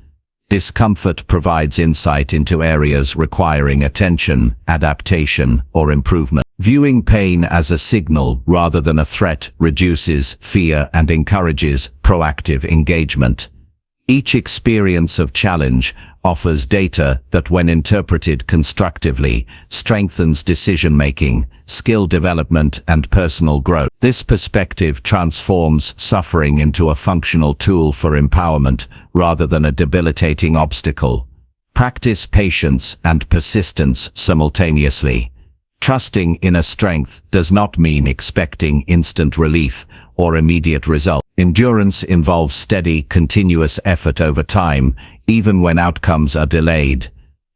Speaker 1: Discomfort provides insight into areas requiring attention, adaptation, or improvement. Viewing pain as a signal rather than a threat reduces fear and encourages proactive engagement. Each experience of challenge offers data that, when interpreted constructively, strengthens decision-making, skill development, and personal growth. This perspective transforms suffering into a functional tool for empowerment rather than a debilitating obstacle. Practice patience and persistence simultaneously. Trusting inner strength does not mean expecting instant relief or immediate result. Endurance involves steady, continuous effort over time, even when outcomes are delayed.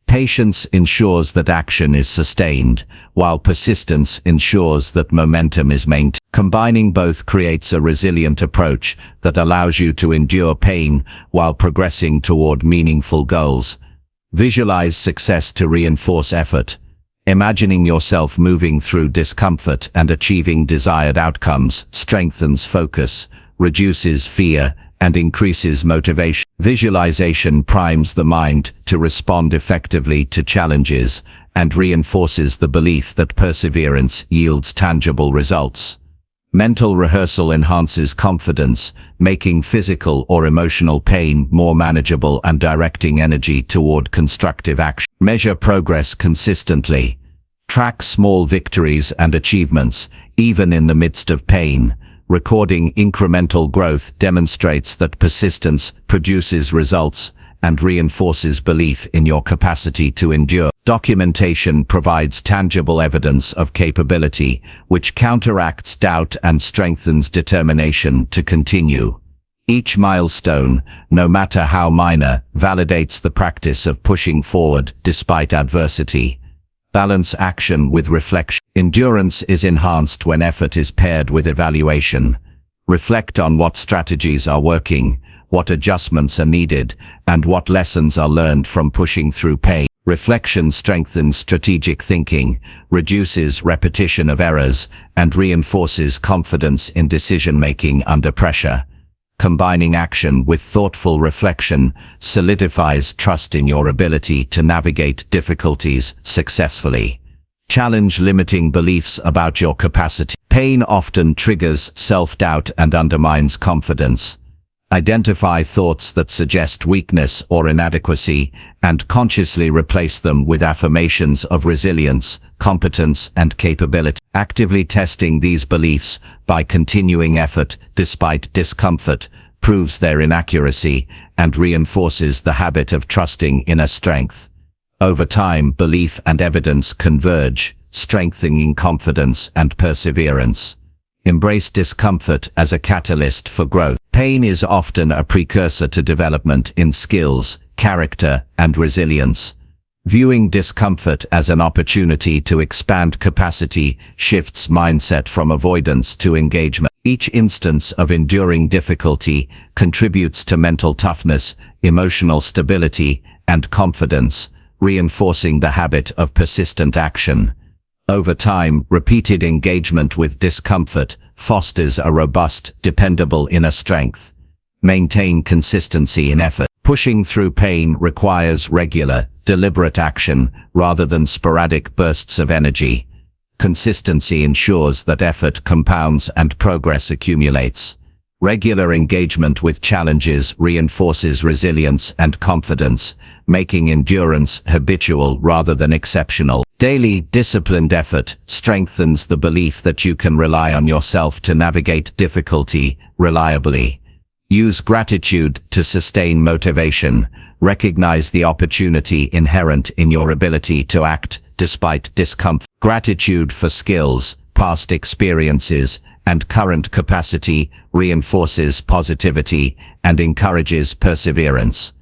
Speaker 1: Patience ensures that action is sustained, while persistence ensures that momentum is maintained. Combining both creates a resilient approach that allows you to endure pain while progressing toward meaningful goals. Visualize success to reinforce effort. Imagining yourself moving through discomfort and achieving desired outcomes strengthens focus, reduces fear, and increases motivation. Visualization primes the mind to respond effectively to challenges and reinforces the belief that perseverance yields tangible results. Mental rehearsal enhances confidence, making physical or emotional pain more manageable and directing energy toward constructive action. Measure progress consistently. Track small victories and achievements, even in the midst of pain. Recording incremental growth demonstrates that persistence produces results and reinforces belief in your capacity to endure. Documentation provides tangible evidence of capability, which counteracts doubt and strengthens determination to continue. Each milestone, no matter how minor, validates the practice of pushing forward despite adversity. Balance action with reflection. Endurance is enhanced when effort is paired with evaluation. Reflect on what strategies are working, what adjustments are needed, and what lessons are learned from pushing through pain. Reflection strengthens strategic thinking, reduces repetition of errors, and reinforces confidence in decision-making under pressure. Combining action with thoughtful reflection solidifies trust in your ability to navigate difficulties successfully. Challenge limiting beliefs about your capacity. Pain often triggers self-doubt and undermines confidence. Identify thoughts that suggest weakness or inadequacy and consciously replace them with affirmations of resilience, competence, and capability. Actively testing these beliefs by continuing effort despite discomfort proves their inaccuracy and reinforces the habit of trusting inner strength. Over time, belief and evidence converge, strengthening confidence and perseverance. Embrace discomfort as a catalyst for growth. Pain is often a precursor to development in skills, character, and resilience. Viewing discomfort as an opportunity to expand capacity shifts mindset from avoidance to engagement. Each instance of enduring difficulty contributes to mental toughness, emotional stability, and confidence, reinforcing the habit of persistent action. Over time, repeated engagement with discomfort fosters a robust, dependable inner strength. Maintain consistency in effort. Pushing through pain requires regular, deliberate action rather than sporadic bursts of energy. Consistency ensures that effort compounds and progress accumulates. Regular engagement with challenges reinforces resilience and confidence, making endurance habitual rather than exceptional. Daily, disciplined effort strengthens the belief that you can rely on yourself to navigate difficulty reliably. Use gratitude to sustain motivation. Recognize the opportunity inherent in your ability to act despite discomfort. Gratitude for skills, past experiences, and current capacity reinforces positivity and encourages perseverance.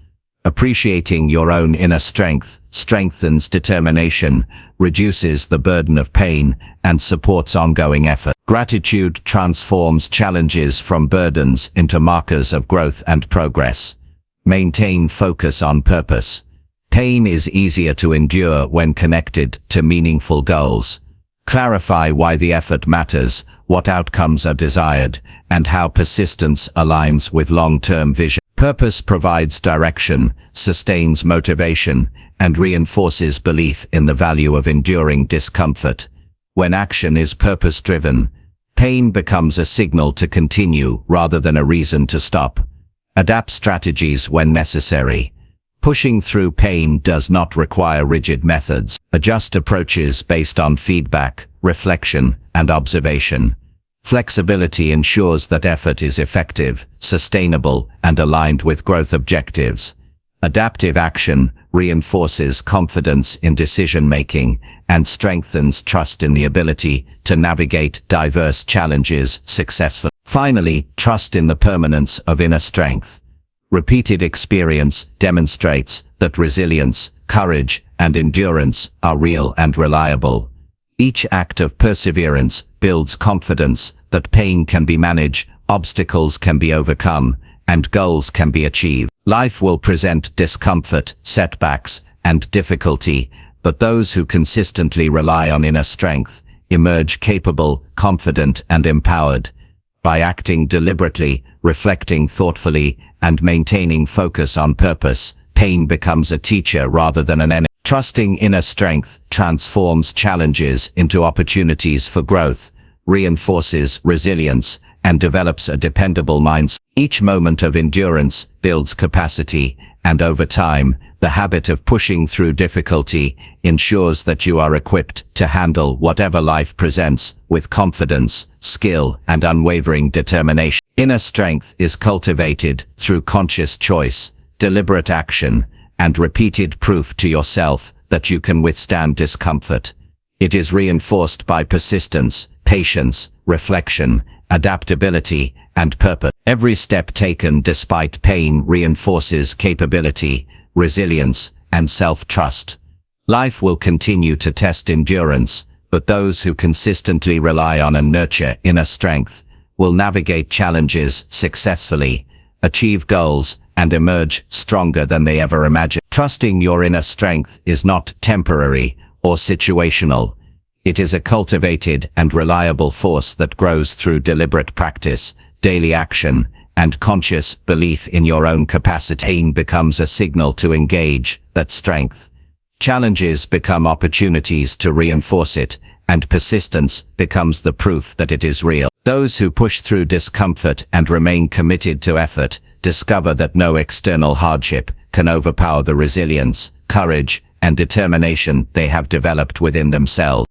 Speaker 2: Appreciating your own inner strength strengthens determination, reduces the burden of pain, and supports ongoing effort. Gratitude transforms challenges from burdens into markers of growth and progress. Maintain focus on purpose. Pain is easier to endure when connected to meaningful goals. Clarify why the effort matters, what outcomes are desired, and how persistence aligns with long-term vision. Purpose provides direction, sustains motivation, and reinforces belief in the value of enduring discomfort. When action is purpose-driven, pain becomes a signal to continue rather than a reason to stop. Adapt strategies when necessary. Pushing through pain does not require rigid methods. Adjust approaches based on feedback, reflection, and observation. Flexibility ensures that effort is effective, sustainable, and aligned with growth objectives. Adaptive action reinforces confidence in decision-making and strengthens trust in the ability to navigate diverse challenges successfully. Finally, trust in the permanence of inner strength. Repeated experience demonstrates that resilience, courage, and endurance are real and reliable. Each act of perseverance builds confidence that pain can be managed, obstacles can be overcome, and goals can be achieved. Life will present discomfort, setbacks, and difficulty, but those who consistently rely on inner strength emerge capable, confident, and empowered. By acting deliberately, reflecting thoughtfully, and maintaining focus on purpose, pain becomes a teacher rather than an enemy. Trusting inner strength transforms challenges into opportunities for growth, reinforces resilience, and develops a dependable mindset. Each moment of endurance builds capacity, and over time, the habit of pushing through difficulty ensures that you are equipped to handle whatever life presents with confidence, skill, and unwavering determination. Inner strength is cultivated through conscious choice, deliberate action, and repeated proof to yourself that you can withstand discomfort. It is reinforced by persistence, patience, reflection, adaptability, and purpose. Every step taken despite pain reinforces capability, resilience, and self-trust. Life will continue to test endurance, but those who consistently rely on and nurture inner strength will navigate challenges successfully, achieve goals, and emerge stronger than they ever imagined. Trusting your inner strength is not temporary or situational. It is a cultivated and reliable force that grows through deliberate practice, daily action, and conscious belief in your own capacity. Pain becomes a signal to engage that strength. Challenges become opportunities to reinforce it, and persistence becomes the proof that it is real. Those who push through discomfort and remain committed to effort discover that no external hardship can overpower the resilience, courage, and determination they have developed within themselves.